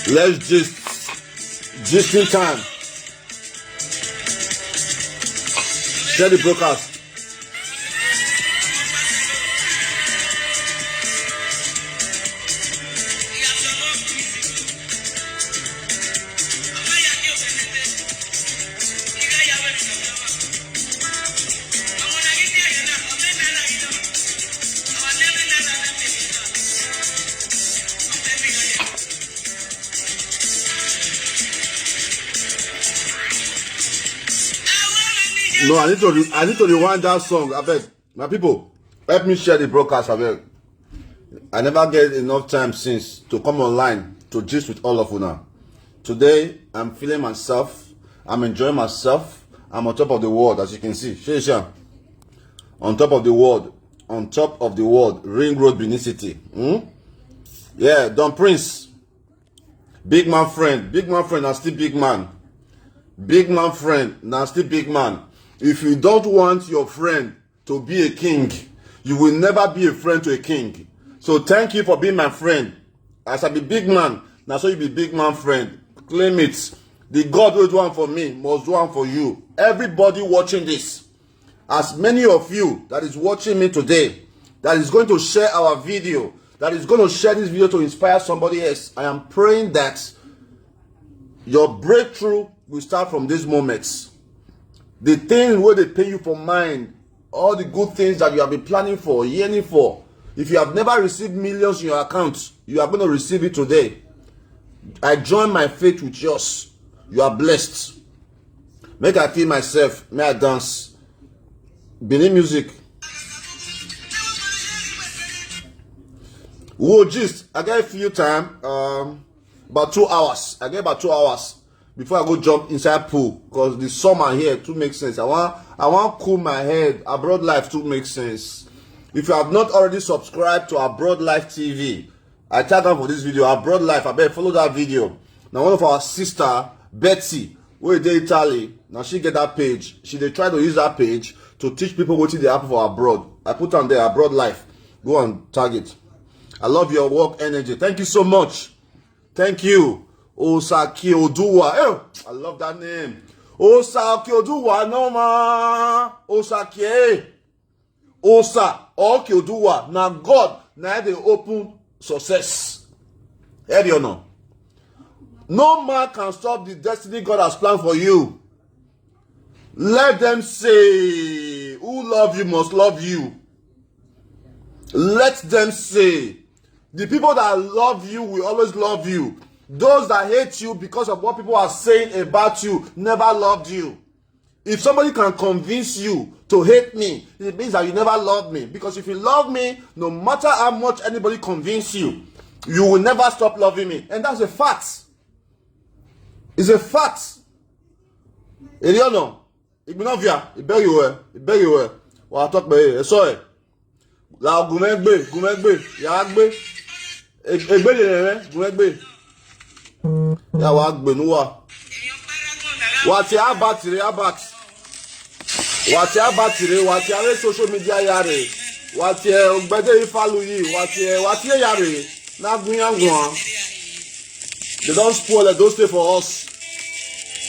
Let's just in time. Share the broadcast. No, I need to rewind that song. I beg. My people, help me share the broadcast. I beg. I never get enough time since to come online to gist with all of you now. Today, I'm feeling myself. I'm enjoying myself. I'm on top of the world, as you can see. Shesha. On top of the world. On top of the world. Ring Road, Benin City. Yeah, Don Prince. Big man friend. Big man friend, now still big man. Big man friend, now still big man. If you don't want your friend to be a king, you will never be a friend to a king. So thank you for being my friend. As I be big man, now so you be big man friend. Claim it. The God who do one for me must do one for you. Everybody watching this, as many of you that is watching me today, that is going to share our video, that is going to share this video to inspire somebody else, I am praying that your breakthrough will start from these moments. The things where they pay you for mind, all the good things that you have been planning for, yearning for. If you have never received millions in your account, you are going to receive it today. I join my faith with yours. You are blessed. Make I feel myself. May I dance. Benin music. Whoa, gist. I get a few time. About 2 hours. I get about 2 hours before I go jump inside pool, because the summer here too makes sense. I want cool my head. Abroad Life too makes sense. If you have not already subscribed to Abroad Life TV, I tag on for this video. Abroad Life, I better follow that video. Now one of our sister Betsy, who is in Italy, now she get that page. She dey try to use that page to teach people what they happen for abroad. I put on there Abroad Life. Go and tag it. I love your work energy. Thank you so much. Thank you. Osagie Oduwa. I love that name. Osagie Oduwa, no ma. Osagie. Osagie Oduwa. Now God, now they open success. Hear you know. No man can stop the destiny God has planned for you. Let them say, who love you must love you. Let them say, the people that love you will always love you. Those that hate you because of what people are saying about you never loved you. If somebody can convince you to hate me, it means that you never loved me. Because if you love me, no matter how much anybody convince you, you will never stop loving me. And that's a fact. It's a fact. Eliano, Igbinovia, Iberiwe, Wa talk be, sorry. La Gumegbe, Yagbe, Egbe, Gumegbe. Ya wa gbenuwa. Wati abatire abat. Wati abatire, wati are social media yare. Wati ogbede ifalu yi, wati yare. Na gunyangun. They don't spoil it, don't stay for us.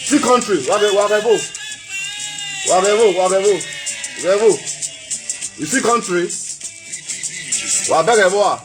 See country, whatever. You see country? Whatever.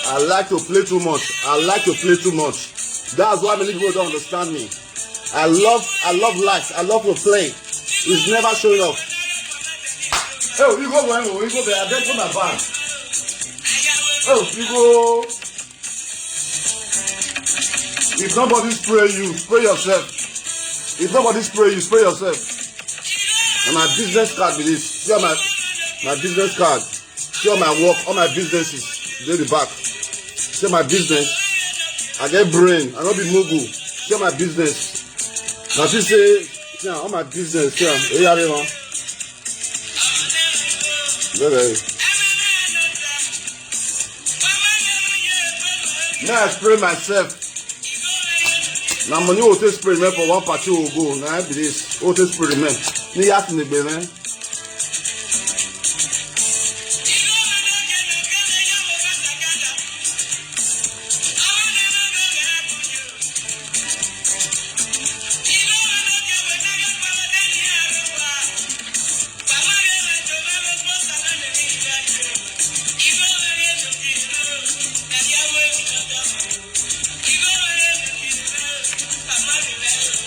I like to play too much. That's why many people don't understand me. I love life. I love to play. It's never showing off. Hey, you go there. I just put my band. Oh, you go. If nobody spray you, spray yourself. If nobody spray you, spray yourself. And my business card with this. See my business card. See all my work, all my businesses. There the back. See my business. I get brain. I don't be mogul. See my business. Now she say, yeah, all my business. Yeah, hey, everyone. Now I spray myself. Now money will take spray man for one party will go. Now I be this. Will take spray man. Ni yas ni be man.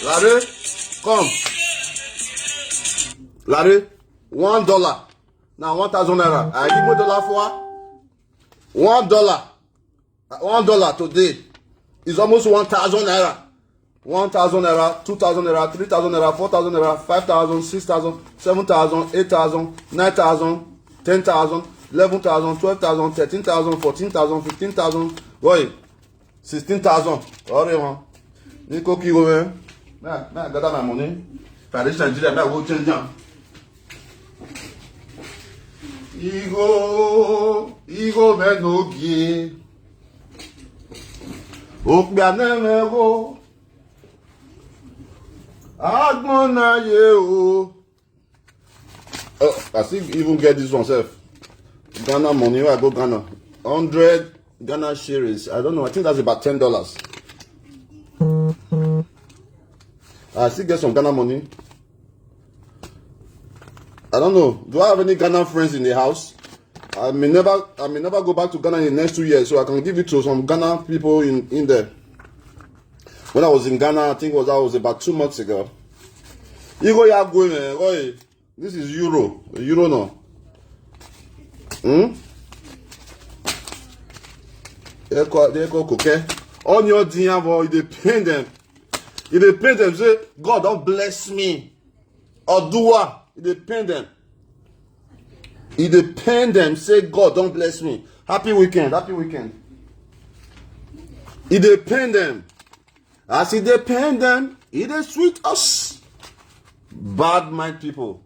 Larry, come. Larry, $1. Now 1,000 naira. I give you $1 for $1. $1 today is almost 1,000 naira. 1,000 naira, 2,000 naira, 3,000 naira, 4,000 naira, 5,000, 6,000, 7,000, 8,000, 9,000, 10,000, 11,000, 12,000, 13,000, 14,000, 15,000, boy, 16,000. Alright, man. You cookie over. I gather my money. If I reach Nigeria, I go change them. Ego, man, no gay. Okbianemego. Agmona ye. Oh, I still even get this one self. Ghana money, where I go Ghana. 100 Ghana shares. I don't know. I think that's about $10. I still get some Ghana money. I don't know. Do I have any Ghana friends in the house? I may never go back to Ghana in the next 2 years, so I can give it to some Ghana people in there. When I was in Ghana, I think that was about 2 months ago. Igo ya going, oi. This is euro. Euro no. They call cookie. On your diabo, they pay them. If they pay them, say, God don't bless me. Or do what? If they pay them. If they pay them, say, God don't bless me. Happy weekend, happy weekend. If they pay them, as if they pay them, if they sweet us. Bad mind people.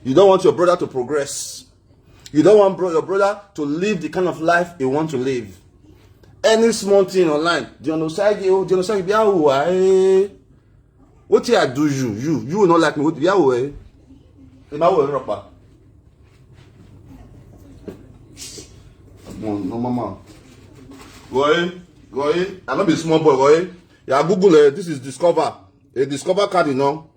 You don't want your brother to progress. You don't want your brother to live the kind of life you want to live. Any small thing online, Dion Osagie, what I do you will not like me. What you no mama. Go ahead. I not be small boy, go ahead. Yeah, Google it. This is Discover. A Discover card, you know.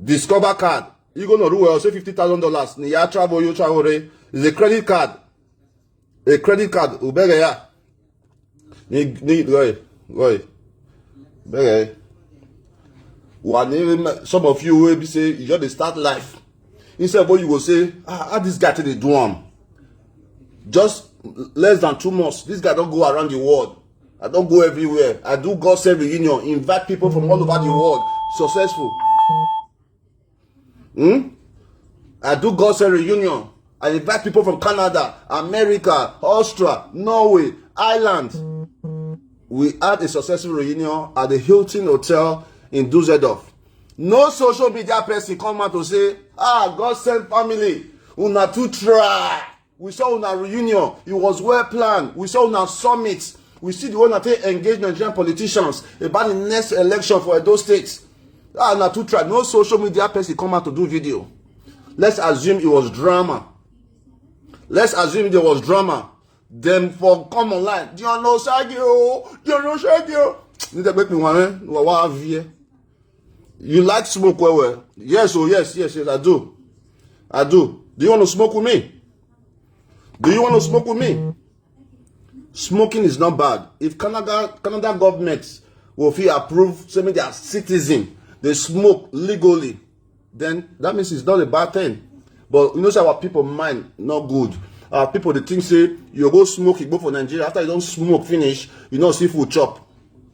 Discover card. You gonna do well, say $50,000. Ni travel, you travel. It's a credit card. A credit card. Ubega ya. Need go ahead. Some of you will be say you just start life. Instead of what you will say, how this guy till they do him. Just less than 2 months. This guy don't go around the world. I don't go everywhere. I do gospel reunion. Invite people from all over the world. Successful. I do gospel reunion. I invite people from Canada, America, Austria, Norway, Ireland. We had a successful reunion at the Hilton Hotel in Düsseldorf. No social media person come out to say, God sent family. Una to try. We saw una reunion. It was well planned. We saw una summit. We see the one that engage Nigerian politicians about the next election for those states. Una to try. No social media person come out to do video. Let's assume it was drama. Let's assume there was drama. Them for come online. Dion Osagie. You like smoke well? Yes, oh yes, I do. Do you want to smoke with me? Smoking is not bad. If Canada government will feel approve, say me their citizen, they smoke legally, then that means it's not a bad thing. But you know, say our people mind not good. people they think say you go smoke, you go for Nigeria. After you don't smoke finish, you know see food chop.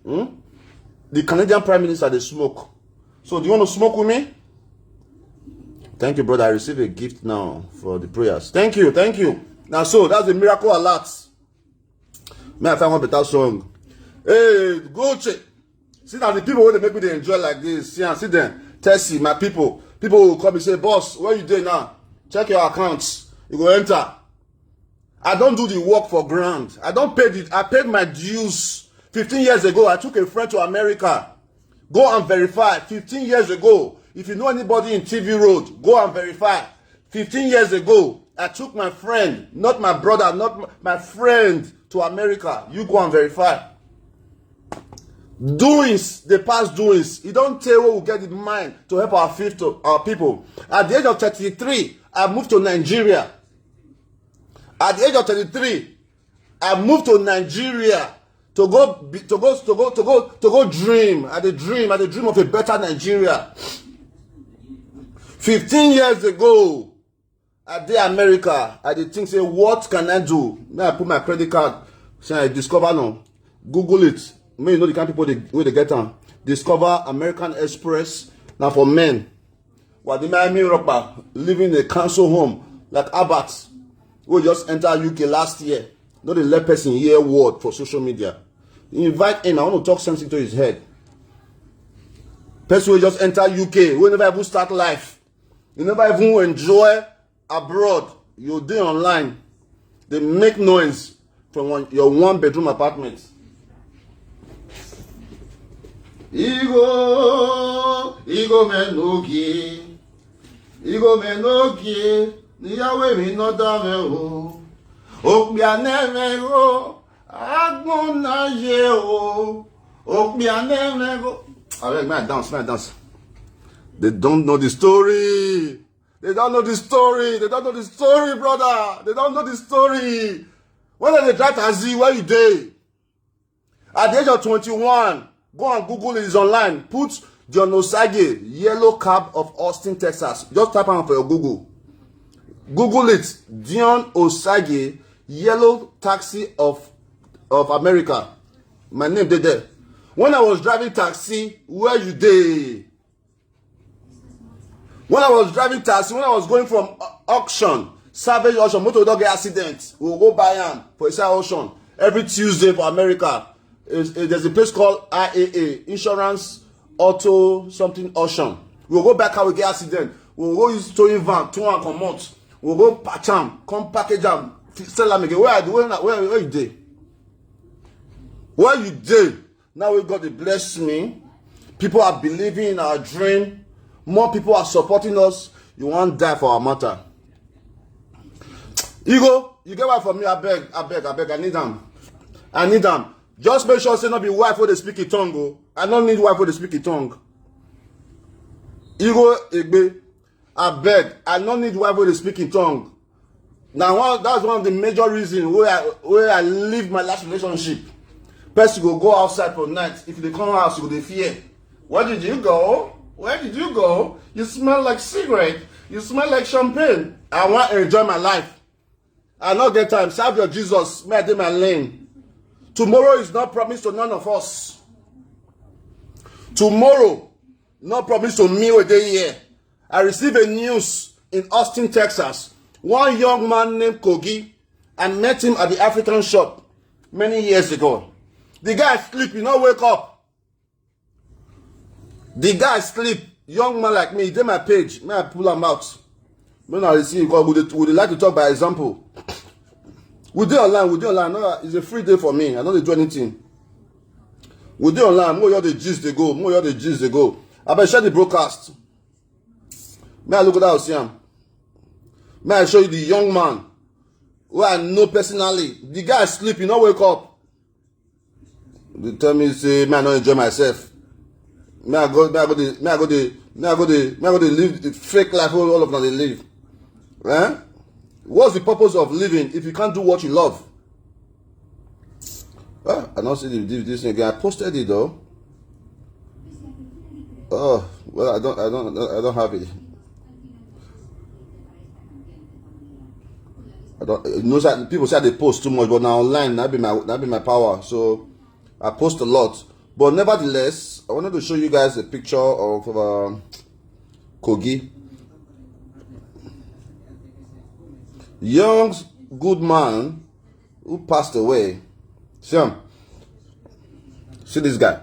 The Canadian Prime Minister they smoke. So do you want to smoke with me? Thank you, brother. I received a gift now for the prayers. Thank you, thank you. Now so that's the miracle alert. May I find one better song? Hey, go check. See now the people who they make me they enjoy like this. See and see them. Tessie, my people. People will come and say, boss, where you doing now? Check your accounts. You go enter. I don't do the work for grant. I don't pay it. I paid my dues 15 years ago. I took a friend to America. Go and verify. 15 years ago. If you know anybody in TV Road, go and verify. 15 years ago, I took my friend, not my brother, not my friend to America. You go and verify. Doings, the past doings. You don't tell what we get in mind to help our people. At the age of 33, I moved to Nigeria. At the age of 33, I moved to Nigeria to go dream. I had a dream of a better Nigeria. 15 years ago, I did America. I did think say, what can I do? Now I put my credit card. Say I discover now. Google it. May you know the kind of people where they get on. Discover American Express. Now for men. What the Miami Europa living in a council home like Abbott. We just enter UK last year. Not the let person hear word for social media. You invite him. I want to talk something to his head. Person will just enter UK. We never even start life. You never even enjoy abroad. You do online. They make noise from your one bedroom apartment. Igo menogi, niyawe mi no dame o. Okbiane go, agona ye o. Okbiane go. Alright, man, dance. They don't know the story. They don't know the story. They don't know the story, brother. They don't know the story. When they drive taxi, where you dey? At the age of 21, go and Google it. It's online. Put Dion Osagie, yellow cab of Austin, Texas. Just type on for your Google. Google it. Dion Osagie, yellow taxi of America. My name dey there. When I was driving taxi, where you dey? When I was driving taxi, when I was going from auction, salvage auction, motor dog get accident, we will go buy am for a auction every Tuesday for America. There's a place called IAA, Insurance Auto Something Auction. We will go back how we get accident. We will go use towing van, tow and come out. We will go patch am, come package am, sell am again. Where you dey? Where you dey? Now we got to bless me. People are believing in our dream. More people are supporting us. You won't die for our matter. Ego, you get one from me. I beg. I need them. Just make sure say not be wife for the speak in tongue. Go. I don't need wife for the speak in tongue. Ego, Egbe, I beg. I don't need wife for the speak in tongue. Now that's one of the major reasons where I leave my last relationship. Person go outside for night. If they come out, you go fear. Where did you go? Where did you go? You smell like cigarette. You smell like champagne. I want to enjoy my life. I not get time. Serve your Jesus. May I do my lane. Tomorrow is not promised to none of us. Tomorrow, not promised to me with day here. I received a news in Austin, Texas. One young man named Kogi. I met him at the African shop many years ago. The guy sleep. You not wake up. The guy sleep, young man like me, he did my page. May I pull him out? When I see God, would like to talk by example? We do online. No, it's a free day for me. I don't do anything. We do online. More the gist they go. I better share the broadcast. May I look at that, see him? May I show you the young man who I know personally? The guy sleep, he not wake up. They tell me, say, man, I don't enjoy myself. May I go live the fake life all of them they live. Eh? What's the purpose of living if you can't do what you love? I don't see this thing again. I posted it though. Oh well, I don't have it. I don't, you know, people say they post too much, but now online that be my power. So I post a lot. But nevertheless, I wanted to show you guys a picture of Kogi. Young, good man who passed away. See him? See this guy?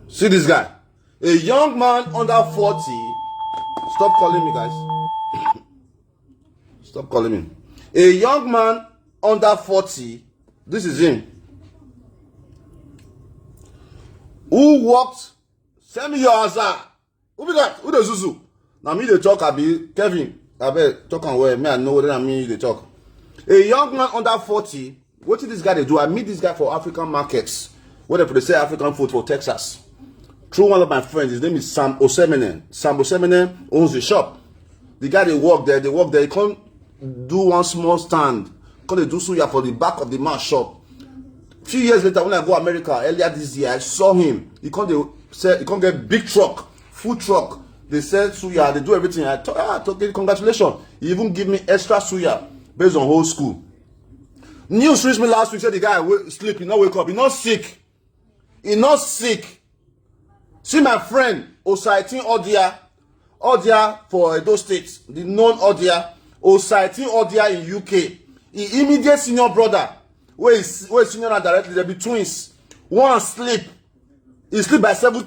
See this guy? A young man under 40. Stop calling me, guys. Stop calling me. A young man under 40. This is him. Who walked? Send me your answer. Who be that? Who the Zuzu? Now me they talk, I be Kevin. I bet talk on where me I know what I mean they talk. A young man under 40. What did this guy they do? I meet this guy for African markets. Whatever they say African food for Texas. Through one of my friends, his name is Sam Osemene. Sam Osemene owns the shop. The guy they work there, he can't do one small stand. Can't they do suya for the back of the man shop. A few years later, when I go to America earlier this year, I saw him. He can't get big truck, food truck. They sell suya, they do everything. I thought, okay, congratulations. He even give me extra suya based on whole school. News reached me last week, said the guy sleep, he not wake up, he not sick. He not sick. See my friend, Osagie Odia for Edo State, the known Odia, Osagie Odia in UK. He immediate senior brother, where senior and directly, they be twins. One sleep. He sleep by 7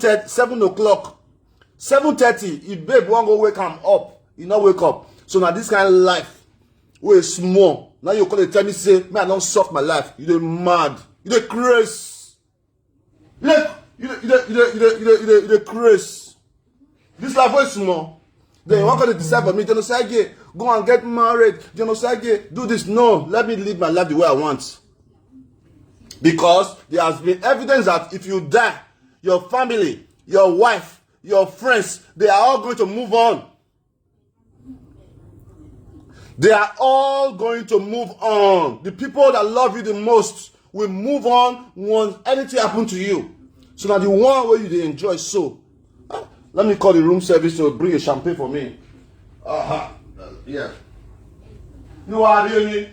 o'clock. 7:30, if babe won't go wake him up, he not wake up. So now this kind of life, where small. Now you call it tell me say, man, I don't soft my life. You dey mad. You dey crazy. Look. You the Chris. This life was small. Then what can they decide for me? Osagie, go and get married. Osagie, do this. No, let me live my life the way I want. Because there has been evidence that if you die, your family, your wife, your friends, they are all going to move on. They are all going to move on. The people that love you the most will move on once anything happens to you. So now the one where you enjoy so. Let me call the room service to bring a champagne for me. Yeah. You are really.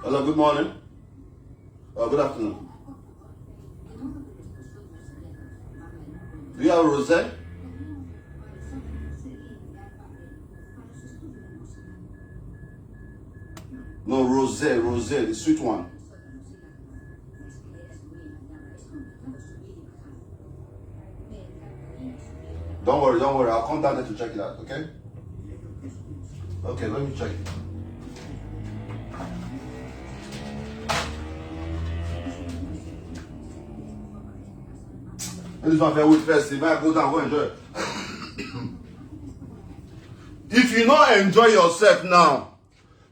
Hello, good morning. Good afternoon. Do you have a rosé? No, rosé, the sweet one. Don't worry. I'll come down there to check it out, okay? Okay, let me check it. This is my favorite festival. I go down, go enjoy it. If you not enjoy yourself now,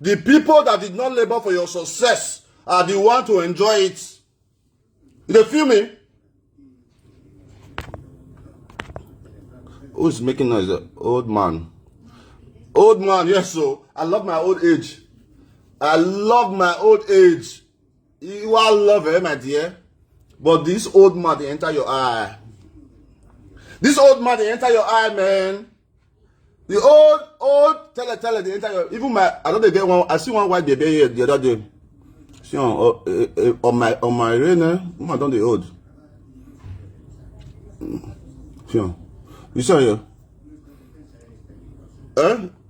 the people that did not labor for your success are the one to enjoy it. You feel me? Who's making noise? Old man. Old man, yes, so I love my old age. I love my old age. You all love it, my dear. But this old man, they enter your eye. This old man, they enter your eye, man. The old, tell her, they enter your, even my, I don't get one, I see one white baby here the other day. See on my arena, I don't the old. See you saw here?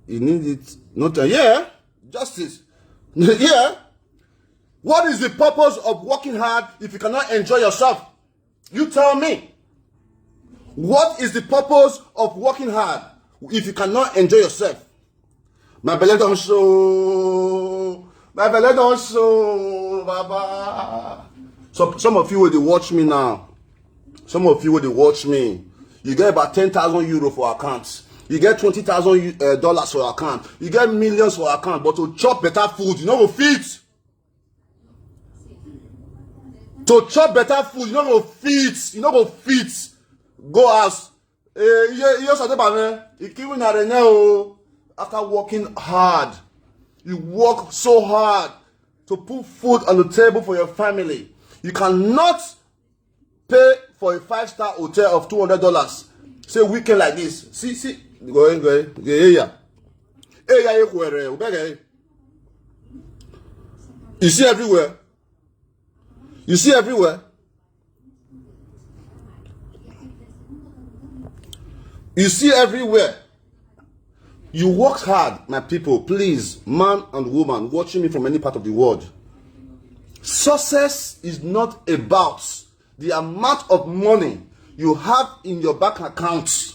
You need it, not, yeah, justice. Yeah. What is the purpose of working hard if you cannot enjoy yourself? You tell me. What is the purpose of working hard if you cannot enjoy yourself? My belly don't show. My belly don't show, Baba. So some of you will watch me now. Some of you will watch me. You get about 10,000 euro for accounts. You get $20,000 for account. You get millions for account. But to chop better food, you know go fit. To chop better food, you know go fit. You know go fit. Go ask. You say about me. You keep na rene o. after working hard. You work so hard to put food on the table for your family. You cannot pay for a 5-star hotel of $200. Say weekend like this. See. Go ahead. You see everywhere. You see everywhere. You see everywhere. You work hard, my people. Please, man and woman watching me from any part of the world. Success is not about the amount of money you have in your bank account.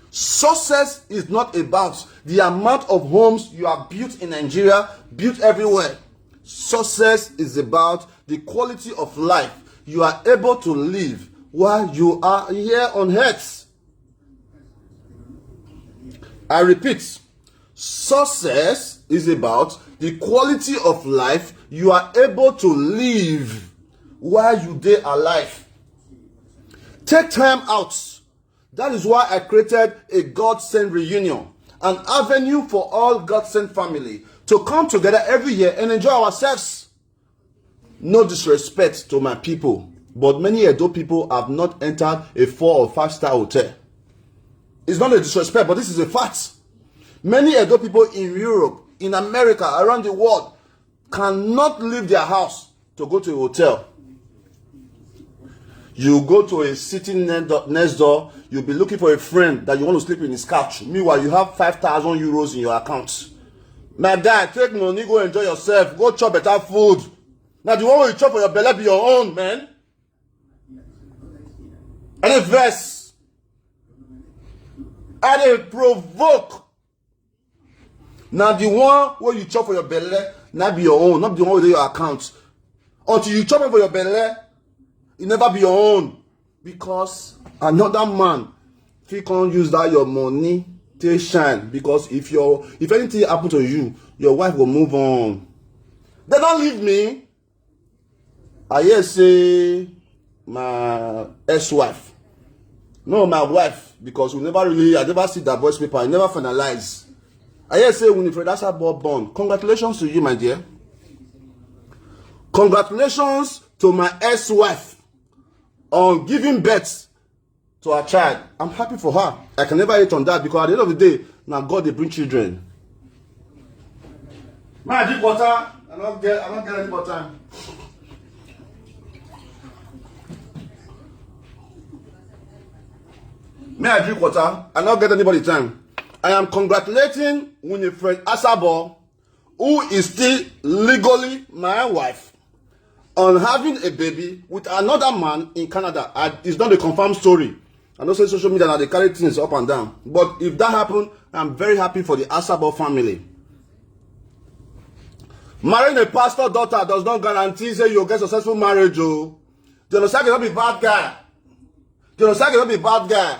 Success is not about the amount of homes you have built in Nigeria, built everywhere. Success is about the quality of life you are able to live while you are here on earth. I repeat, success is about the quality of life you are able to live while you are alive. Take time out. That is why I created a God-sent reunion, an avenue for all God-sent family to come together every year and enjoy ourselves. No disrespect to my people, but many Edo people have not entered a 4 or 5-star hotel. It's not a disrespect, but this is a fact. Many Edo people in Europe, in America, around the world, cannot leave their house to go to a hotel. You go to a city next door, you'll be looking for a friend that you want to sleep in his couch. Meanwhile, you have 5,000 euros in your account. My guy, take money, go enjoy yourself, go chop better food. Now, the one you chop for your belly be your own, man. And a verse. And a provoke. Now, the one where you chop for your belly, not be your own, not the one with your account. Until you chop it for your belly, it never be your own. Because another man, if he can't use that your money, to shine. Because if anything happen to you, your wife will move on. They don't leave me. I hear say my ex-wife. No, my wife, because I never see that voice paper, I never finalize. I hear say Winifred, that's a born. Congratulations to you, my dear. Congratulations to my ex-wife on giving birth to her child. I'm happy for her. I can never hate on that because at the end of the day, now God they bring children. May I drink water? I don't get any water. May I drink water? I don't get anybody time. I am congratulating Winifred Asabo, who is still legally my wife, on having a baby with another man in Canada. It's not a confirmed story. I know say social media now they carry things up and down. But if that happens, I'm very happy for the Asabo family. Marrying a pastor daughter does not guarantee say you'll get successful marriage. Oh. Osagie cannot be bad guy. Osagie cannot be bad guy.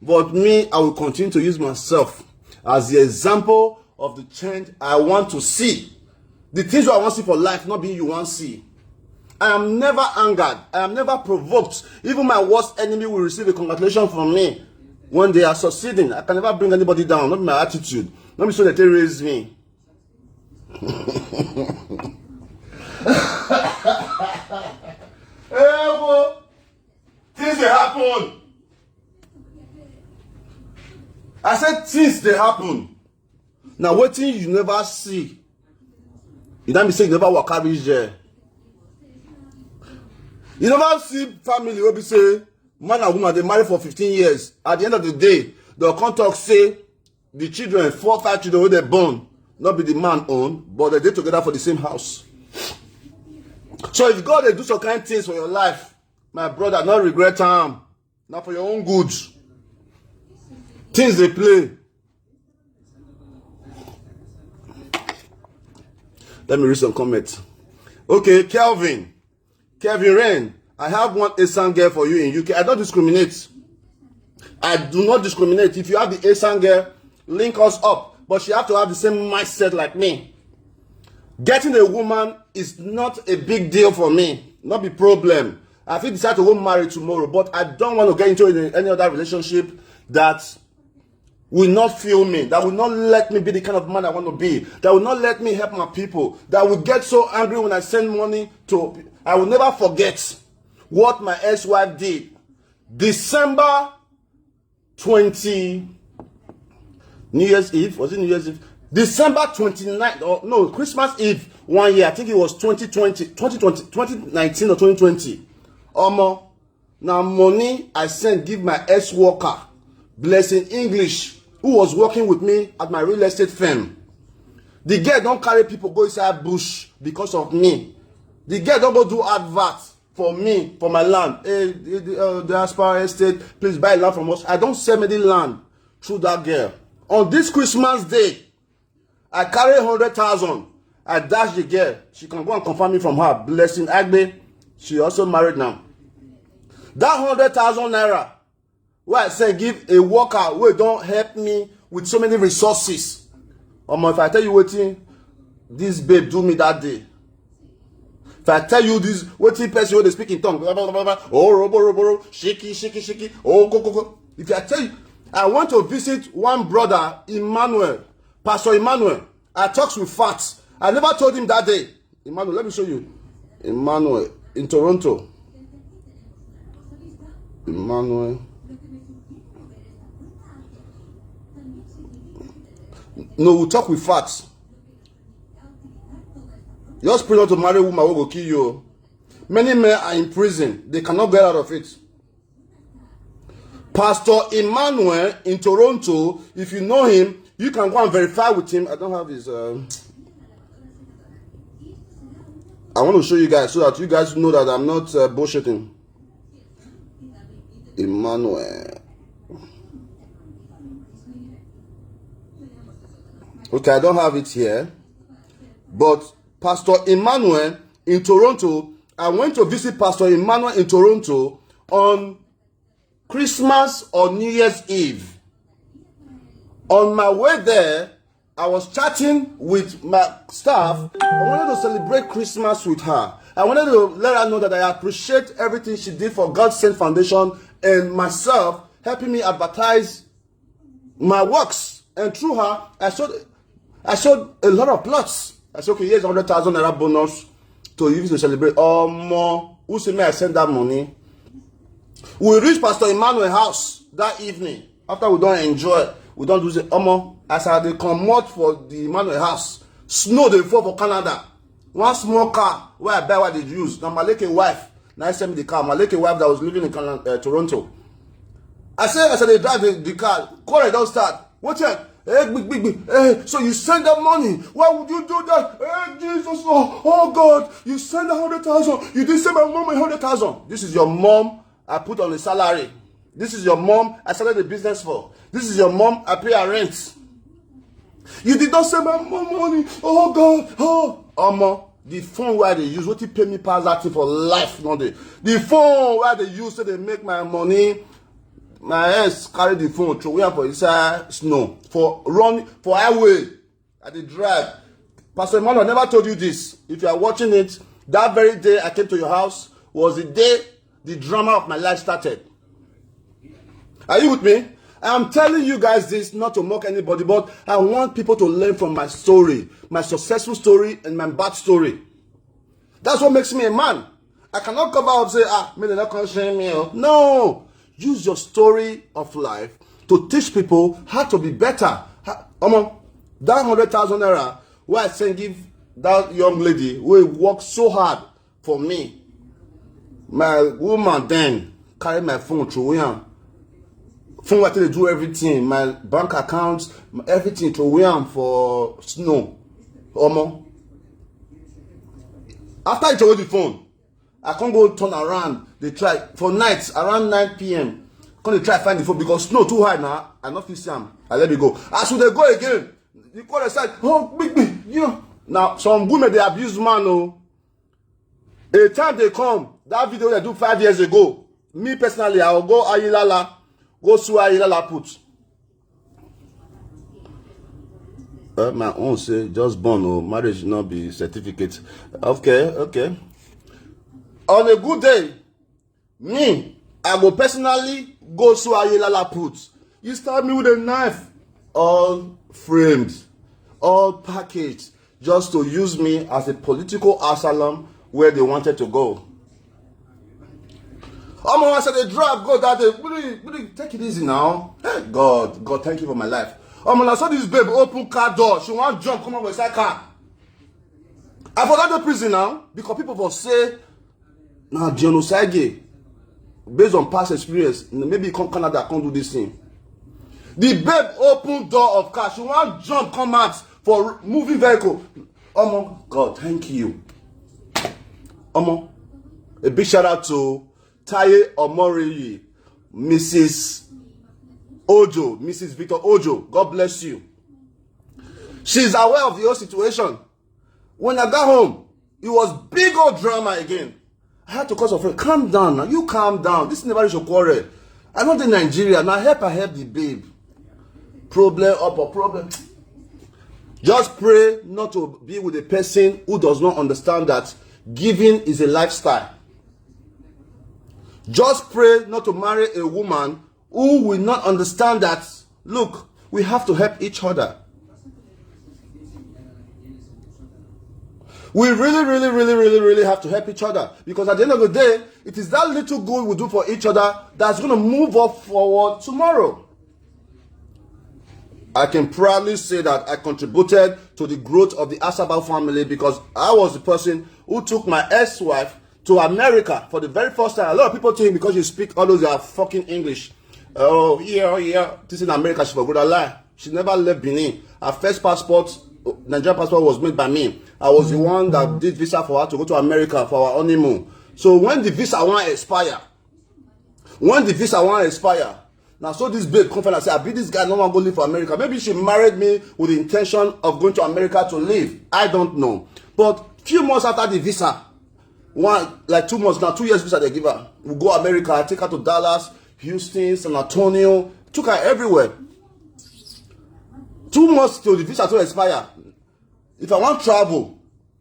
But me, I will continue to use myself as the example of the change I want to see. The things I want to see for life, not being you want to see. I am never angered. I am never provoked. Even my worst enemy will receive a congratulation from me when they are succeeding. I can never bring anybody down. Not my attitude. Not be so that they raise me. Hey, things they happen. I said things they happen. Now waiting you never see. You don't be saying you never walk out there. You never see family where be say man and woman they marry for 15 years. At the end of the day, they'll come talk say the children, 4 or 5 children where they born, not be the man own, but they stay together for the same house. So if God they do some kind of things for your life, my brother, not regret time. Not for your own good. Things they play. Let me read some comments. Okay, Kevin Rain, I have one Asian girl for you in UK. I don't discriminate. I do not discriminate. If you have the Asian girl, link us up. But she have to have the same mindset like me. Getting a woman is not a big deal for me. Not a problem. I feel decide to go marry tomorrow, but I don't want to get into any other relationship that will not feel me, that will not let me be the kind of man I want to be, that will not let me help my people, that will get so angry when I send money to. I will never forget what my ex-wife did. December 20, New Year's Eve, was it New Year's Eve? December 29th, or no, Christmas Eve, one year, I think it was 2019 or 2020. Now money I sent give my ex-worker, Blessing English, who was working with me at my real estate firm. The girl don't carry people go inside bush because of me. The girl don't go do advert for me, for my land. Hey, the Aspire Estate, please buy land from us. I don't sell any land through that girl. On this Christmas day, I carry 100,000. I dash the girl. She can go and confirm me from her. Blessing Agbe. She also married now. That 100,000 naira, where I say give a worker who don't help me with so many resources. If I tell you what this babe do me that day. If I tell you this, what person who they speak in tongue, blah, blah, blah, blah, oh, robo, shiki, oh, go. If I tell you, I want to visit one brother, Emmanuel, Pastor Emmanuel. I talked with facts. I never told him that day. Emmanuel, let me show you. Emmanuel, in Toronto. Emmanuel. No, we talk with facts. Just pray not to marry a woman who will kill you. Many men are in prison. They cannot get out of it. Pastor Emmanuel in Toronto, if you know him, you can go and verify with him. I don't have his... I want to show you guys so that you guys know that I'm not bullshitting. Emmanuel. Okay, I don't have it here. But Pastor Emmanuel in Toronto, I went to visit Pastor Emmanuel in Toronto on Christmas or New Year's Eve. On my way there, I was chatting with my staff. I wanted to celebrate Christmas with her. I wanted to let her know that I appreciate everything she did for God Sent Foundation and myself, helping me advertise my works. And through her, I showed a lot of plots. I said, okay, here's 100,000 naira bonus to use to celebrate. More. Who said me I send that money? We reached Pastor Emmanuel's house that evening. After we don't enjoy, we don't do the as I they come out for the Emmanuel house. Snow they fall for Canada. One small car where I buy what they use. Now Maleke wife. Now I send me the car. Maleke wife that was living in Toronto. I said they drive the car. Call don't start. What's that? Hey, big. Hey, so you send that money? Why would you do that? Hey, Jesus, oh God, you send 100,000. You didn't send my mom 100,000. This is your mom I put on the salary. This is your mom I started the business for. This is your mom I pay her rent. You did not send my mom money. Oh God, oh. The phone where they use, what you pay me pass that thing for life, not the phone where they use so they make my money. My ex carry the phone through where for inside snow for run for highway at the drive. Pastor Emmanuel never told you this. If you are watching it, that very day I came to your house was the day the drama of my life started. Are you with me? I am telling you guys this not to mock anybody, but I want people to learn from my story, my successful story and my bad story. That's what makes me a man. I cannot come out and say, me they're not considering me. No. Use your story of life to teach people how to be better. That 100,000 naira where I say give that young lady who worked so hard for me. My woman then carry my phone through here. Phone where they do everything. My bank accounts, everything through here for snow. After I told the phone, I can't go turn around. They try for nights around 9 p.m. Can't they try find the phone because snow too high now. I not feel Sam. I let me go. As soon they go again, you call the side. Oh, big, you know. Now some women they abuse man. Oh, a time they come, that video they do 5 years ago. Me personally, I will go Ayilala, go sue Ayilala put. My own say just born. Oh, marriage should not be certificate. Okay. On a good day, me, I will personally go to Ayelala put. You stab me with a knife. all framed, all packaged, just to use me as a political asylum where they wanted to go. I said they drive, go that day. Take it easy now. Hey, God, thank you for my life. I saw this babe open car door. She want to jump, come over inside car. I forgot the prison now because people will say, now Dion Osagie, based on past experience, maybe come Canada, can't do this thing. The babe open door of car. She want to jump, come out for moving vehicle. God, thank you. A big shout out to Taye Omori, Mrs. Ojo, Mrs. Victor Ojo. God bless you. She's aware of the whole situation. When I got home, it was big old drama again. I had to call some friend. Calm down now. You calm down. This never is your quarrel. I'm not in Nigeria. Now I help the babe. Problem up or problem. Just pray not to be with a person who does not understand that giving is a lifestyle. Just pray not to marry a woman who will not understand that, look, we have to help each other. We really have to help each other. Because at the end of the day, it is that little good we do for each other that's going to move us forward tomorrow. I can proudly say that I contributed to the growth of the Asaba family because I was the person who took my ex-wife to America for the very first time. A lot of people think because you speak all those are fucking English. Oh, yeah. This is in America, she forgot a lie. She never left Benin. Her first passport, Nigerian passport, was made by me. I was the one that did visa for her to go to America for our honeymoon. So when the visa want expire, now so this babe come and say, I be this guy no one go live for America. Maybe she married me with the intention of going to America to live. I don't know. But few months after the visa, 2 months now, 2 years visa they give her. We go America, I take her to Dallas, Houston, San Antonio, took her everywhere. 2 months till the visa to expire. If I want travel,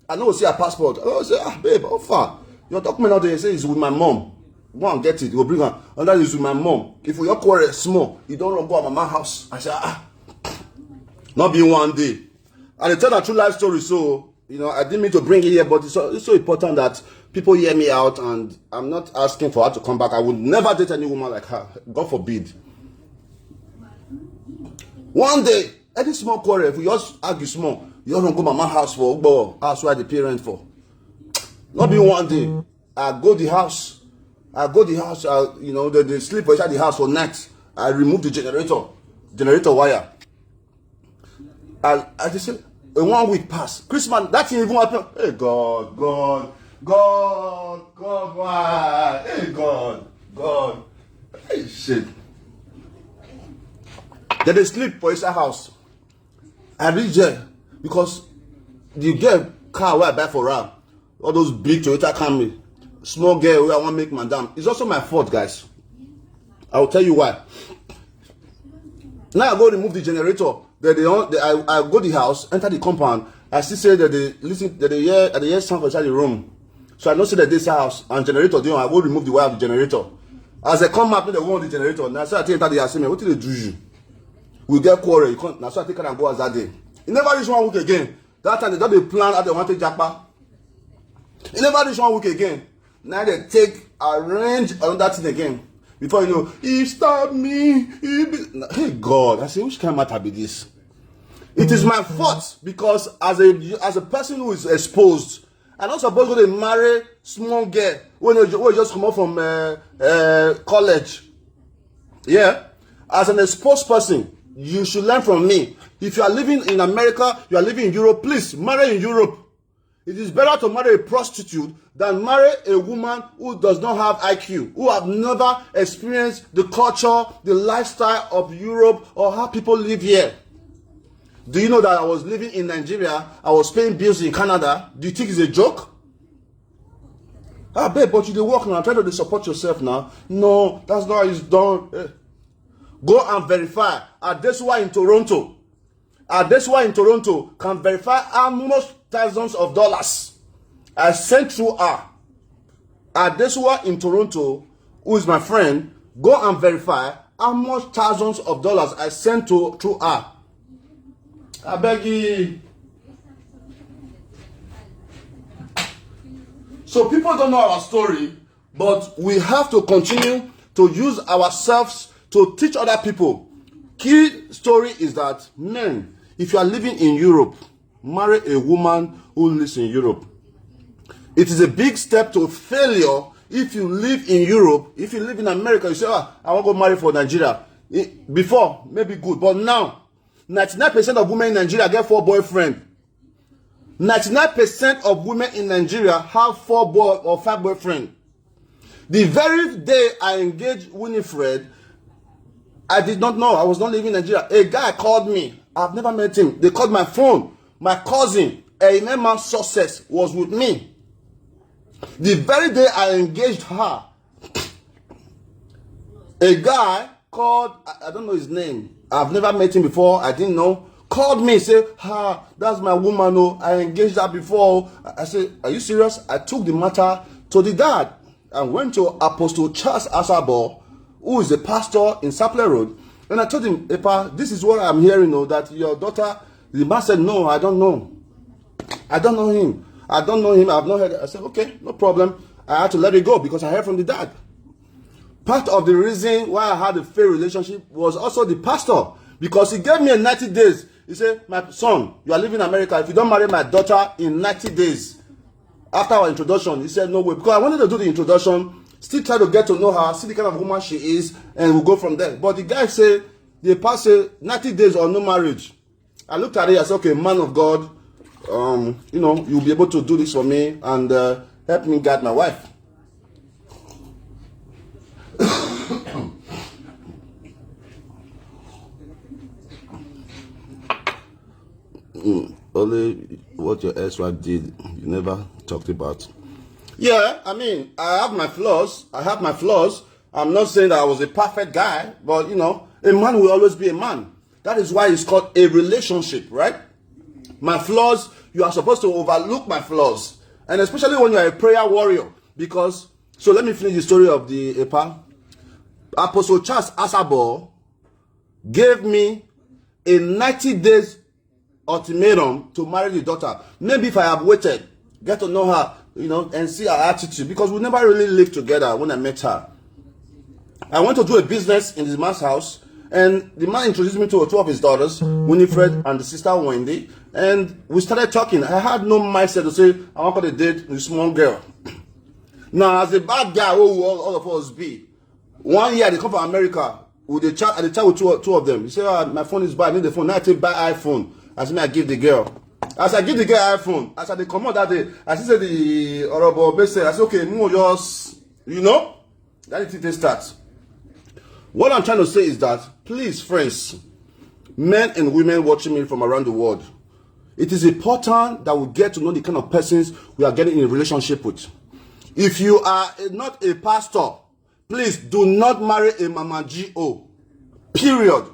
I know see a passport. I will say, babe, how far? Your document out there say it's with my mom. Go and get it. You will bring her. And that is with my mom. If we quarrel small, you don't go to my house. I say, not be one day. And I tell a true life story. So, I didn't mean to bring it here, but it's so important that people hear me out. And I'm not asking for her to come back. I would never date any woman like her. God forbid. One day, any small quarrel, if we just argue small, you don't go to my house for house where the parent for. Not be one day. I go to the house. They sleep inside the house for night. I remove the generator wire. I just say, 1 week pass. Christmas, that thing even happen. Hey, God, why? Hey, God. Hey, shit. Then they sleep for inside house. I reach there because the girl car where I buy for her, all those big Toyota Camry, small girl where I want to make madam. It's also my fault, guys. I will tell you why. Now I go remove the generator. I go to the house, enter the compound. I still say that they hear sound inside the room. So I know say that this house and generator. I go remove the wire of the generator. As I come up, they go on the generator. Now so I take enter the house. What did they do you? We get quarrel. You can't. Now so I take and go as that day. It never reach 1 week again. That time they don't they plan how they want to japa. It never reach 1 week again. Now they arrange another thing again. Before you know, he stabbed me. Hey God, I say, which kind of matter be this? It is my fault because as a person who is exposed, I'm not supposed to marry small girl when you just come out from college. Yeah, as an exposed person, you should learn from me. If you are living in America, you are living in Europe, please marry in Europe. It is better to marry a prostitute than marry a woman who does not have IQ, who have never experienced the culture, the lifestyle of Europe, or how people live here. Do you know that I was living in Nigeria? I was paying bills in Canada. Do you think it's a joke? Babe, but you do work now. Try to support yourself now. No, that's not how it's done. Go and verify. Adesua in Toronto. Adesua in Toronto can verify how much thousands of dollars I sent through her. Adesua in Toronto, who is my friend, go and verify how much thousands of dollars I sent through her. I beg you. So people don't know our story, but we have to continue to use ourselves to teach other people. Key story is that, men, if you are living in Europe, marry a woman who lives in Europe. It is a big step to failure if you live in Europe. If you live in America, you say, I want to go marry for Nigeria. Before, maybe good, but now, 99% of women in Nigeria get 4 boyfriends. 99% of women in Nigeria have 4 or 5 boyfriends. The very day I engaged Winifred, I did not know. I was not living in Nigeria. A guy called me. I've never met him. They called my phone. My cousin, a man success, was with me. The very day I engaged her, a guy called, I don't know his name. I've never met him before. I didn't know. Called me, said, that's my woman. Oh, I engaged her before. I said, are you serious? I took the matter to the dad and went to Apostle Charles Asabo, who is a pastor in Sapler Road. And I told him, Epa, this is what I'm hearing, that your daughter, the man said, no, I don't know. I don't know him. I don't know him. I've not heard. I said, okay, no problem. I had to let it go because I heard from the dad. Part of the reason why I had a fair relationship was also the pastor, because he gave me a 90 days. He said, my son, you are living in America. If you don't marry my daughter in 90 days, after our introduction, he said, no way. Because I wanted to do the introduction, still try to get to know her, see the kind of woman she is, and we'll go from there. But the guy said, the pastor, 90 days or no marriage. I looked at it, I said, okay, man of God, you'll be able to do this for me and help me guide my wife. Only what your ex-wife did, you never talked about. Yeah, I mean, I have my flaws. I'm not saying that I was a perfect guy, but a man will always be a man. That is why it's called a relationship, right? My flaws, you are supposed to overlook my flaws. And especially when you are a prayer warrior. Because, so let me finish the story of the EPA. Apostle Charles Asabo gave me a 90 days ultimatum to marry the daughter. Maybe if I have waited, get to know her, and see her attitude, because we never really lived together when I met her. I went to do a business in the man's house, and the man introduced me to 2 of his daughters, Winifred and the sister Wendy, and we started talking. I had no mindset to say, I want to date a small girl. Now, as a bad guy, all of us be, 1 year they come from America, with the chat with two of them. He said, my phone is bad, I need the phone. Now I take buy iPhone. As me, I give the girl. As I give the girl iPhone, as I they come out that day, as he said the honorable best I said, okay, more just, that is it starts. What I'm trying to say is that, please, friends, men and women watching me from around the world, it is important that we get to know the kind of persons we are getting in a relationship with. If you are not a pastor, please do not marry a Mama G.O. Period.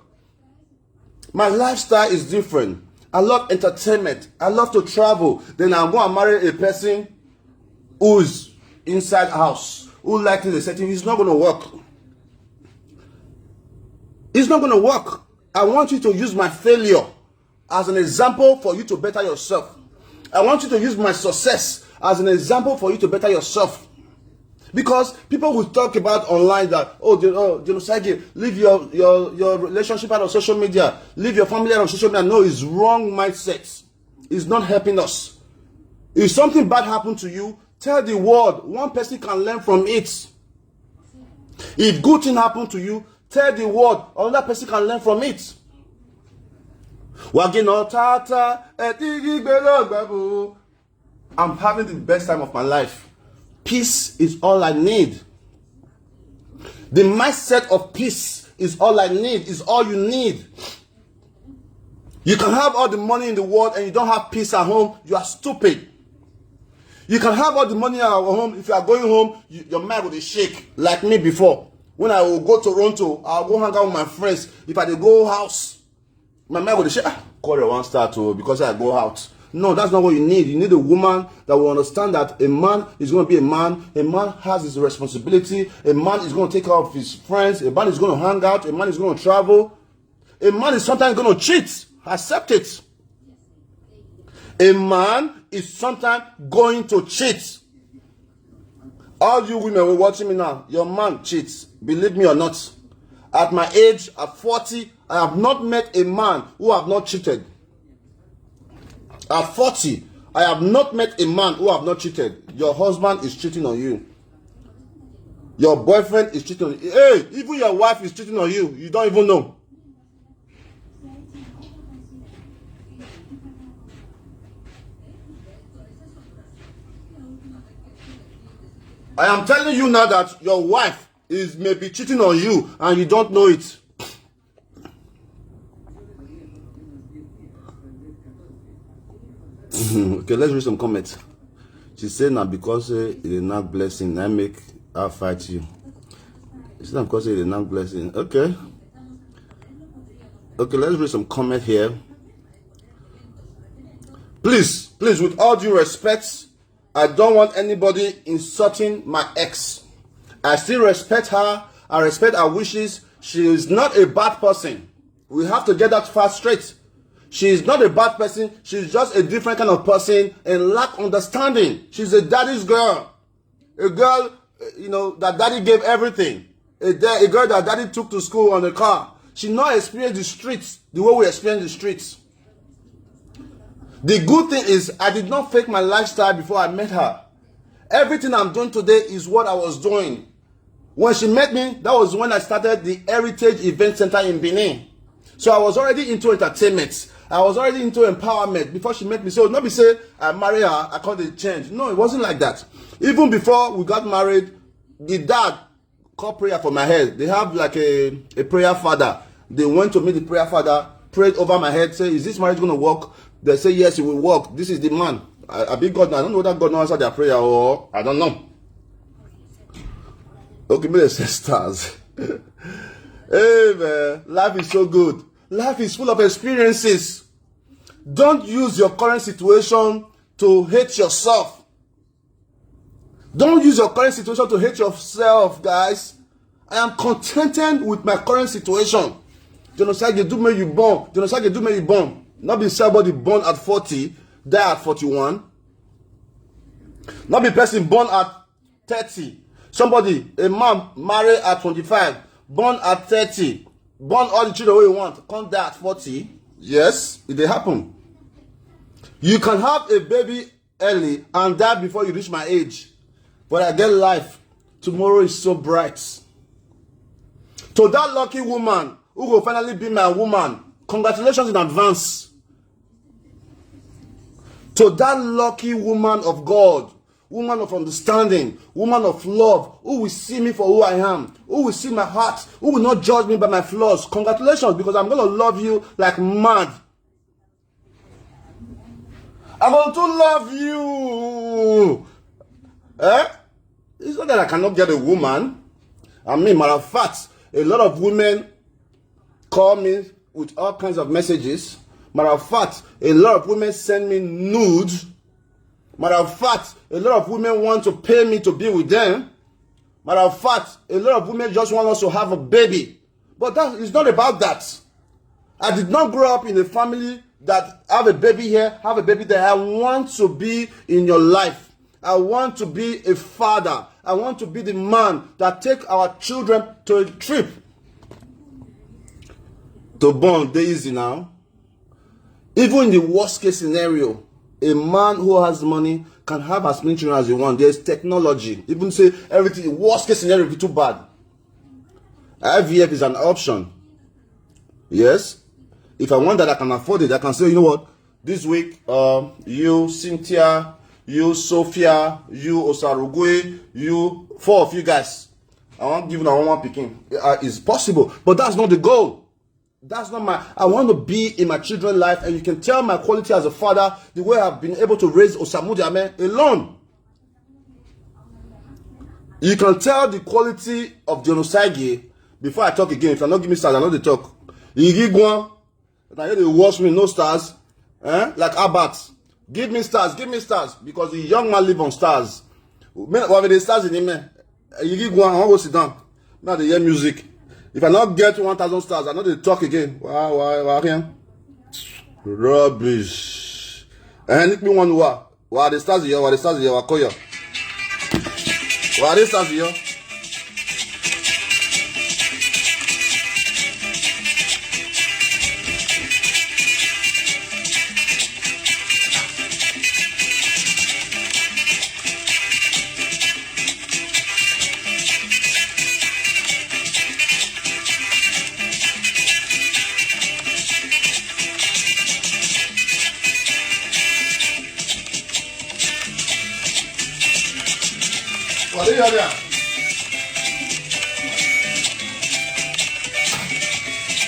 My lifestyle is different. I love entertainment. I love to travel. Then I'm going to marry a person who's inside house, who likes the setting. It's not going to work. It's not going to work. I want you to use my failure as an example for you to better yourself. I want you to use my success as an example for you to better yourself. Because people will talk about online that, Osagie, leave your relationship out of social media, leave your family out of social media. No, it's wrong mindset. It's not helping us. If something bad happened to you, tell the world. One person can learn from it. If good thing happened to you, tell the world. Another person can learn from it. I'm having the best time of my life. Peace is all I need. The mindset of peace is all I need, is all you need. You can have all the money in the world and you don't have peace at home, you are stupid. You can have all the money at home, if you are going home, your mind will shake, like me before. When I will go to Toronto, I'll go hang out with my friends. If I go house, my mind will shake. Call your one star too, because I go out. No, that's not what you need. You need a woman that will understand that a man is going to be a man. A man has his responsibility. A man is going to take care of his friends. A man is going to hang out. A man is going to travel. A man is sometimes going to cheat. Accept it. A man is sometimes going to cheat. All you women who are watching me now, your man cheats. Believe me or not. At my age, at 40, I have not met a man who have not cheated. At 40, I have not met a man who have not cheated. Your husband is cheating on you. Your boyfriend is cheating on you. Hey, even your wife is cheating on you. You don't even know. I am telling you now that your wife is maybe cheating on you and you don't know it. Okay, let's read some comments. She said now because it is not blessing, I make her fight you. She said because it is not blessing. Okay. Okay, let's read some comment here. Please, with all due respect, I don't want anybody insulting my ex. I still respect her. I respect her wishes. She is not a bad person. We have to get that fast straight. She is not a bad person. She's just a different kind of person and lack understanding. She's a daddy's girl. A girl, that daddy gave everything. A girl that daddy took to school on the car. She not experienced the streets the way we experience the streets. The good thing is I did not fake my lifestyle before I met her. Everything I'm doing today is what I was doing. When she met me, that was when I started the Heritage Event Center in Benin. So I was already into entertainment. I was already into empowerment before she met me. So not be say I marry her, I called it change. No, it wasn't like that. Even before we got married, the dad called prayer for my head. They have like a prayer father. They went to meet the prayer father, prayed over my head, say, is this marriage going to work? They say, yes, it will work. This is the man. I be God now. I don't know whether God knows answer their prayer or I don't know. Okay, me say stars. Hey man, life is so good. Life is full of experiences. Don't use your current situation to hate yourself. Don't use your current situation to hate yourself, guys. I am contented with my current situation. Osagie do me you born. Osagie do me you born. Not be somebody born at 40, die at 41. Not be person born at 30. Somebody, a man married at 25, born at 30, born all the children you want, come die at 40. Yes, it will happen. You can have a baby early and die before you reach my age. But I get life. Tomorrow is so bright. To that lucky woman who will finally be my woman, congratulations in advance. To that lucky woman of God, woman of understanding, woman of love, who will see me for who I am, who will see my heart, who will not judge me by my flaws. Congratulations, because I'm going to love you like mad. I'm going to love you. It's not that I cannot get a woman. I mean, matter of fact, a lot of women call me with all kinds of messages. Matter of fact, a lot of women send me nudes. Matter of fact, a lot of women want to pay me to be with them. Matter of fact, a lot of women just want us to have a baby. But that is not about that. I did not grow up in a family that have a baby here, have a baby there. I want to be in your life. I want to be a father. I want to be the man that take our children to a trip. To born, they easy now. Even in the worst case scenario, a man who has money can have as many children as he wants. There's technology. Even say everything, worst case scenario, if it's too bad. IVF is an option. Yes. If I want that, I can afford it. I can say, you know what? This week, you, Cynthia, you, Sophia, you, Osagie, you, 4 of you guys. I want to give you one picking. It's possible. But that's not the goal. That's not my, I want to be in my children's life, and you can tell my quality as a father the way I've been able to raise Osagie alone. You can tell the quality of Dion Osagie before I talk again. If you're not giving me stars, I know they talk. You give one, now they watch me, no stars. Like Abat. Give me stars, because the young man live on stars. What the stars in him? You give one, I want to go sit down. Now they hear music. If I not get 1,000 stars, I know they talk again. Why? Rubbish. Nick me one wa the stars here, wa the stars here, wa koyo. Wa the stars here. What are you there?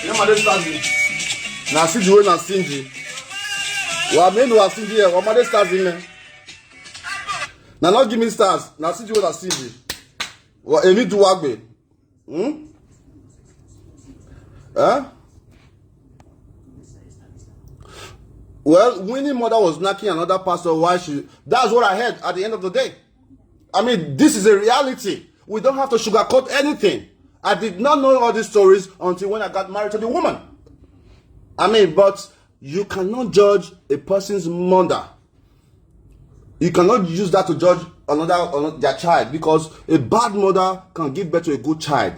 You know, stars. Now, see you na stingy. What made you stingy here? What made stars in there? Now, not give me stars. Now, see you na stingy. What you need to work with? Huh? Well, Winnie mother was knocking another pastor while she. That's what I heard at the end of the day. I mean, this is a reality. We don't have to sugarcoat anything. I did not know all these stories until when I got married to the woman. I mean, but you cannot judge a person's mother. You cannot use that to judge their child, because a bad mother can give birth to a good child.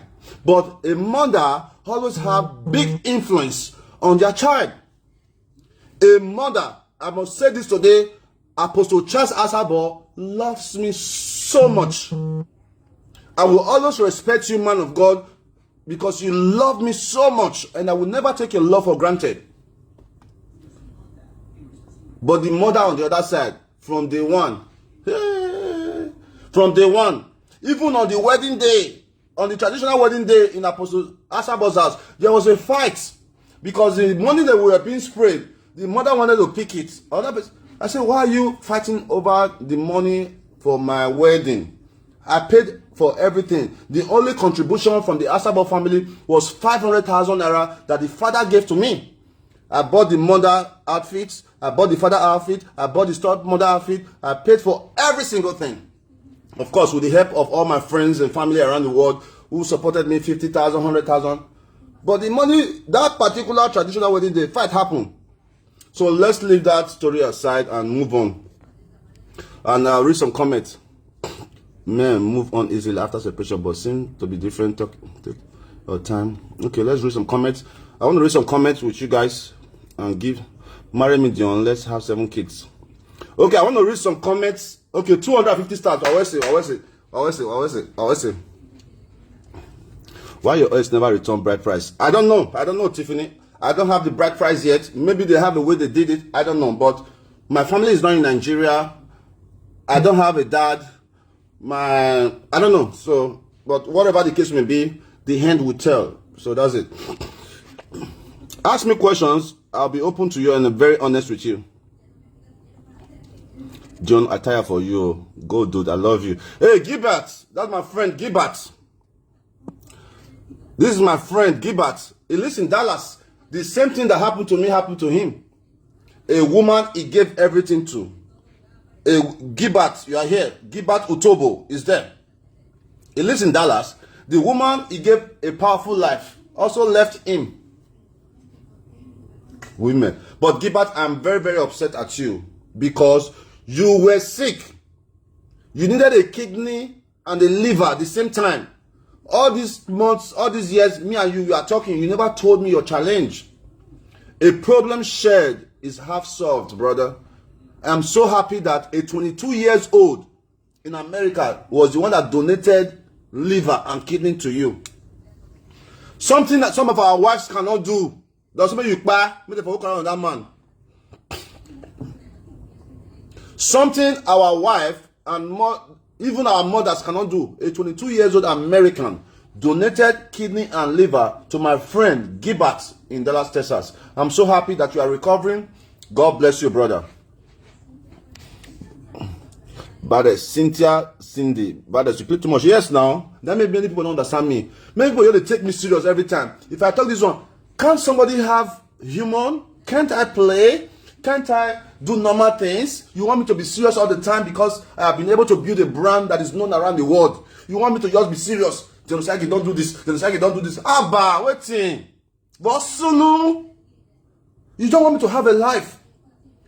But a mother always have big influence on their child. A mother, I must say this today, Apostle Charles Asabo loves me so much. I will always respect you, man of God, because you love me so much, and I will never take your love for granted. But the mother on the other side, from day one, even on the wedding day, on the traditional wedding day in Apostle Asabo's house, there was a fight because the money that we were being sprayed, the mother wanted to pick it. I said, why are you fighting over the money for my wedding? I paid for everything. The only contribution from the Asabo family was 500,000 naira that the father gave to me. I bought the mother outfits, I bought the father outfit, I bought the stepmother outfit. I paid for every single thing. Of course, with the help of all my friends and family around the world who supported me, 50,000, 100,000. But the money, that particular traditional wedding day, fight happened. So let's leave that story aside and move on. And I'll read some comments. Men move on easily after separation, but seem to be different. Take your time. Okay, let's read some comments. I want to read some comments with you guys and give. Marry me, Dion. Let's have 7 kids. Okay, I want to read some comments. Okay, 250 stars. Always say. Why your ex never return bride price? I don't know, Tiffany. I don't have the bride price yet. Maybe they have the way they did it. I don't know. But my family is not in Nigeria. I don't have a dad. I don't know. So, but whatever the case may be, the hand will tell. So that's it. Ask me questions. I'll be open to you and very honest with you. John, I tire for you. Go, dude. I love you. Hey, Gilbert. That's my friend, Gilbert. This is my friend, Gilbert. He lives in Dallas. The same thing that happened to me happened to him. A woman he gave everything to. Gilbert, you are here. Gilbert Utobo is there. He lives in Dallas. The woman he gave a powerful life also left him. Women. But Gilbert, I'm very, very upset at you because you were sick. You needed a kidney and a liver at the same time. All these months, all these years, me and you are talking. You never told me your challenge. A problem shared is half solved, brother. I'm so happy that a 22 years old in America was the one that donated liver and kidney to you. Something that some of our wives cannot do. Doesn't mean you buy me the focus on that man. Something our wife and even our mothers cannot do. A 22 years old American donated kidney and liver to my friend Gilbert in Dallas, Texas. I'm so happy that you are recovering. God bless you, brother. But Cindy, but you play too much. Yes, now that maybe many people don't understand me. Many people really take me serious every time. If I talk this one, can't somebody have human? Can't I play? Can't I do normal things? You want me to be serious all the time because I have been able to build a brand that is known around the world. You want me to just be serious? Osagie, don't do this. Osagie, don't do this. Abba, waiting. But Sunu, you don't want me to have a life.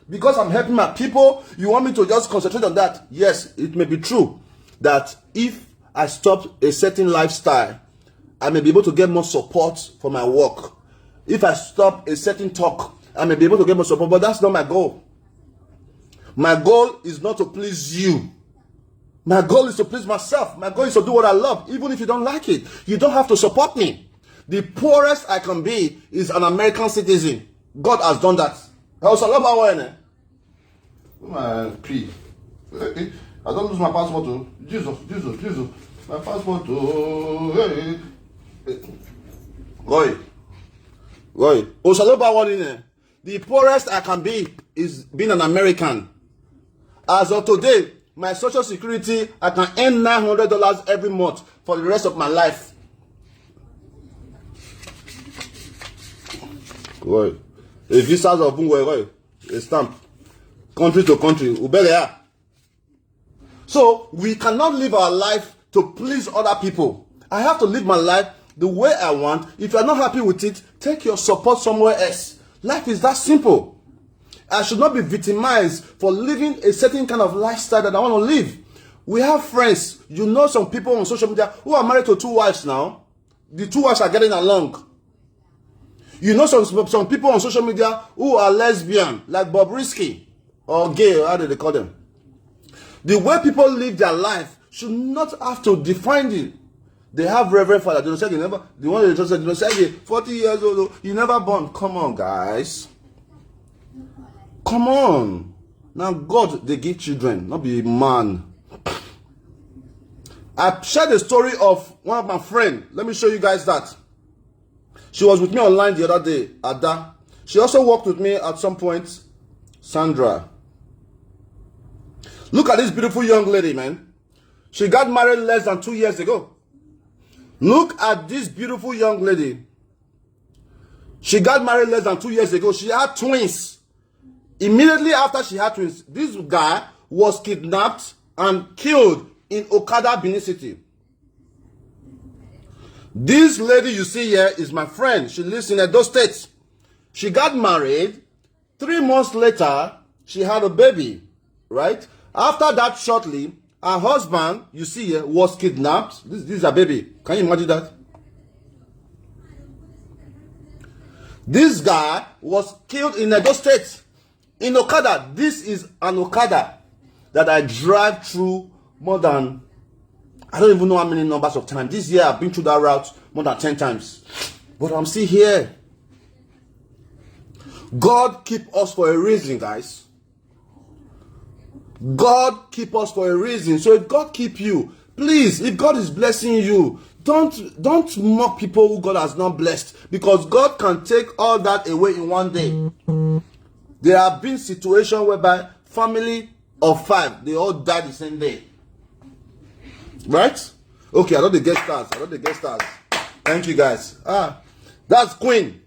Because I'm helping my people, you want me to just concentrate on that? Yes, it may be true that if I stop a certain lifestyle, I may be able to get more support for my work. If I stop a certain talk, I may be able to get more support, but that's not my goal. My goal is not to please you. My goal is to please myself. My goal is to do what I love, even if you don't like it. You don't have to support me. The poorest I can be is an American citizen. God has done that. I also love our my P. I don't lose my passport too. Jesus. My passport too. Go. The poorest I can be is being an American. As of today, my social security, I can earn $900 every month for the rest of my life. A visa of a stamp, country to country. So we cannot live our life to please other people. I have to live my life the way I want. If you are not happy with it, take your support somewhere else. Life is that simple. I should not be victimized for living a certain kind of lifestyle that I want to live. We have friends. You know some people on social media who are married to 2 wives now. The 2 wives are getting along. You know some people on social media who are lesbian, like Bobrisky, or gay, how do they call them? The way people live their life should not have to define it. They have Reverend Father Osagie, the one that just said, Osagie, 40 years old, you never born. Come on, guys. Come on. Now, God, they give children, not be man. I shared the story of one of my friends. Let me show you guys that. She was with me online the other day, Ada. She also worked with me at some point, Sandra. Look at this beautiful young lady, man. She got married less than 2 years ago. Look at this beautiful young lady. She got married less than 2 years ago. She had twins. Immediately after she had twins, this guy was kidnapped and killed in Okada, Benin City. This lady you see here is my friend. She lives in Edo State. She got married. 3 months later, she had a baby, right? After that, shortly, her husband, you see here, was kidnapped. This is a baby. Can you imagine that? This guy was killed in Edo State. In Okada, this is an Okada that I drive through more than, I don't even know how many numbers of times. This year, I've been through that route more than 10 times. But I'm still here. God keep us for a reason, guys. God keep us for a reason. So if God keep you, please, if God is blessing you, don't mock people who God has not blessed. Because God can take all that away in one day. There have been situations whereby family of 5, they all died the same day. Right? Okay, I don't get stars. Thank you, guys. That's Queen.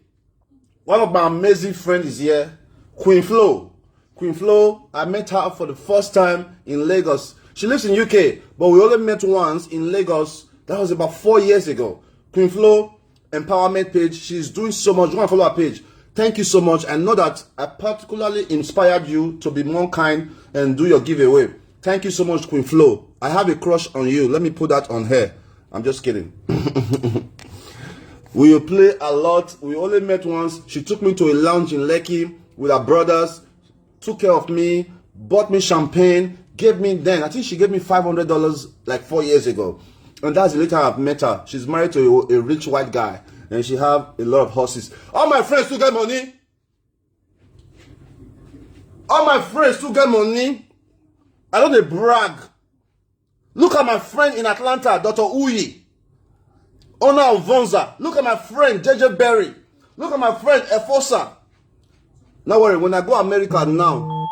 One of my amazing friends is here. Queen Flo. Queen Flo, I met her for the first time in Lagos. She lives in UK, but we only met once in Lagos. That was about 4 years ago. Queen Flo, empowerment page. She's doing so much. You want to follow her page? Thank you so much. I know that I particularly inspired you to be more kind and do your giveaway. Thank you so much, Queen Flo. I have a crush on you. Let me put that on her. I'm just kidding. We play a lot. We only met once. She took me to a lounge in Lekki with her brothers, took care of me, bought me champagne, gave me then, I think she gave me $500 like 4 years ago. And that's the later I've met her. She's married to a rich white guy. And she have a lot of horses. All my friends still get money. All my friends still get money. I don't dey brag. Look at my friend in Atlanta, Dr. Uyi, owner of Vonza. Look at my friend, JJ Berry. Look at my friend, Efosa. Don't worry, when I go America now,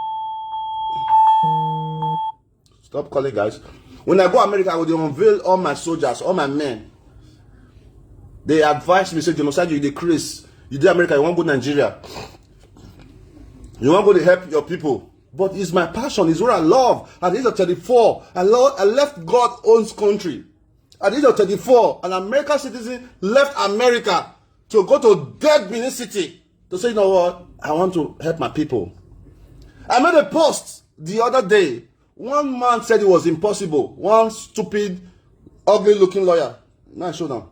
stop calling, guys. When I go America, I will unveil all my soldiers, all my men. They advise me, say, Osagie, you decrease. You do America, you want to go Nigeria. You want to go to help your people. But it's my passion, it's what I love. At the age of 34, I left God owns country. At the age of 34, an American citizen left America to go to dead Benin City to say, you know what, I want to help my people. I made a post the other day. One man said it was impossible. One stupid, ugly-looking lawyer. Now show them.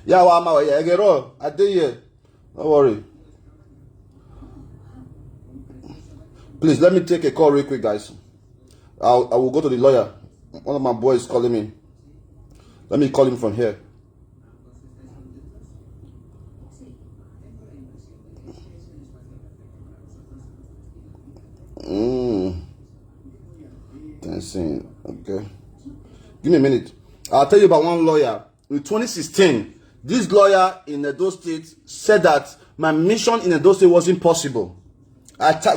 Yeah, well, I get all. I did here. Don't worry. Please, let me take a call real quick, guys. I will go to the lawyer. One of my boys is calling me. Let me call him from here. Okay. Give me a minute. I'll tell you about one lawyer. In 2016, this lawyer in Edo State said that my mission in Edo State wasn't possible.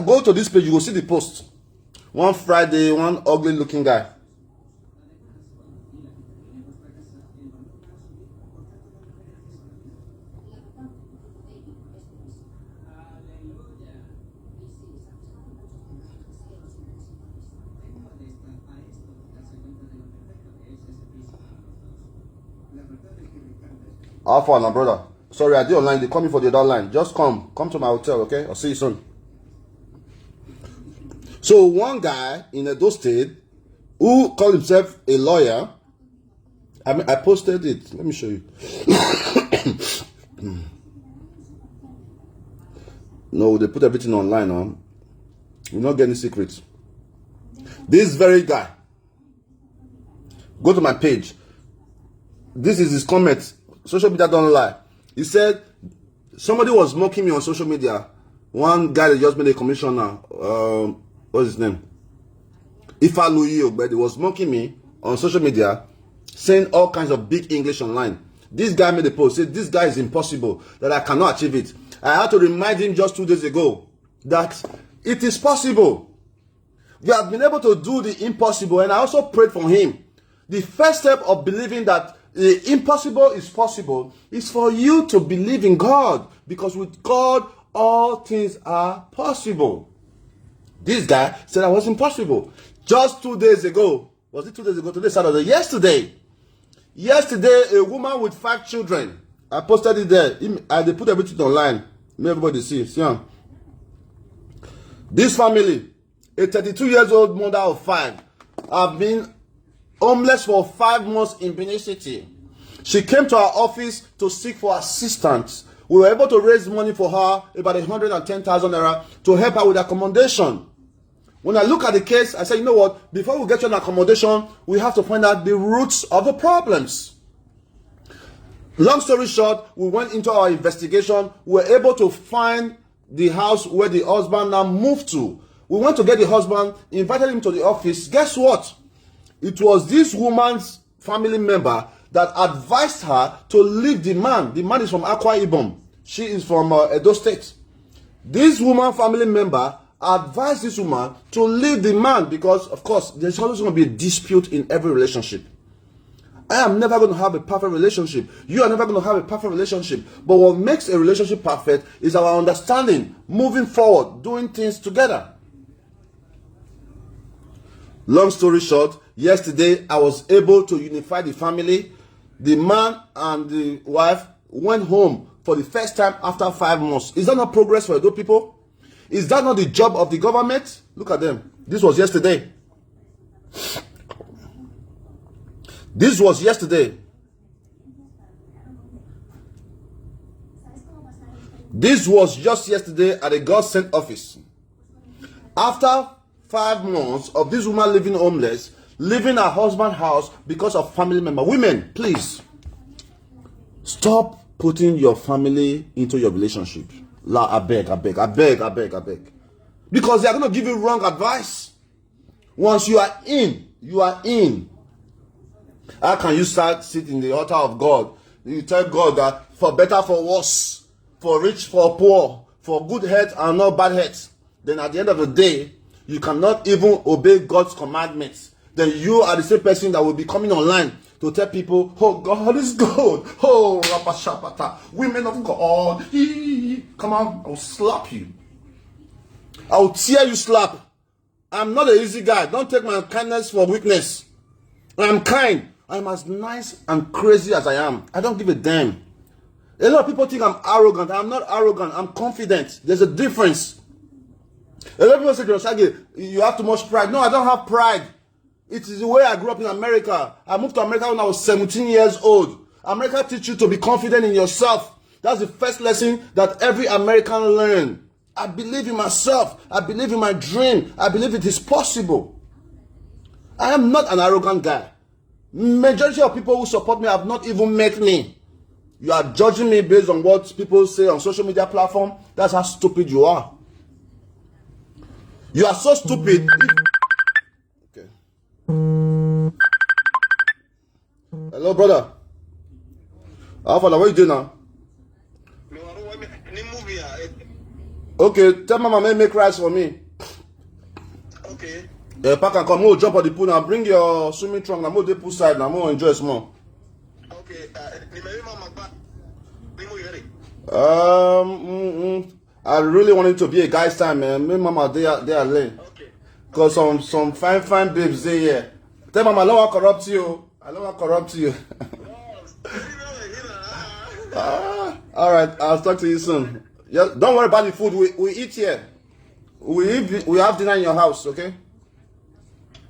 Go to this page, you will see the post. One Friday, one ugly looking guy. How far now, brother? Sorry, I did online. They call me for the other line. Just come to my hotel, okay? I'll see you soon. So one guy in Edo State who called himself a lawyer, I posted it. Let me show you. No, they put everything online on. You're not getting secrets. This very guy. Go to my page. This is his comment. Social media don't lie. He said somebody was mocking me on social media. One guy that just made a commissioner. What's his name? Ifaluyi, but he was mocking me on social media, saying all kinds of big English online. This guy made a post, said this guy is impossible, that I cannot achieve it. I had to remind him just 2 days ago that it is possible. We have been able to do the impossible, and I also prayed for him. The first step of believing that the impossible is possible is for you to believe in God, because with God all things are possible. This guy said I was impossible. Just 2 days ago, was it 2 days ago? Today, Saturday. Yesterday, a woman with 5 children. I posted it there. They put everything online. Let everybody see. This family, a 32-year-old mother of 5, have been homeless for 5 months in Benin City. She came to our office to seek for assistance. We were able to raise money for her, about 110,000 naira, to help her with accommodation. When I look at the case, I say, you know what? Before we get you an accommodation, we have to find out the roots of the problems. Long story short, we went into our investigation. We were able to find the house where the husband now moved to. We went to get the husband, invited him to the office. Guess what? It was this woman's family member that advised her to leave the man. The man is from Akwa Ibom. She is from Edo State. This woman family member advised this woman to leave the man because, of course, there's always going to be a dispute in every relationship. I am never going to have a perfect relationship. You are never going to have a perfect relationship. But what makes a relationship perfect is our understanding, moving forward, doing things together. Long story short, yesterday I was able to unify the family. The man and the wife went home for the first time after 5 months. Is that not progress for Edo people? Is that not the job of the government? Look at them. This was yesterday. This was yesterday. This was just yesterday at the God sent office. After 5 months of this woman living homeless, leaving her husband's house because of family member. Women, please stop putting your family into your relationship. I beg. Because they are going to give you wrong advice. Once you are in, you are in. How can you start sitting in the altar of God? You tell God that for better, for worse, for rich, for poor, for good health and not bad health. Then at the end of the day, you cannot even obey God's commandments. Then you are the same person that will be coming online to tell people, oh, God is good. Oh, Rapashapata, women of God. Come on, I'll slap you. I'll tear you slap. I'm not an easy guy. Don't take my kindness for weakness. I'm kind. I'm as nice and crazy as I am. I don't give a damn. A lot of people think I'm arrogant. I'm not arrogant. I'm confident. There's a difference. A lot of people say, Osagie, you have too much pride. No, I don't have pride. It is the way I grew up in America. I moved to America when I was 17 years old. America teaches you to be confident in yourself. That's the first lesson that every American learns. I believe in myself. I believe in my dream. I believe it is possible. I am not an arrogant guy. Majority of people who support me have not even met me. You are judging me based on what people say on social media platform. That's how stupid you are. You are so stupid. Okay. Hello, brother. Alpha, what are you doing now? No, I don't want any movie. Okay, tell Mama make rice for me. Okay. Pack and come. We'll jump on the pool now. Bring your swimming trunk. Now we'll pool side. Now we'll enjoy small. Okay. I really want it to be a guy's time, man. Me, Mama, they are late. Okay. Cause some fine babes they here. Tell Mama, I don't want to corrupt you. I don't want to corrupt you. All right, I'll talk to you soon. Yeah, don't worry about the food. We eat here. We have dinner in your house, okay?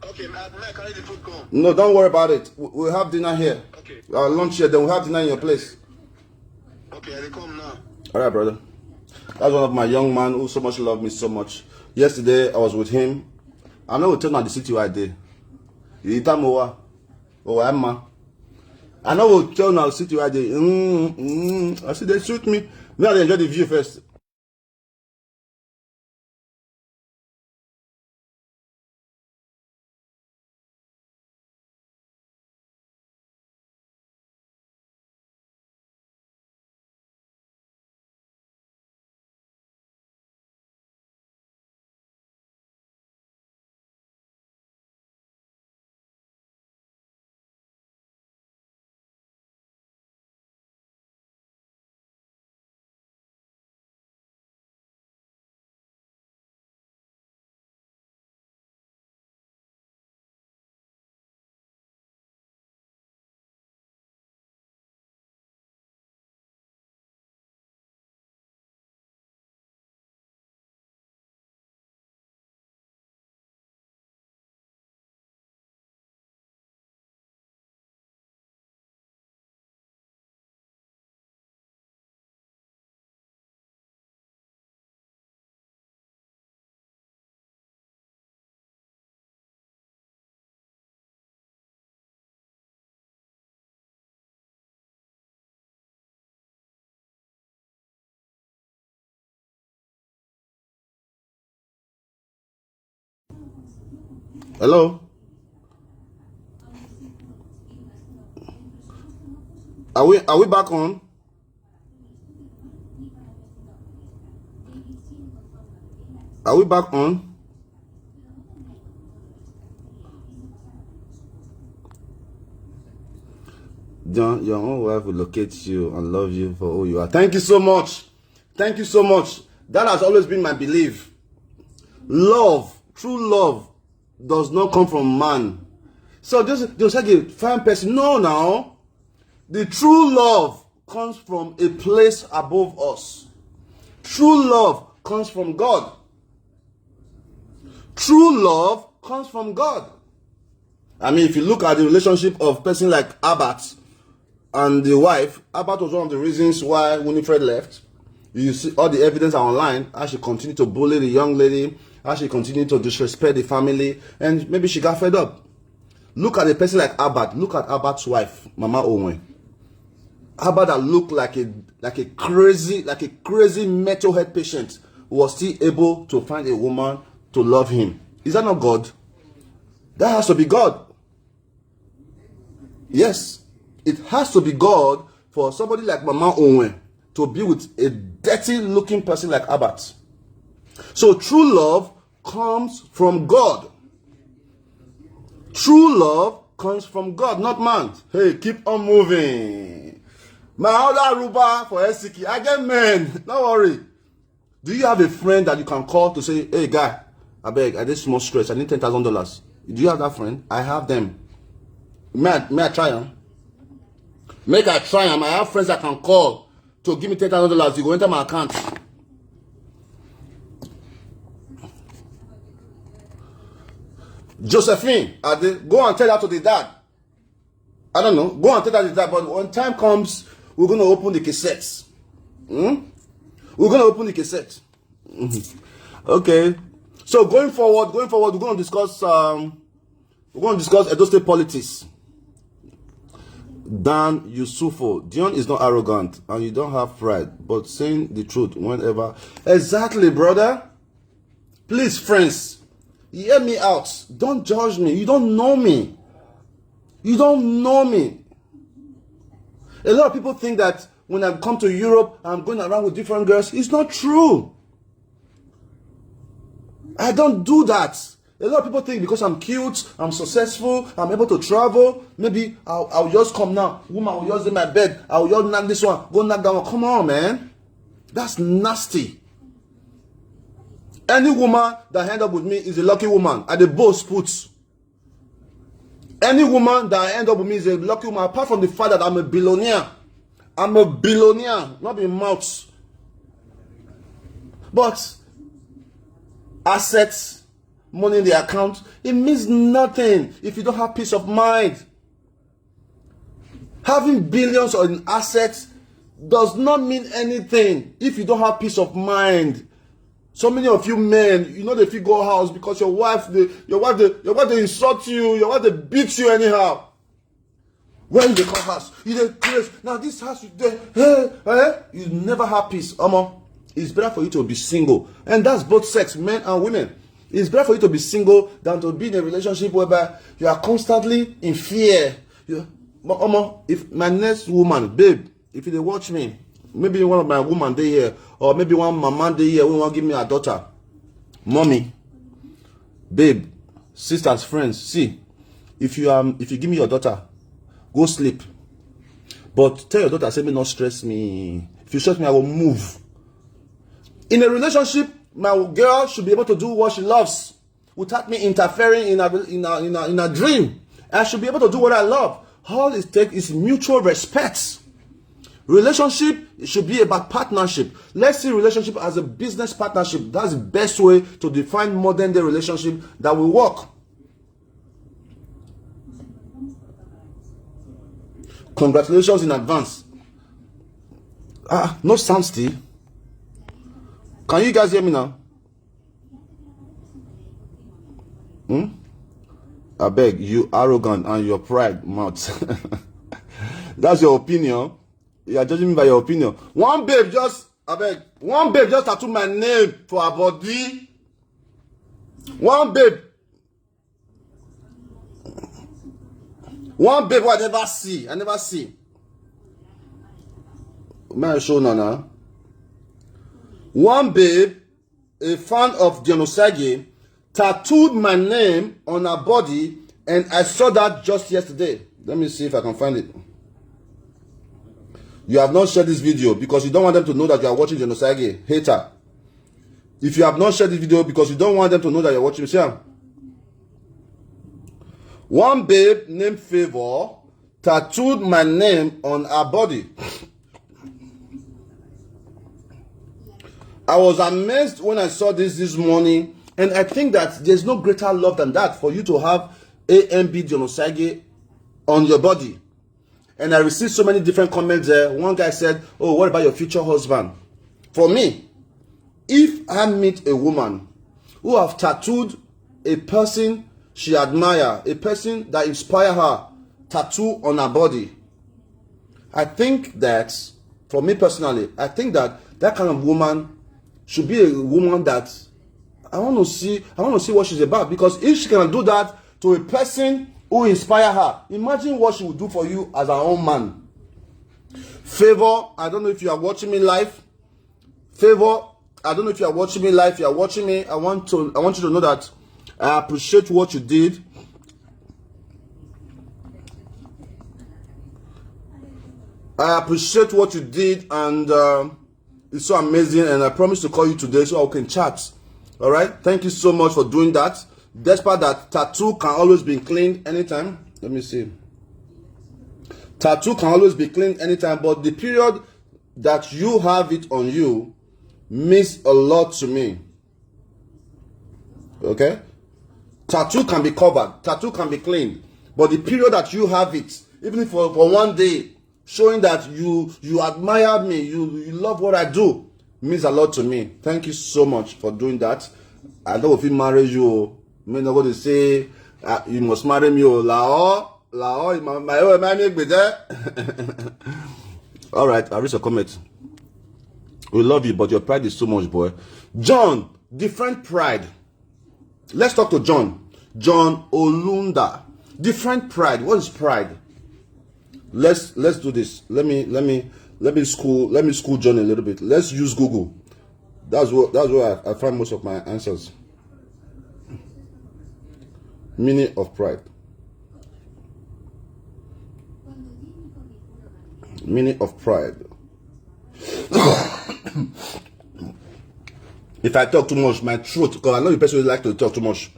Okay, may I carry the food come? No, don't worry about it. We'll have dinner here. Okay. Lunch here, then we'll have dinner in your place. Okay, I will come now. All right, brother. That's one of my young man who so much loved me so much. Yesterday, I was with him. I know we tell now the city where I did. Itamoa. Oh, Emma. I know we'll tell now the city where I did. I see they shoot me. Now they enjoy the view first. Hello? Are we back on? Are we back on? Dion, your own wife will locate you and love you for who you are. Thank you so much. Thank you so much. That has always been my belief. Love, true love, does not come from man. So just like a fine person. No, now. The true love comes from a place above us. True love comes from God. True love comes from God. I mean, if you look at the relationship of a person like Abbott and the wife, Abbott was one of the reasons why Winifred left. You see all the evidence online, how she continued to bully the young lady, how she continued to disrespect the family, and maybe she got fed up. Look at a person like Abbott. Look at Abbott's wife, Mama Owen. Abbott that looked like a crazy mental health patient was still able to find a woman to love him. Is that not God? That has to be God. Yes, it has to be God for somebody like Mama Owen to be with a dirty looking person like Abbott. So true love comes from God. True love comes from God, not man. Hey, keep on moving. My other Aruba for SCK. I get men. Don't worry. Do you have a friend that you can call to say, hey guy, I beg, I need small stress. I need $10,000. Do you have that friend? I have them. May I try them? Make I try them. I have friends I can call to give me $10,000. You go enter my account. Josephine, go and tell that to the dad. I don't know. Go and tell that to the dad. But when time comes, we're going to open the cassettes. We're going to open the cassette. Okay. So going forward, we're going to discuss Edo State politics. Dan Yusufo, Dion is not arrogant and you don't have pride, but saying the truth whenever. Exactly, brother. Please, friends, hear me out. Don't judge me. You don't know me. You don't know me. A lot of people think that when I come to Europe, I'm going around with different girls. It's not true. I don't do that. A lot of people think because I'm cute, I'm successful, I'm able to travel, maybe I'll just come now. Woman will just in my bed. I'll just knock this one, go knock that one. Come on, man. That's nasty. Any woman that end up with me is a lucky woman. At the boast puts. Any woman that end up with me is a lucky woman, apart from the fact that I'm a billionaire. I'm a billionaire, not in mouths. But assets, money in the account, it means nothing if you don't have peace of mind. Having billions in assets does not mean anything if you don't have peace of mind. So many of you men, you know they fit go house because your wife they insult you, your wife they beat you anyhow. When they come house, you dey craze. Now this house you dey, you never have peace. It's better for you to be single, and that's both sex, men and women. It's better for you to be single than to be in a relationship whereby you are constantly in fear. If my next woman, babe, if you watch me, maybe one of my woman dey here, or maybe one mama dey here, we want give me a daughter, mommy, babe, sisters, friends. See, if you give me your daughter, go sleep. But tell your daughter, say me not stress me. If you stress me, I will move. In a relationship, my girl should be able to do what she loves without me interfering in a dream. I should be able to do what I love. All it takes is mutual respect. Relationship should be about partnership. Let's see relationship as a business partnership. That's the best way to define modern day relationship that will work. Congratulations in advance. No sound still. Can you guys hear me now? I beg you, arrogant and your pride mouth. That's your opinion. You are judging me by your opinion. One babe just tattooed my name for her body. One babe who I never see. May I show Nana? One babe, a fan of Dion Osagie, tattooed my name on her body, and I saw that just yesterday. Let me see if I can find it. You have not shared this video because you don't want them to know that you are watching Dion Osagie. Hater. If you have not shared this video because you don't want them to know that you're watching, see her. One babe named Favor tattooed my name on her body. I was amazed when I saw this morning, and I think that there's no greater love than that for you to have AMB Dion Osagie on your body. And I received so many different comments there. One guy said, "Oh, what about your future husband?" For me, if I meet a woman who have tattooed a person she admire, a person that inspire her, tattoo on her body, I think that, for me personally, I think that that kind of woman should be a woman that I want to see what she's about. Because if she can do that to a person who inspire her, imagine what she would do for you as her own man. Favor, I don't know if you are watching me live. Favor, I don't know if you are watching me live. If you are watching me, I want you to know that I appreciate what you did. I appreciate what you did, and it's so amazing. And I promise to call you today so I can chat. All right, thank you so much for doing that. Despite that, tattoo can always be cleaned anytime. Let me see. Tattoo can always be cleaned anytime, but the period that you have it on you means a lot to me. Okay? Tattoo can be covered, tattoo can be cleaned, but the period that you have it, even if for one day, showing that you admire me, you love what I do, means a lot to me. Thank you so much for doing that. I don't know if he marries you. I mean, I'm going to say you must marry me. Lao, my all right, I read a comment. We love you, but your pride is so much, boy. John, different pride. Let's talk to John. John Olunda. Different pride. What is pride? Let's do this. Let me school John a little bit. Let's use Google. That's where I find most of my answers. Meaning of pride. Meaning of pride. If I talk too much, my throat, because I know the person who like to talk too much.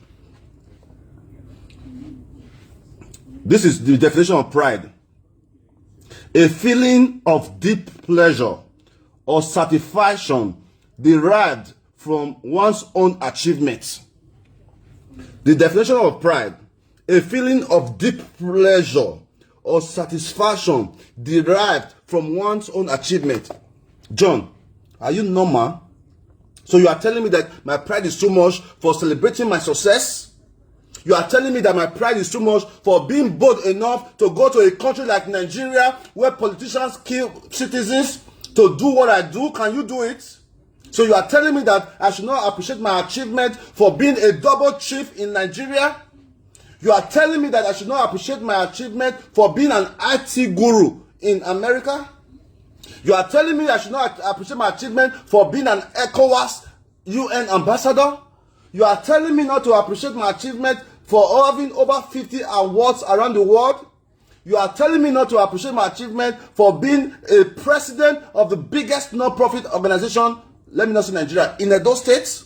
This is the definition of pride. A feeling of deep pleasure or satisfaction derived from one's own achievements. The definition of pride, a feeling of deep pleasure or satisfaction derived from one's own achievement. John, are you normal? So you are telling me that my pride is too much for celebrating my success? You are telling me that my pride is too much for being bold enough to go to a country like Nigeria where politicians kill citizens to do what I do? Can you do it? So you are telling me that I should not appreciate my achievement for being a double chief in Nigeria? You are telling me that I should not appreciate my achievement for being an IT guru in America? You are telling me I should not appreciate my achievement for being an ECOWAS UN ambassador? You are telling me not to appreciate my achievement for having over 50 awards around the world? You are telling me not to appreciate my achievement for being a president of the biggest non-profit organization, let me not say Nigeria, in Edo State?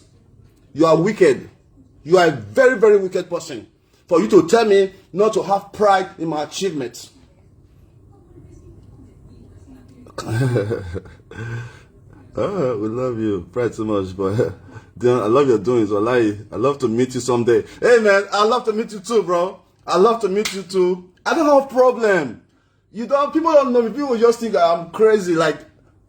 You are wicked. You are a very, very wicked person for you to tell me not to have pride in my achievements. Oh, we love you. Pride so much, but Dion, I love your doings. I love to meet you someday. Hey man, I love to meet you too, bro. I love to meet you too. I don't have problem. People don't know me. People just think I'm crazy. Like,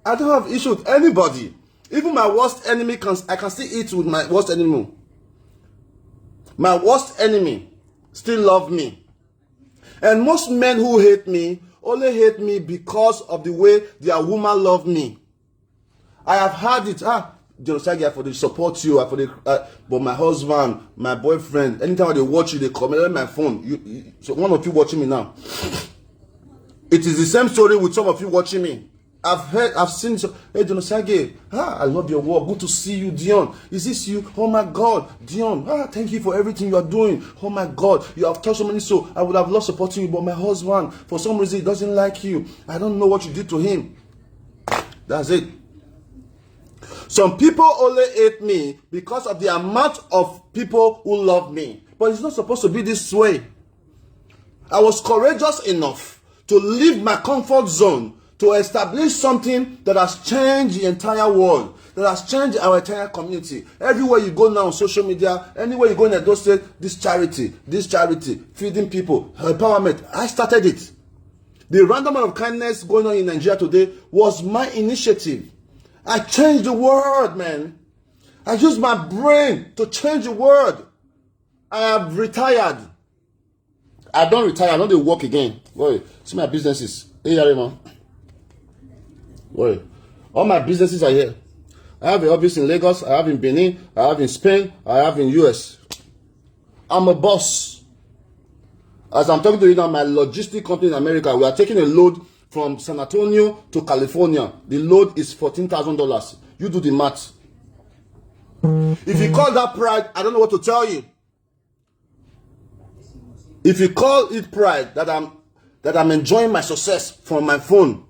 I don't have issue with anybody. Even my worst enemy I can still eat with my worst enemy. My worst enemy still love me. And most men who hate me only hate me because of the way their woman love me. I have had it. Osagie, I for the support you. But my husband, my boyfriend, anytime they watch you, they comment on my phone. So one of you watching me now. It is the same story with some of you watching me. I've seen so. Hey, Osagie, I love your work. Good to see you, Dion. Is this you? Oh my God, Dion. Thank you for everything you are doing. Oh my God, you have touched so many souls. I would have loved supporting you, but my husband, for some reason, he doesn't like you. I don't know what you did to him. That's it. Some people only hate me because of the amount of people who love me. But it's not supposed to be this way. I was courageous enough to leave my comfort zone to establish something that has changed the entire world, that has changed our entire community. Everywhere you go now on social media, anywhere you go in Edo State, this charity, feeding people, empowerment. I started it. The random amount of kindness going on in Nigeria today was my initiative. I changed the world, man. I used my brain to change the world. I have retired. I don't retire. I don't do work again. Worry. See my businesses. Hey, man. Worry. All my businesses are here. I have an office in Lagos. I have in Benin. I have in Spain. I have in US. I'm a boss. As I'm talking to you now, my logistic company in America, we are taking a load from San Antonio to California. The load is $14,000. You do the math. If you call that pride, I don't know what to tell you. If you call it pride that I'm enjoying my success from my phone.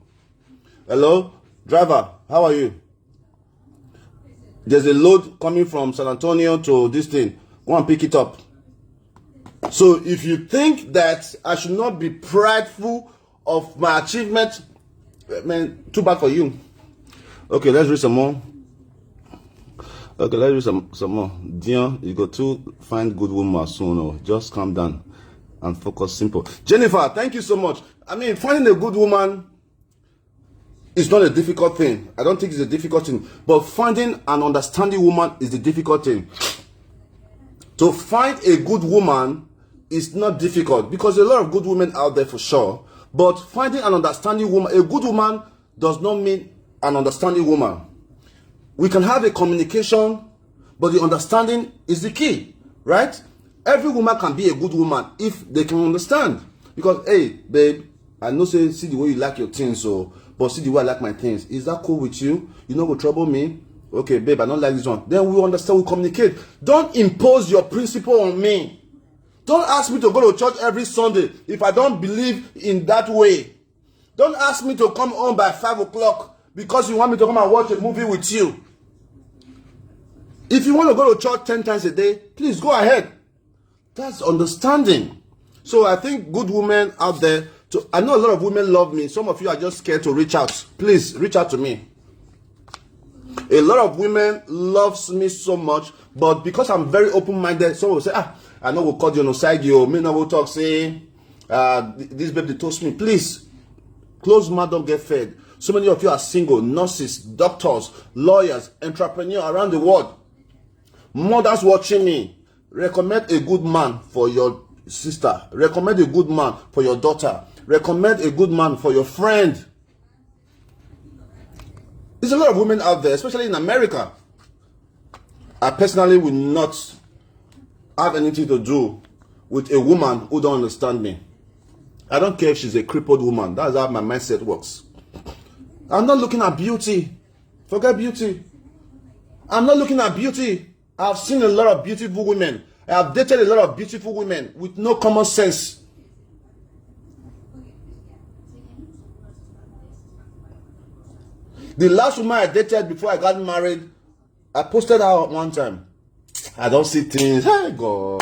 Hello, driver, how are you? There's a load coming from San Antonio to this thing. Go and pick it up. So if you think that I should not be prideful of my achievement, man, too bad for you. Okay, let's read some more. Okay, let's do some more. Dion, you got to find good woman soon. Oh. Just calm down and focus. Simple. Jennifer, thank you so much. I mean, finding a good woman is not a difficult thing. I don't think it's a difficult thing. But finding an understanding woman is the difficult thing. To find a good woman is not difficult because there are a lot of good women out there for sure. But finding an understanding woman, a good woman does not mean an understanding woman. We can have a communication, but the understanding is the key, right? Every woman can be a good woman if they can understand. Because, hey, babe, I know say see the way you like your things, so but see the way I like my things. Is that cool with you? You not go trouble me? Okay, babe, I don't like this one. Then we understand, we communicate. Don't impose your principle on me. Don't ask me to go to church every Sunday if I don't believe in that way. Don't ask me to come home by 5 o'clock because you want me to come and watch a movie with you. If you want to go to church 10 times a day, please go ahead. That's understanding. So I think good women out there, I know a lot of women love me. Some of you are just scared to reach out. Please reach out to me. A lot of women loves me so much, but because I'm very open-minded, some will say, I know we'll call you on Osagie, or me now will talk, say, this baby toast me. Please, close mouth don't get fed. So many of you are single, nurses, doctors, lawyers, entrepreneurs around the world. Mothers watching me, recommend a good man for your sister. Recommend a good man for your daughter. Recommend a good man for your friend. There's a lot of women out there, especially in America. I personally will not have anything to do with a woman who don't understand me. I don't care if she's a crippled woman. That's how my mindset works. I'm not looking at beauty. Forget beauty. I'm not looking at beauty. I've seen a lot of beautiful women. I have dated a lot of beautiful women with no common sense. The last woman I dated before I got married, I posted her one time. I don't see things. Hey God.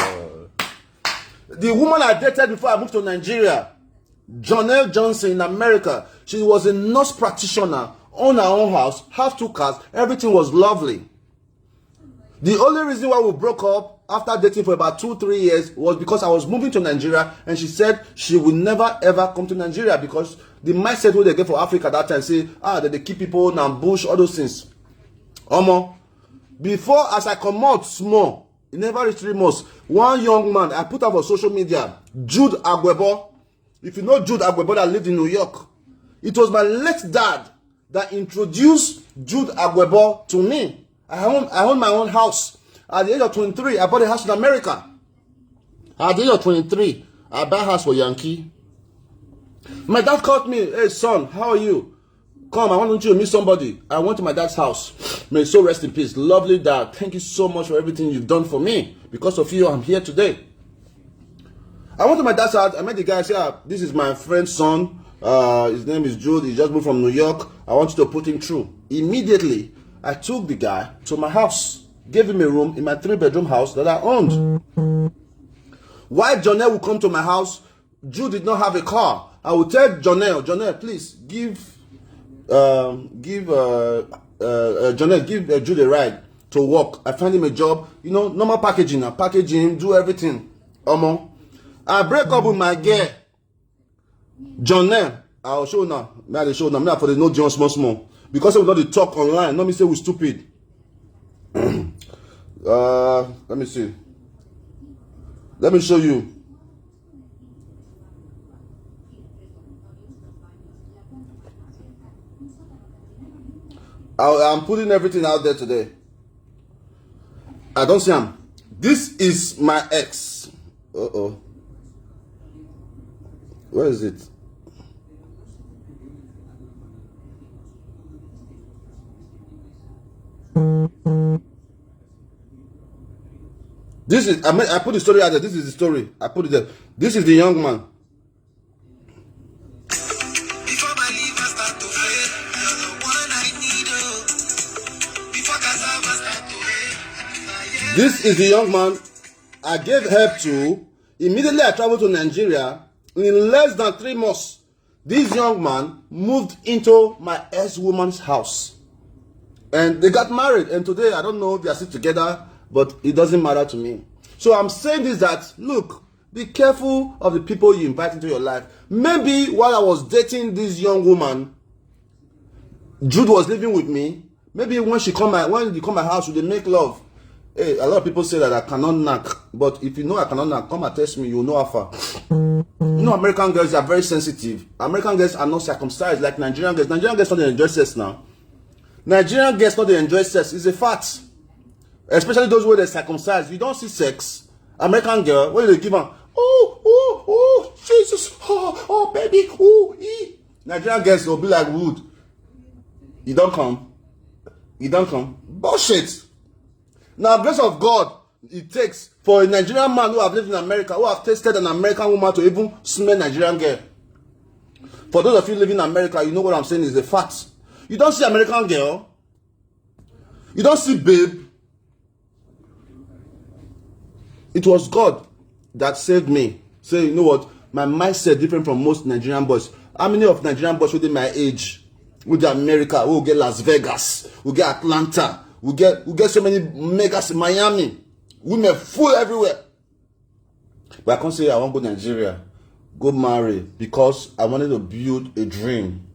The woman I dated before I moved to Nigeria, Jonelle Johnson in America, she was a nurse practitioner, owned her own house, have 2 cars, everything was lovely. The only reason why we broke up after dating for about 2-3 years was because I was moving to Nigeria and she said she would never ever come to Nigeria because the mindset what they get for Africa that time say, that they keep people and bush, all those things. Before as I come out small, it never reached 3 months. One young man, I put up on social media, Jude Agwebo. If you know Jude Agwebo that lived in New York, it was my late dad that introduced Jude Agwebo to me. I own my own house. At the age of 23, I bought a house in America. At the age of 23, I bought a house for Yankee. My dad called me, hey son, how are you? Come, I want you to meet somebody. I went to my dad's house. May his soul rest in peace. Lovely dad. Thank you so much for everything you've done for me. Because of you, I'm here today. I went to my dad's house. I met the guy. I said, this is my friend's son. His name is Jude. He just moved from New York. I want you to put him through. Immediately, I took the guy to my house. Gave him a room in my 3-bedroom house that I owned. Why Jonelle would come to my house? Jude did not have a car. I would tell Jonelle, please give Jude a ride to work. I find him a job, normal packaging, do everything. I break up with my girl, Jonelle. I'll show now. Now show now. Now for the no John small. Because we don't talk online. Let me say we're stupid. Let me see. Let me show you. I'm putting everything out there today. I don't see him. This is my ex. Where is it? This is, I put the story out there. This is the story. I put it there. This is the young man. This is the young man I gave help to. Immediately I traveled to Nigeria. In less than 3 months, this young man moved into my ex-woman's house. And they got married. And today, I don't know if they are still together, but it doesn't matter to me. So I'm saying this that, look, be careful of the people you invite into your life. Maybe while I was dating this young woman, Jude was living with me. Maybe when you come my house, they make love. Hey, a lot of people say that I cannot knock, but if you know I cannot knock, come and test me, you know how far. You know, American girls are very sensitive. American girls are not circumcised like Nigerian girls. Nigerian girls don't enjoy sex now. Nigerian girls don't enjoy sex. It's a fact. Especially those who are circumcised. You don't see sex. American girl, when they give them, oh, Jesus, oh, baby, oh, Nigerian girls will be like wood. You don't come. Bullshit. Now, grace of God, it takes for a Nigerian man who have lived in America, who have tasted an American woman to even smell Nigerian girl. For those of you living in America, you know what I'm saying is a fact. You don't see American girl. You don't see babe. It was God that saved me. Say, you know what? My mindset different from most Nigerian boys. How many of Nigerian boys within my age, with America, we'll get Las Vegas, we'll get Atlanta, we'll get so many megas in Miami. Women full everywhere. But I can't say I want to go to Nigeria, go marry, because I wanted to build a dream.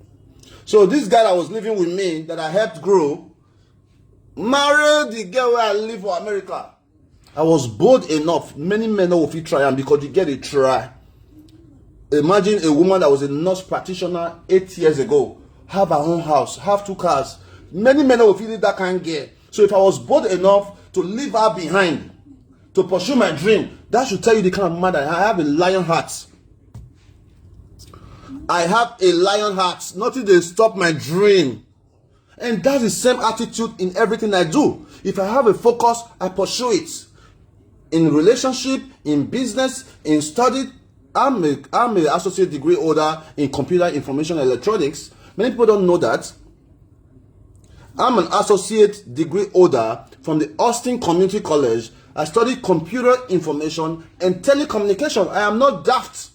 So this guy that was living with me, that I helped grow, married the girl where I live for America. I was bold enough. Many men will feel try, and because you get a try. Imagine a woman that was a nurse practitioner 8 years ago, have her own house, have 2 cars. Many men will feel that kind of girl. So if I was bold enough to leave her behind, to pursue my dream, that should tell you the kind of man that I have. A lion heart. I have a lion heart. Nothing will stop my dream. And that's the same attitude in everything I do. If I have a focus, I pursue it. In relationship, in business, in study, I'm an associate degree holder in computer information electronics. Many people don't know that. I'm an associate degree holder from the Austin Community College. I studied computer information and telecommunication. I am not daft.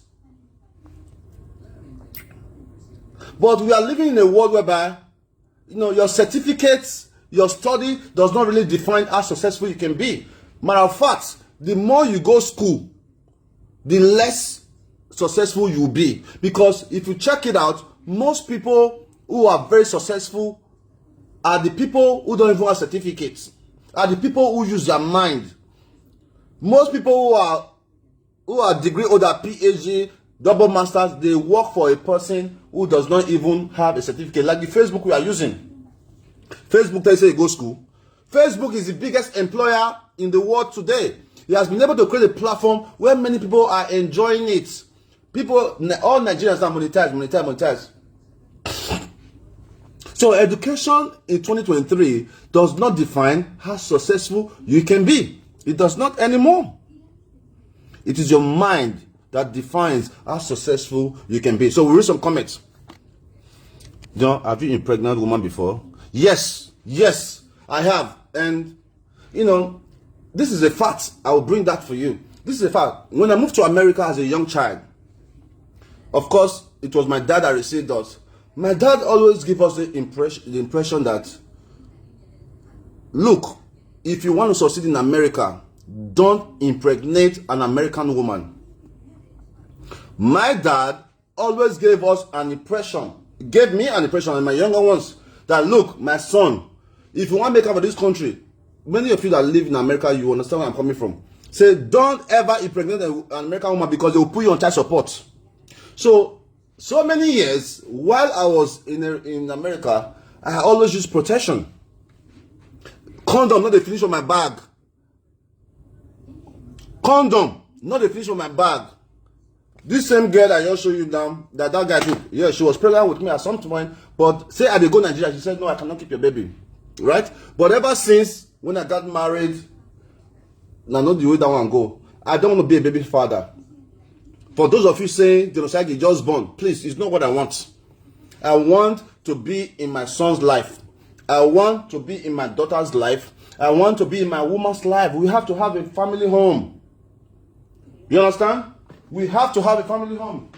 But we are living in a world whereby, you know, your certificates, your study does not really define how successful you can be. Matter of fact, the more you go school, the less successful you'll be. Because if you check it out, most people who are very successful are the people who don't even have certificates, are the people who use their mind. Most people who are degree holder, PhD, double masters, they work for a person who does not even have a certificate. Like the Facebook we are using. Facebook tells you go school. Facebook is the biggest employer in the world today. He has been able to create a platform where many people are enjoying it. People, all Nigerians are monetized. So education in 2023 does not define how successful you can be. It does not anymore. It is your mind that defines how successful you can be. So we read some comments. John, have you impregnated a woman before? Yes, I have. And, you know, this is a fact. I will bring that for you. This is a fact. When I moved to America as a young child, of course, it was my dad that received us. My dad always gave us the impression that, look, if you want to succeed in America, don't impregnate an American woman. My dad always gave us an impression, gave me an impression, and my younger ones, that look, my son, if you want to make up for this country, many of you that live in America, you understand where I'm coming from. Say, don't ever impregnate an American woman because they will put you on child support. So many years, while I was in America, I always used protection. Condom, not the finish of my bag. Condom, not the finish of my bag. This same girl that I just showed you now, that guy took, yeah, she was pregnant with me at some point, but say I did go to Nigeria, she said, no, I cannot keep your baby. Right? But ever since, when I got married, now not the way that one go, I don't want to be a baby father. For those of you saying, the Osagie just born, please, it's not what I want. I want to be in my son's life. I want to be in my daughter's life. I want to be in my woman's life. We have to have a family home. You understand? We have to have a family home.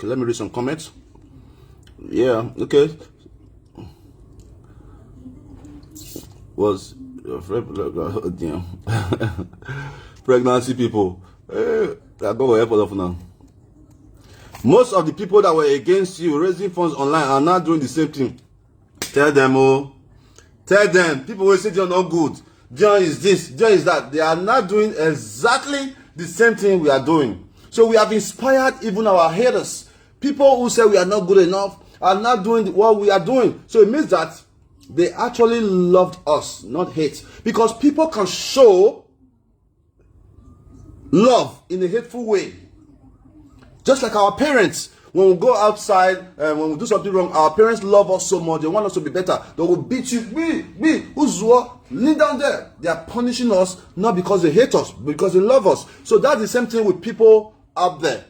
Okay, let me read some comments. Yeah, okay. Was damn. Pregnancy people. I go help all of now. Most of the people that were against you raising funds online are now doing the same thing. Tell them, oh. Tell them. People will say Dion not good. Dion is this. Dion is that. They are not doing exactly the same thing we are doing. So we have inspired even our haters. People who say we are not good enough are not doing what we are doing. So it means that they actually loved us, not hate. Because people can show love in a hateful way. Just like our parents, when we go outside and when we do something wrong, our parents love us so much. They want us to be better. They will beat you. Me, who's what? Lean down there. They are punishing us not because they hate us, but because they love us. So that's the same thing with people out there.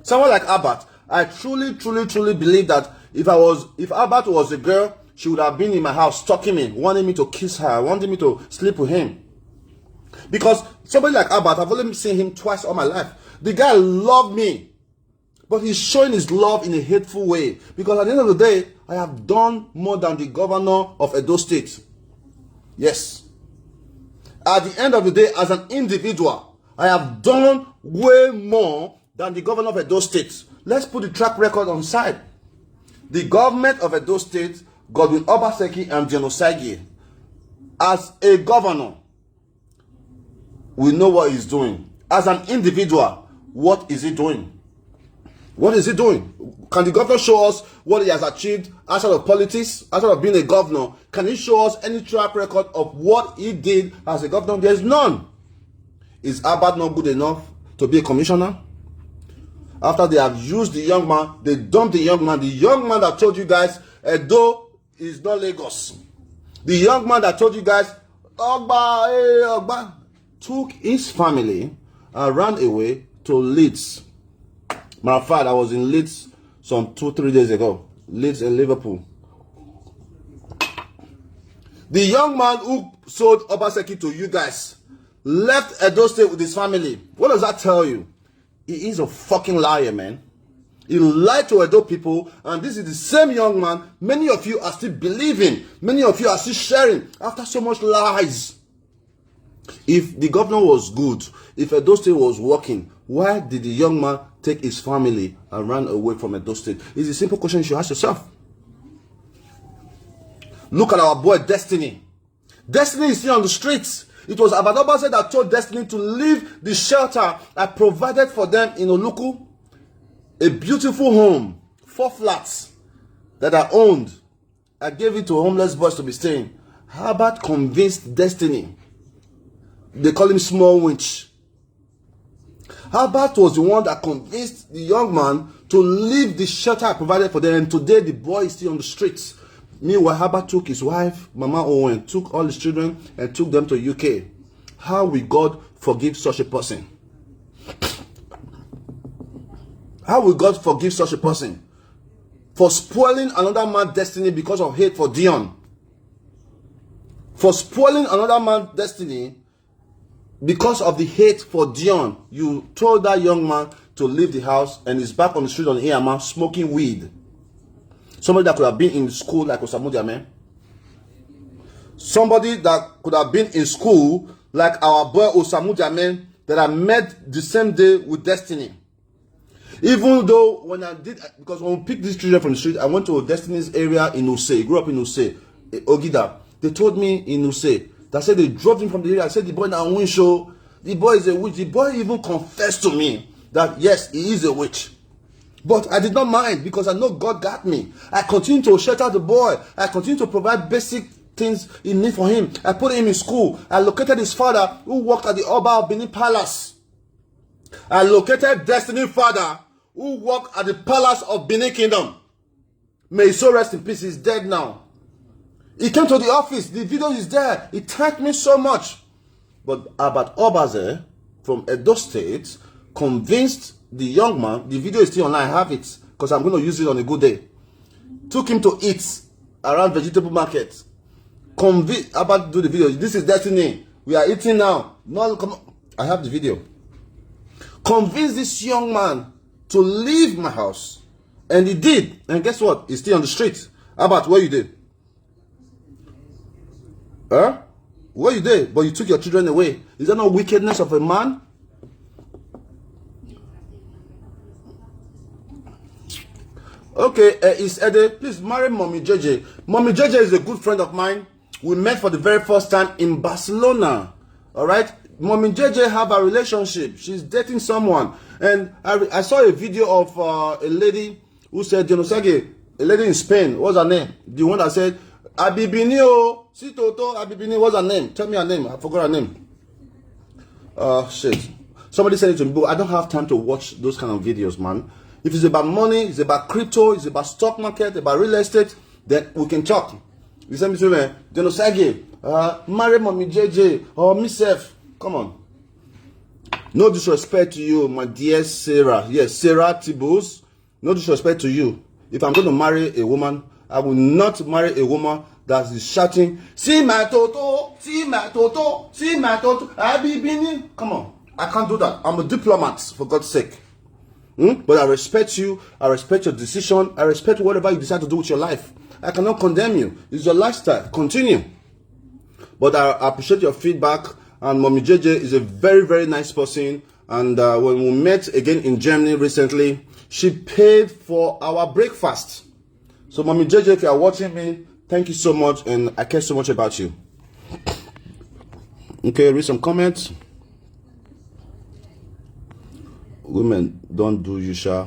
Someone like Albert, I truly believe that if Albert was a girl, she would have been in my house stalking me, wanting me to kiss her, wanting me to sleep with him. Because somebody like Albert, I've only seen him twice all my life. The guy loved me, but he's showing his love in a hateful way. Because at the end of the day, I have done more than the governor of Edo State. Yes. At the end of the day, as an individual, I have done way more than the governor of Edo State. Let's put the track record on side. The government of Edo State, Godwin Osagie and Dion Osagie, as a governor, we know what he's doing. As an individual, what is he doing? What is he doing? Can the governor show us what he has achieved outside of politics, outside of being a governor? Can he show us any track record of what he did as a governor? There is none. Is Albert not good enough to be a commissioner? After they have used the young man, they dumped the young man. The young man that told you guys, Edo is not Lagos. The young man that told you guys, Ogba, took his family and ran away to Leeds. My father was in Leeds some 2-3 days ago. Leeds in Liverpool. The young man who sold Osagie to you guys left Edo State with his family. What does that tell you? He is a fucking liar, man. He lied to Edo people, and this is the same young man many of you are still believing. Many of you are still sharing after so much lies. If the governor was good, if Edo State was working, why did the young man take his family and run away from Edo State? It's a simple question you should ask yourself. Look at our boy Destiny. Destiny is still on the streets. It was Abadobase that told Destiny to leave the shelter I provided for them in Oluku. A beautiful home, 4 flats that I owned. I gave it to homeless boys to be staying. Herbert convinced Destiny. They call him Small Winch. Herbert was the one that convinced the young man to leave the shelter I provided for them. And today the boy is still on the streets. Meanwhile, Herbert took his wife, Mama Owen, took all his children and took them to UK. How will God forgive such a person? How will God forgive such a person? For spoiling another man's destiny because of hate for Dion. For spoiling another man's destiny because of the hate for Dion. You told that young man to leave the house and is back on the street on EMA smoking weed. Somebody that could have been in school like Osagie. Somebody that could have been in school like our boy Osagie that I met the same day with Destiny. Even though when I did, because when we picked these children from the street, I went to Destiny's area in Use. Grew up in Use, Ogida. They told me in Use that said they drove him from the area. I said the boy now win show. The boy is a witch. The boy even confessed to me that yes, he is a witch. But I did not mind because I know God got me. I continue to shelter the boy. I continue to provide basic things in need for him. I put him in school. I located his father who worked at the Oba of Benin Palace. I located Destiny's father who worked at the Palace of Benin Kingdom. May his soul rest in peace. He's dead now. He came to the office. The video is there. He thanked me so much. But Albert Obaze from Edo State convinced the young man, the video is still online, I have it, because I'm going to use it on a good day. Took him to eat around vegetable market. Convinced Albert do the video. This is Destiny. We are eating now. No, come on. I have the video. Convinced this young man to leave my house. And he did. And guess what? He's still on the street. How about what you did? Huh? What you did? But you took your children away. Is that not wickedness of a man? Okay, it's Ede. Please marry Mommy JJ. Mommy JJ is a good friend of mine. We met for the very first time in Barcelona. All right? Mommy JJ have a relationship. She's dating someone. And I saw a video of a lady who said, Osagie, a lady in Spain. What's her name? The one that said, Abibini, oh, si Toto, Abibini. What's her name? Tell me her name. I forgot her name. Shit. Somebody said it to me, but I don't have time to watch those kind of videos, man. If it's about money, it's about crypto, it's about stock market, about real estate, then we can talk. You send me to me, Osagie, marry Mommy JJ or myself. Come on. No disrespect to you, my dear Sarah. Yes, Sarah Tibos. No disrespect to you. If I'm going to marry a woman, I will not marry a woman that is shouting, see my Toto, see my Toto, see my Toto, Abibini. Come on. I can't do that. I'm a diplomat, for God's sake. But I respect you. I respect your decision. I respect whatever you decide to do with your life. I cannot condemn you. It's your lifestyle. Continue. But I appreciate your feedback. And Mommy JJ is a very, very nice person. And when we met again in Germany recently, she paid for our breakfast. So Mommy JJ, if you are watching me, thank you so much. And I care so much about you. Okay, read some comments. Women don't do you, Sha.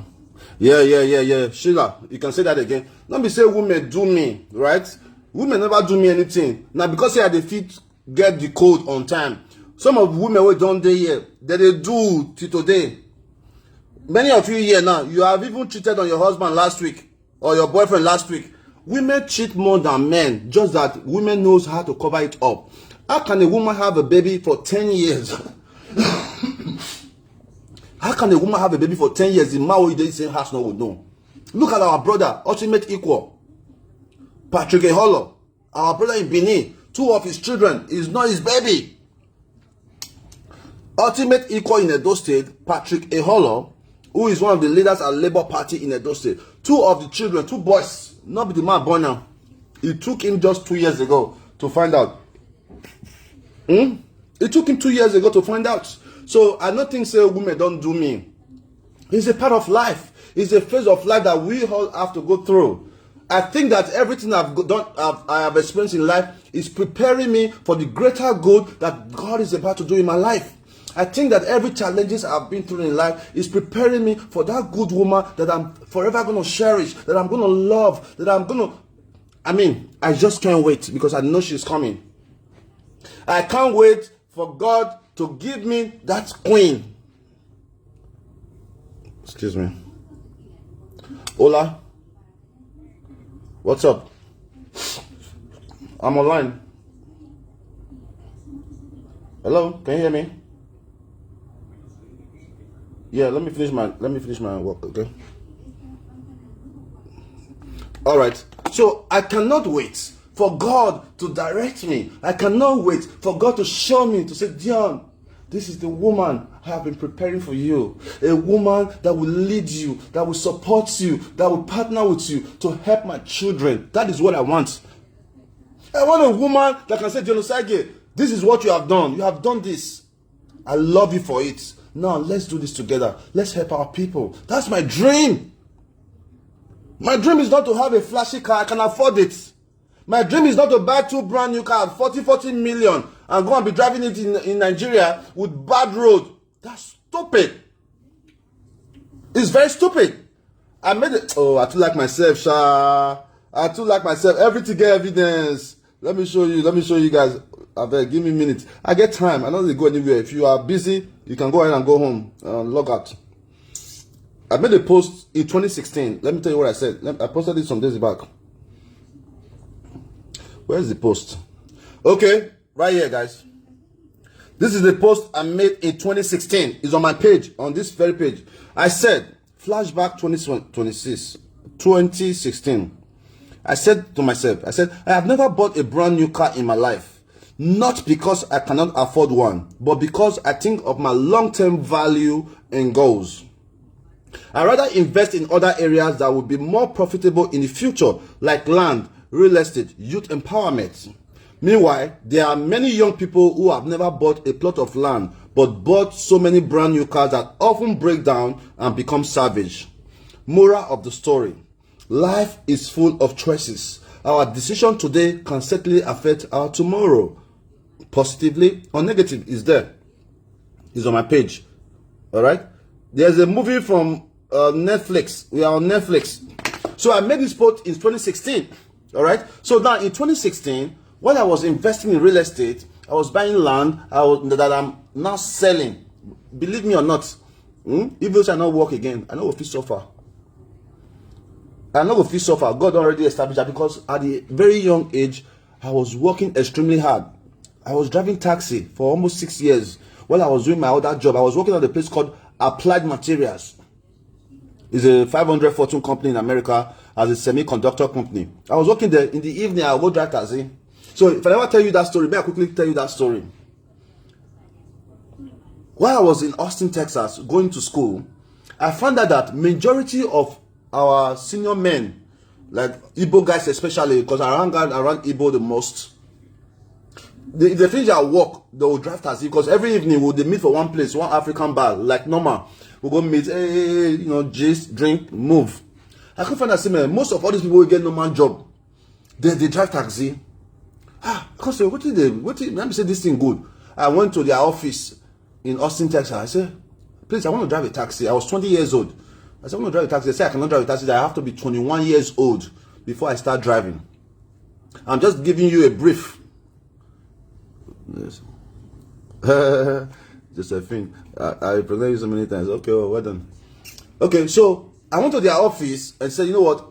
Yeah. Sheila, you can say that again. Don't be say women do me, right? Women never do me anything. Now because they are the fit get the code on time. Some of women who don't day here, that they do till today. Many of you here now, you have even cheated on your husband last week or your boyfriend last week. Women cheat more than men, just that women knows how to cover it up. How can a woman have a baby for 10 years? How can a woman have a baby for 10 years? The man who is in the same house no would know. Look at our brother, ultimate equal. Patrick Eholo, our brother in Benin, 2 of his children is not his baby. Ultimate equal in Edo State, Patrick Eholo, who is one of the leaders at Labour Party in Edo State. 2 of the children, 2 boys, not be the man born now. It took him just 2 years ago to find out. It took him 2 years ago to find out. So I don't think say women don't do me. It's a part of life. It's a phase of life that we all have to go through. I think that everything I have experienced in life is preparing me for the greater good that God is about to do in my life. I think that every challenges I've been through in life is preparing me for that good woman that I'm forever going to cherish, that I'm going to love, that I'm going to... I just can't wait because I know she's coming. I can't wait for God to give me that queen. Excuse me. Hola. What's up? I'm online. Hello, can you hear me? Yeah, let me finish my work, okay? All right. So I cannot wait for God to direct me. I cannot wait for God to show me, to say, Dion, this is the woman I have been preparing for you. A woman that will lead you, that will support you, that will partner with you to help my children. That is what I want. I want a woman that can say, Dion Osagie, this is what you have done. You have done this. I love you for it. Now let's do this together. Let's help our people. That's my dream. My dream is not to have a flashy car. I can afford it. My dream is not to buy 2 brand new cars, 40 million, and go and be driving it in Nigeria with bad road. That's stupid. It's very stupid. I made it. Oh, I too like myself, Sha. I too like myself. Everything get evidence. Let me show you guys. Give me a minute. I get time. I don't need to go anywhere. If you are busy, you can go ahead and go home. Log out. I made a post in 2016. Let me tell you what I said. I posted it some days back. Where's the post? Okay, right here, guys. This is the post I made in 2016. It's on my page, on this very page. I said, flashback 2016. I said to myself, I have never bought a brand new car in my life. Not because I cannot afford one, but because I think of my long-term value and goals. I rather invest in other areas that will be more profitable in the future, like land, real estate, youth empowerment. Meanwhile, there are many young people who have never bought a plot of land but bought so many brand new cars that often break down and become savage. Moral of the story: life is full of choices. Our decision today can certainly affect our tomorrow. Positively or negative is there. It's on my page. All right. There's a movie from Netflix. We are on Netflix. So I made this post in 2016. All right. So now in 2016, when I was investing in real estate, I was buying land that I'm now selling. Believe me or not, evil shall not work again. I know if you suffer. I know if you suffer. God already established that, because at a very young age, I was working extremely hard. I was driving taxi for almost 6 years. While I was doing my other job, I was working at a place called Applied Materials. It's a 500 Fortune company in America, as a semiconductor company. I was working there. In the evening, I would go drive taxi. So if I ever tell you that story, may I quickly tell you that story. While I was in Austin, Texas, going to school, I found out that majority of our senior men, like Igbo guys especially, because I ran around Igbo the most, they finish their work, they will drive taxi, because every evening they meet for one place, one African bar, like normal. We'll go meet, gist, drink, move. I can find that most of all these people will get normal job. They drive taxi. I can say, let me say this thing good. I went to their office in Austin, Texas. I said, please, I want to drive a taxi. I was 20 years old. I said, I want to drive a taxi. They said, I cannot drive a taxi. I have to be 21 years old before I start driving. I'm just giving you a brief. Yes. Josephine, I present you so many times. Okay, well done. Okay, so I went to their office and said, you know what?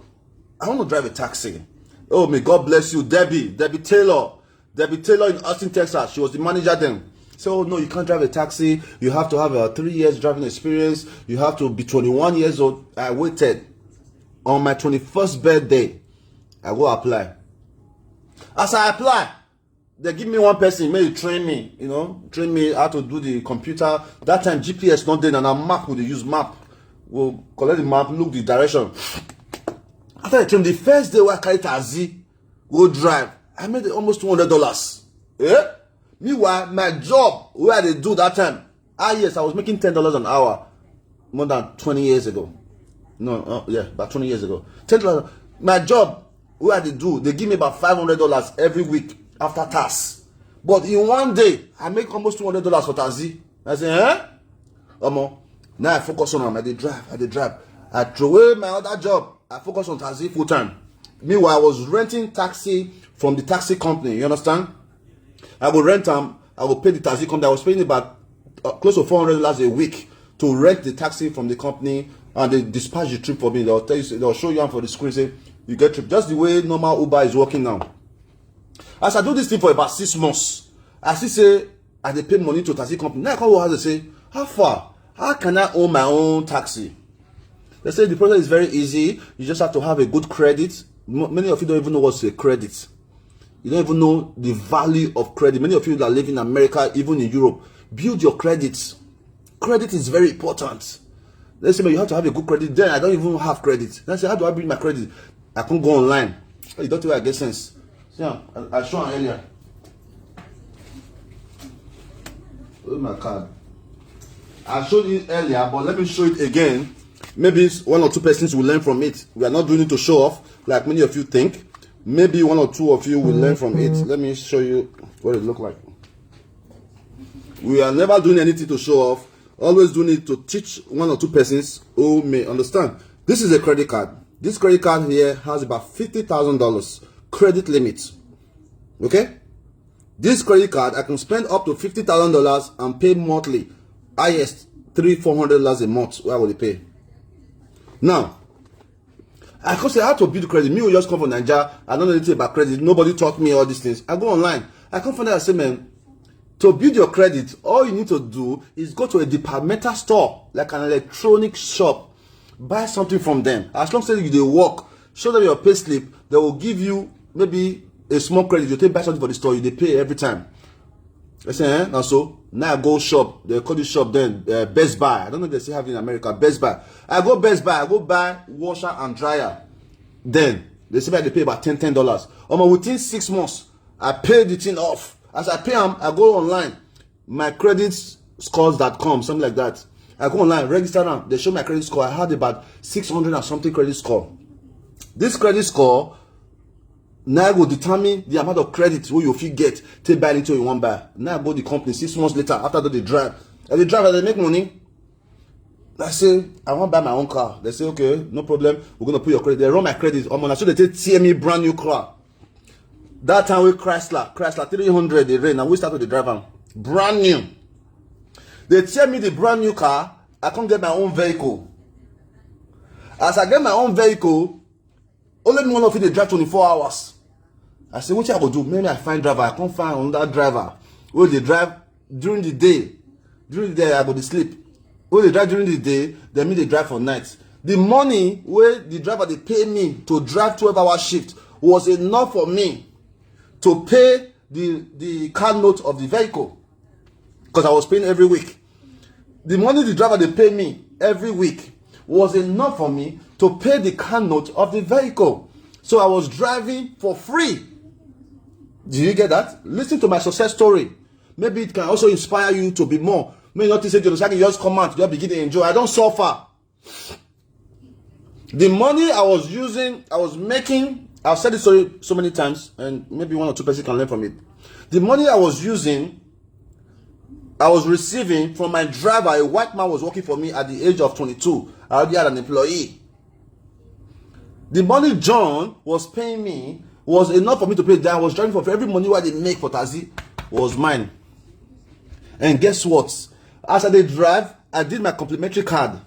I want to drive a taxi. Oh, may God bless you, Debbie Taylor in Austin, Texas. She was the manager then. So, no, you can't drive a taxi. You have to have a 3 years driving experience. You have to be 21 years old. I waited. On my 21st birthday, I go apply. As I apply, they give me one person, maybe train me how to do the computer. That time GPS not there, and a map, they use map. We'll collect the map, look the direction. After I train, the first day where I carry taxi, go drive, I made almost $200. Yeah? Meanwhile, my job, where they do that time, yes, I was making $10 an hour more than 20 years ago. About 20 years ago. $10. My job, where they do, they give me about $500 every week after tax. But in one day, I make almost $200 for taxi. I say, now I focus on them. I drive. I throw away my other job. I focus on taxi full time. Meanwhile, I was renting taxi from the taxi company. You understand? I will rent them. I will pay the taxi company. I was paying about close to $400 a week to rent the taxi from the company, and they dispatch the trip for me. They'll tell you, they'll show you for the screen. Say you get trip, just the way normal Uber is working now. As I do this thing for about 6 months, I still say I dey pay money to taxi company. Now I come over and say, how far? How can I own my own taxi? They say the process is very easy. You just have to have a good credit. Many of you don't even know what's a credit. You don't even know the value of credit. Many of you that live in America, even in Europe, build your credits. Credit is very important. They say, you have to have a good credit. Then I don't even have credit. Then I say, how do I build my credit? I can't go online. You don't know where I get sense. Yeah, I showed you earlier. Where's my card? I showed you earlier, but let me show it again. Maybe one or two persons will learn from it. We are not doing it to show off, like many of you think. Maybe one or two of you will learn from it. Let me show you what it looks like. We are never doing anything to show off. Always doing it to teach one or two persons who may understand. This is a credit card. This credit card here has about $50,000 credit limit. Okay? This credit card, I can spend up to $50,000 and pay monthly. Highest $300-400 a month. Where will you pay? Now, I can say how to build credit. Me who just come from Nigeria, I don't know anything about credit. Nobody taught me all these things. I go online. I come find out, I say, man, to build your credit, all you need to do is go to a departmental store, like an electronic shop. Buy something from them. As long as you dey work, show them your pay slip, they will give you maybe a small credit. You take buy something for the store, you dey pay every time. I say, now so, now I go shop. They call this shop then Best Buy. I don't know if they still have it in America. Best Buy. I go Best Buy. I go buy washer and dryer. Then, they say they pay about $10. Within 6 months, I pay the thing off. As I pay them, I go online. My credit scores.com, something like that. I go online, register them. They show my credit score. I had about 600 and something credit score. This credit score now will determine the amount of credit you fit get to buy into you want buy. Now I go the company 6 months later after they drive. And they drive and they make money. I say, I want to buy my own car. They say, okay, no problem. We're going to put your credit. They run my credit. So they take TME brand new car. That time with Chrysler 300 they ran and we started the driver. Brand new. They tell me the brand new car, I can't get my own vehicle. As I get my own vehicle, only one of it they drive 24 hours. I say, what I go do? Maybe I find driver. I can't find another driver. Well, they drive during the day. During the day, I go to sleep. Well, they drive during the day, they mean they drive for night. The money where the driver they pay me to drive 12-hour shift was enough for me to pay the car note of the vehicle. Because I was paying every week. The money the driver they pay me every week was enough for me to pay the car note of the vehicle. So I was driving for free. Do you get that? Listen to my success story. Maybe it can also inspire you to be more. Maybe not to say, just come out, just begin to enjoy. I don't suffer. The money I was using, I was making, I've said this story so many times, and maybe 1 or 2 persons can learn from it. The money I was using, I was receiving from my driver. A white man was working for me at the age of 22. I already had an employee. The money John was paying me was enough for me to pay that. I was driving for every money what they make for taxi was mine. And guess what? As I did drive, I did my complimentary card.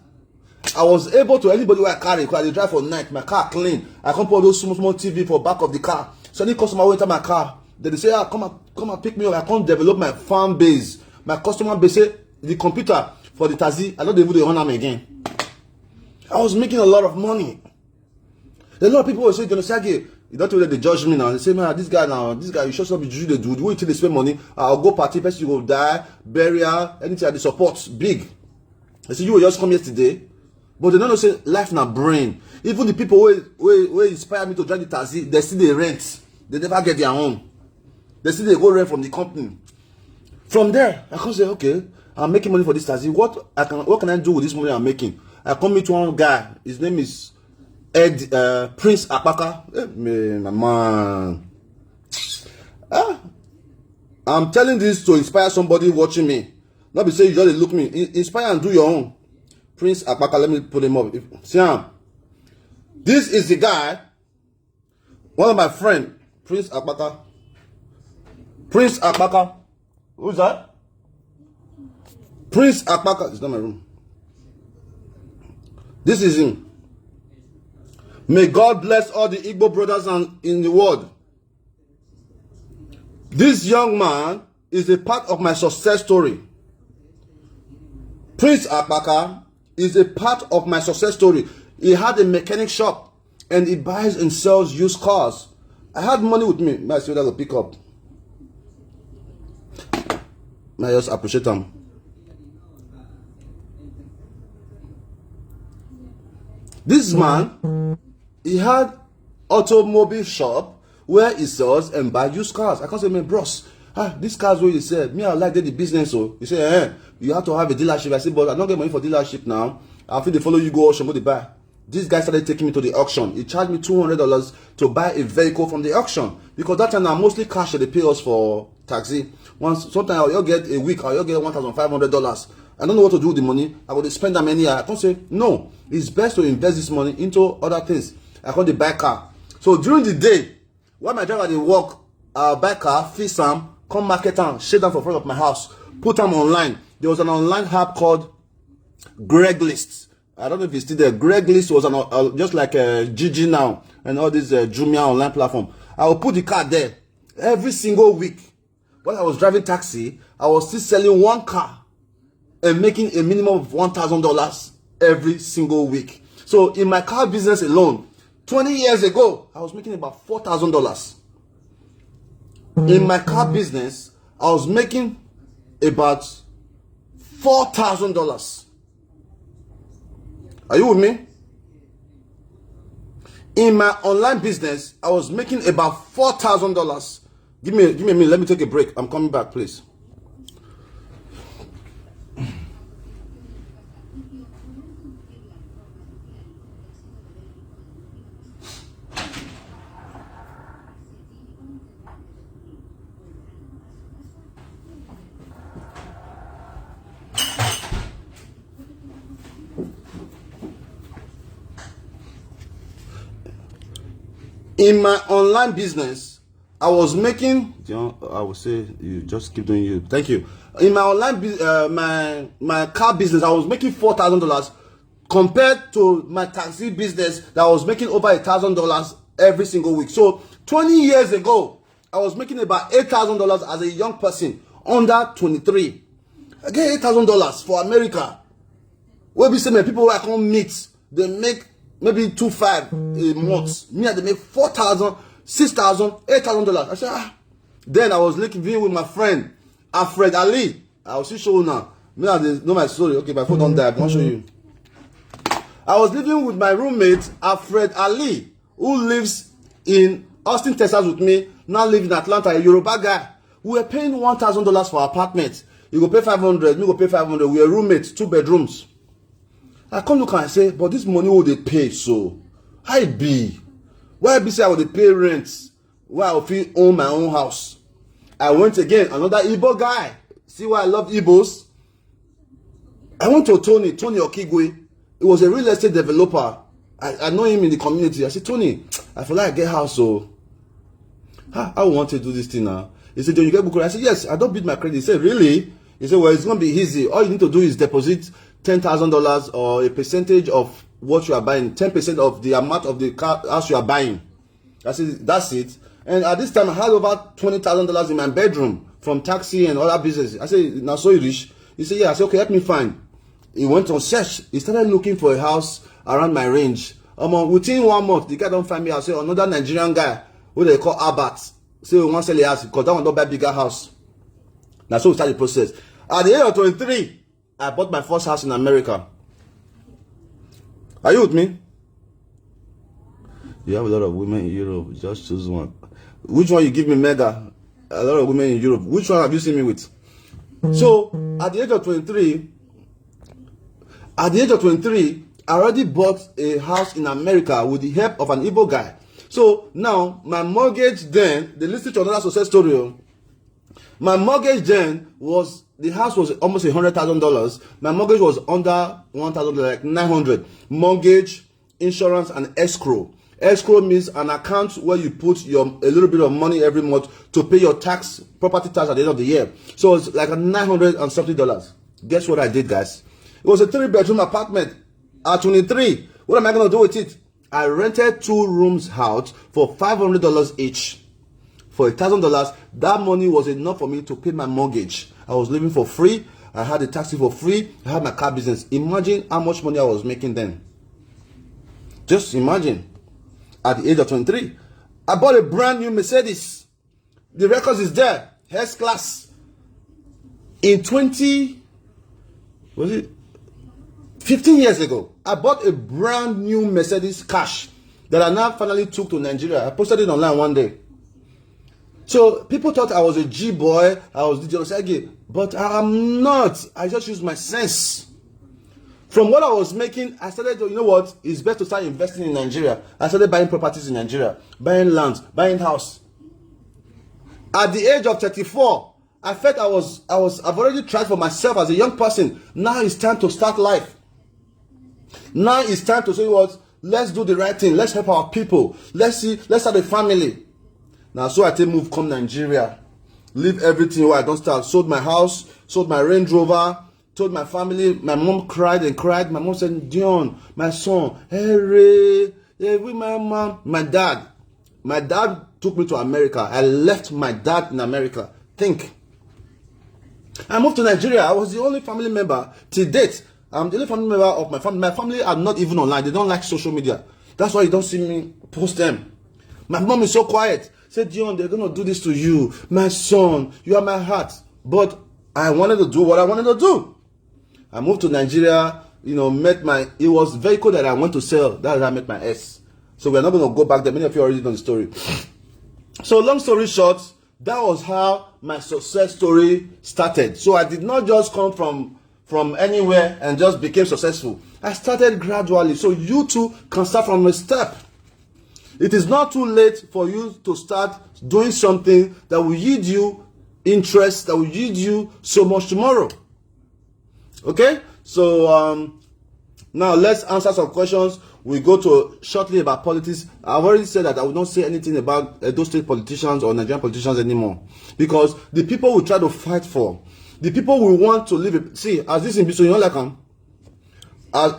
I was able to anybody who I carry because I drive for night. My car clean. I can put those small TV for back of the car. So any customer will enter my car. Then they say, come and pick me up. I can't develop my fan base. My customer base, the computer for the taxi, I don't even run them again. I was making a lot of money. A lot of people will say, Osagie, you don't let they judge me now. They say, man, this guy, you should not be juju they do. The way they spend money, I'll go party, person will die, burial, anything at the support, big. They say, you will just come yesterday. But they don't say life na brain. Even the people who inspire me to drive the taxi, they still they rent. They never get their own. They still they go rent from the company. From there, I can say, okay, I'm making money for this taxi. What can I do with this money I'm making? I come meet one guy. His name is Prince Akpaka. My man. I'm telling this to inspire somebody watching me. Not be say you just look me. Inspire and do your own. Prince Akpaka, let me put him up. See him. This is the guy. One of my friends, Prince Akpaka. Prince Akpaka. Who's that? Prince Akpaka. It's not my room. This is him. May God bless all the Igbo brothers in the world. This young man is a part of my success story. Prince Akpaka is a part of my success story. He had a mechanic shop and he buys and sells used cars. I had money with me. My sister will pick up. I just appreciate him. This man, he had automobile shop where he sells and buys used cars. I can't say, man, bros, this car's what you said. Me, I like the business. So he said, you have to have a dealership. I said, but I don't get money for dealership now. I feel they follow you go auction, go to buy. This guy started taking me to the auction. He charged me $200 to buy a vehicle from the auction. Because that time, now mostly cash they pay us for taxi. Sometimes I'll get a week, I'll get $1,500. I don't know what to do with the money. I will spend that money. I can't say, no, it's best to invest this money into other things. I can't buy car. So during the day, while my driver they work, I'll buy car, fix them, come market them, shade them for front of my house, put them online. There was an online app called Craigslist. I don't know if it's still there. Craigslist was just like GG now and all this Jumia online platform. I will put the car there every single week. When I was driving taxi, I was still selling one car and making a minimum of $1,000 every single week. So in my car business alone, 20 years ago, I was making about $4,000. In my car business, I was making about $4,000. Are you with me? In my online business, I was making about $4,000. Give me a minute. Let me take a break. I'm coming back, please. In my online business, I was making, I would say, you just keep doing you. Thank you. In my online my car business, I was making $4,000 compared to my taxi business that was making over $1,000 every single week. So 20 years ago, I was making about $8,000 as a young person under 23. I get $8,000 for America. Where we say, man, people who I can't meet, they make maybe $2,500 a month. Me, they make $4,000, $6,000, $8,000. I said, Then I was living with my friend, Alfred Ali. I will see show you now. Me, I know my story. Okay, my phone don't die. I can show you. I was living with my roommate, Alfred Ali, who lives in Austin, Texas with me, now live in Atlanta, a Yoruba guy. We were paying $1,000 for our apartment. You go pay $500, me go pay $500. We were roommates, 2 bedrooms. I come look and I say, but this money will they pay so? How it be? Why be say I will pay rent? Why I will feel own my own house? I went again, another Igbo guy. See why I love Igbos? I went to Tony Okigwe. He was a real estate developer. I know him in the community. I said, Tony, I feel like I get house, so I want to do this thing now. He said, do you get book? I said, yes, I don't beat my credit. He said, really? He said, well, it's going to be easy. All you need to do is deposit $10,000 or a percentage of what you are buying, 10% of the amount of the house you are buying. I said, that's it. And at this time, I had over $20,000 in my bedroom from taxi and other business. I said, now so you rich? He said, yeah. I said, okay, help me find. He went on search. He started looking for a house around my range. Within 1 month, the guy don't find me. I said, another Nigerian guy, who they call Albert, say we want to sell a house because that one don't buy bigger house. Now so we start the process. At the age of 23, I bought my first house in America. Are you with me? You have a lot of women in Europe. Just choose one. Which one you give me mega? A lot of women in Europe. Which one have you seen me with? So at the age of 23, I already bought a house in America with the help of an Igbo guy. So now my mortgage then, they listen to another success story. My mortgage then was, the house was almost $100,000. My mortgage was under $1,000, like $900. Mortgage, insurance, and escrow. Escrow means an account where you put a little bit of money every month to pay your tax, property tax at the end of the year. So it's like a $900 and something. Guess what I did, guys? It was a 3-bedroom apartment at 23. What am I going to do with it? I rented 2 rooms out for $500 each. For $1,000, that money was enough for me to pay my mortgage. I was living for free. I had a taxi for free. I had my car business. Imagine how much money I was making then. Just imagine. At the age of 23, I bought a brand new Mercedes. The records is there. S-Class. In 15 years ago, I bought a brand new Mercedes cash that I now finally took to Nigeria. I posted it online one day. So people thought I was a G-boy, I was DJ Osagie, but I'm not. I just used my sense. From what I was making, I started to, you know what, it's best to start investing in Nigeria. I started buying properties in Nigeria, buying lands, buying house. At the age of 34, I felt I've already tried for myself as a young person. Now it's time to start life. Now it's time to say what, let's do the right thing. Let's help our people. Let's start a family. Now, so I take move, come Nigeria, leave everything where I don't start. Sold my house, sold my Range Rover, told my family. My mom cried and cried. My mom said, Dion, my son, hey, with my mom. My dad took me to America. I left my dad in America. Think. I moved to Nigeria. I was the only family member till date. I'm the only family member of my family. My family are not even online. They don't like social media. That's why you don't see me post them. My mom is so quiet. Said, Dion, they're going to do this to you. My son, you are my heart. But I wanted to do what I wanted to do. I moved to Nigeria, it was vehicle that I went to sell. That's how I met my ex. So we're not going to go back there. Many of you already know the story. So long story short, that was how my success story started. So I did not just come from anywhere and just became successful. I started gradually. So you too can start from a step. It is not too late for you to start doing something that will yield you interest, that will yield you so much tomorrow. Okay? So now let's answer some questions. We go to shortly about politics. I've already said that I will not say anything about those state politicians or Nigerian politicians anymore, because the people we try to fight for, the people we want to live. See, as this in so you don't like them.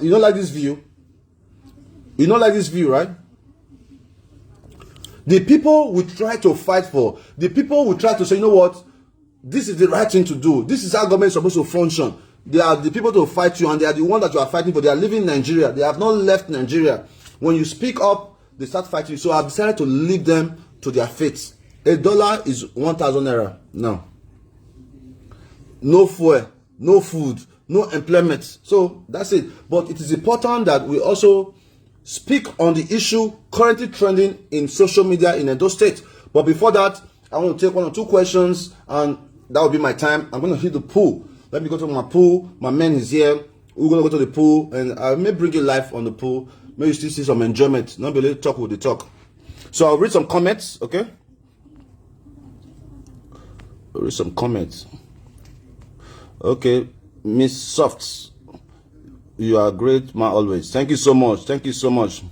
You don't like this view. You don't like this view, right? The people we try to fight for, the people we try to say, you know what, this is the right thing to do. This is how government is supposed to function. They are the people to fight you, and they are the ones that you are fighting for. They are living in Nigeria. They have not left Nigeria. When you speak up, they start fighting you. So I've decided to leave them to their fate. $1 is 1,000 naira now. No fuel, no food, no employment. So that's it. But it is important that we also speak on the issue currently trending in social media in Edo State. But before that, I want to take 1 or 2 questions, and that will be my time. I'm going to hit the pool. Let me go to my pool. My man is here. We're going to go to the pool, and I may bring you live on the pool. Maybe you still see some enjoyment. Not be able to talk with the talk. So I'll read some comments, okay? I'll read some comments. Okay, Miss Softs, you are a great man always. Thank you so much. Thank you so much.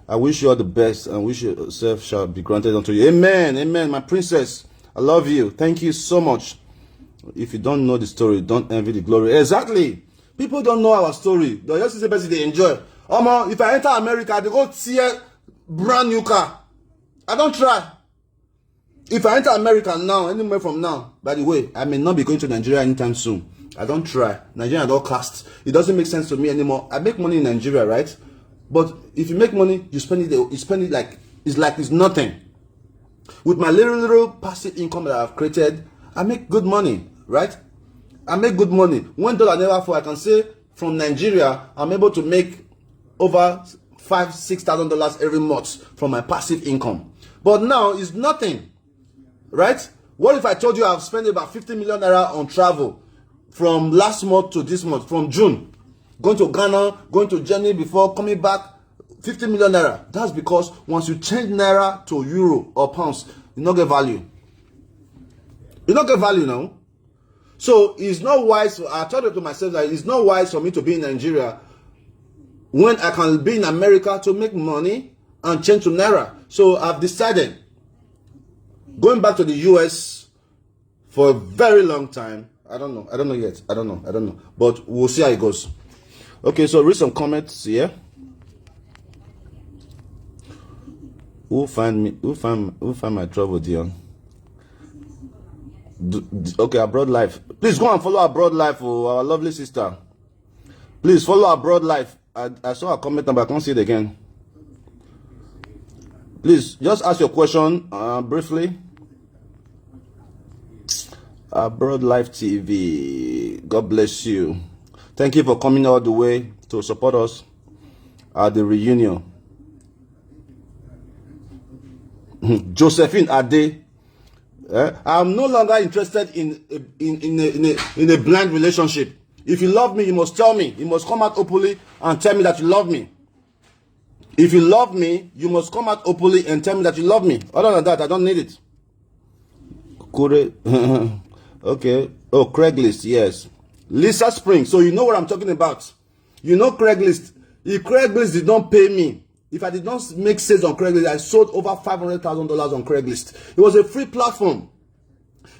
I wish you all the best, and wish yourself shall be granted unto you. Amen. Amen. My princess, I love you. Thank you so much. If you don't know the story, don't envy the glory. Exactly. People don't know our story. They just say best they enjoy. If I enter America, they go see a brand new car. I don't try. If I enter America now, anywhere from now, by the way, I may not be going to Nigeria anytime soon. I don't try. Nigeria don't cast. It doesn't make sense to me anymore. I make money in Nigeria, right? But if you make money, you spend it like it's nothing. With my little passive income that I've created, I make good money, right? I make good money. $1 never fall. I can say from Nigeria, I'm able to make over $5,000-$6,000 every month from my passive income. But now it's nothing, right? What if I told you I've spent about 50 million naira on travel from last month to this month, from June, going to Ghana, going to Germany before coming back, 50 million naira. That's because once you change naira to euro or pounds, you don't get value. You don't get value now. So it's not wise. I told it to myself that it's not wise for me to be in Nigeria when I can be in America to make money and change to naira. So I've decided going back to the US for a very long time. I don't know yet. I don't know. But we'll see how it goes. Okay, so read some comments here. Who find my trouble, Dion? Okay, Abroad Life. Please go and follow Abroad Life, our lovely sister. Please follow Abroad Life. I saw a comment number, I can't see it again. Please just ask your question briefly. Abroad Life TV. God bless you. Thank you for coming all the way to support us at the reunion. Josephine Ade. I'm no longer interested in a blind relationship. If you love me, you must tell me. You must come out openly and tell me that you love me. If you love me, you must come out openly and tell me that you love me. Other than that, I don't need it. Okay. Oh, Craigslist, yes. Lisa Spring. So you know what I'm talking about. You know Craigslist. If Craigslist did not pay me, if I did not make sales on Craigslist, I sold over $500,000 on Craigslist. It was a free platform.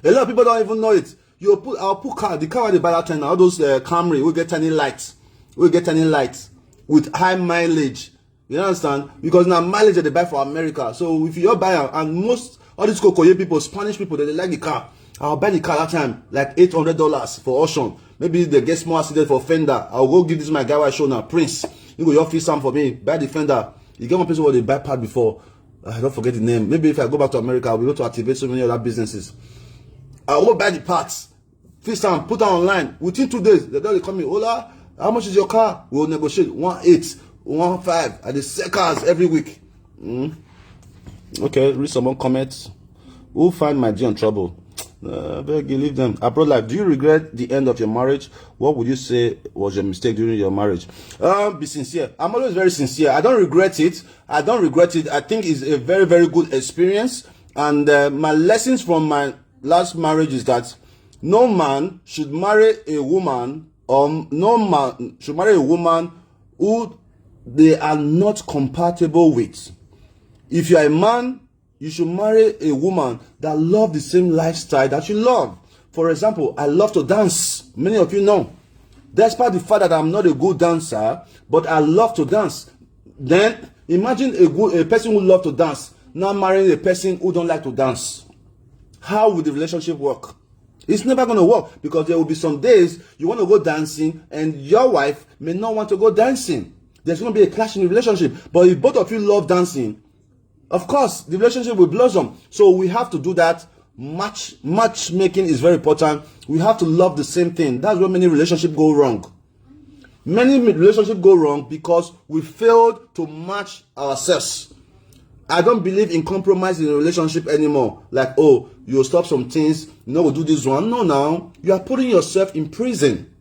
A lot of people don't even know it. I'll put car, the car they buy that time, all those Camry, we get any lights. We get any lights with high mileage. You understand? Because now mileage that they buy for America. So if you're buying, and most all these Kokoye people, Spanish people, they like the car. I'll buy the car that time like $800 for auction. Maybe they get small accident for fender. I'll go give this my guy I show now, Prince. You go your fee some for me. Buy the fender. You get one person where they buy part before. I don't forget the name. Maybe if I go back to America, I'll be able to activate so many other businesses. I'll go buy the parts fix am, put am online. Within 2 days, they don dey call me, Ola, how much is your car? We will negotiate 1.8, 1.5. I dey sell cars every week. Okay, read some more comments. Who find my Dion trouble? Beg you, leave them. Abroad life. Do you regret the end of your marriage? What would you say was your mistake during your marriage? Be sincere. I'm always very sincere. I don't regret it. I think it's a very, very good experience. And my lessons from my last marriage is that no man should marry a woman, or no man should marry a woman who they are not compatible with. If you are a man, you should marry a woman that loves the same lifestyle that you love. For example, I love to dance. Many of you know. Despite the fact that I'm not a good dancer, but I love to dance. Then imagine a person who loves to dance now marrying a person who don't like to dance. How will the relationship work? It's never going to work, because there will be some days you want to go dancing and your wife may not want to go dancing. There's going to be a clash in the relationship. But if both of you love dancing, of course, the relationship will blossom. So we have to do that. Matchmaking is very important. We have to love the same thing. That's where many relationships go wrong. Many relationships go wrong because we failed to match ourselves. I don't believe in compromise in a relationship anymore. Like, oh, you'll stop some things, we'll do this one. No, now, you are putting yourself in prison.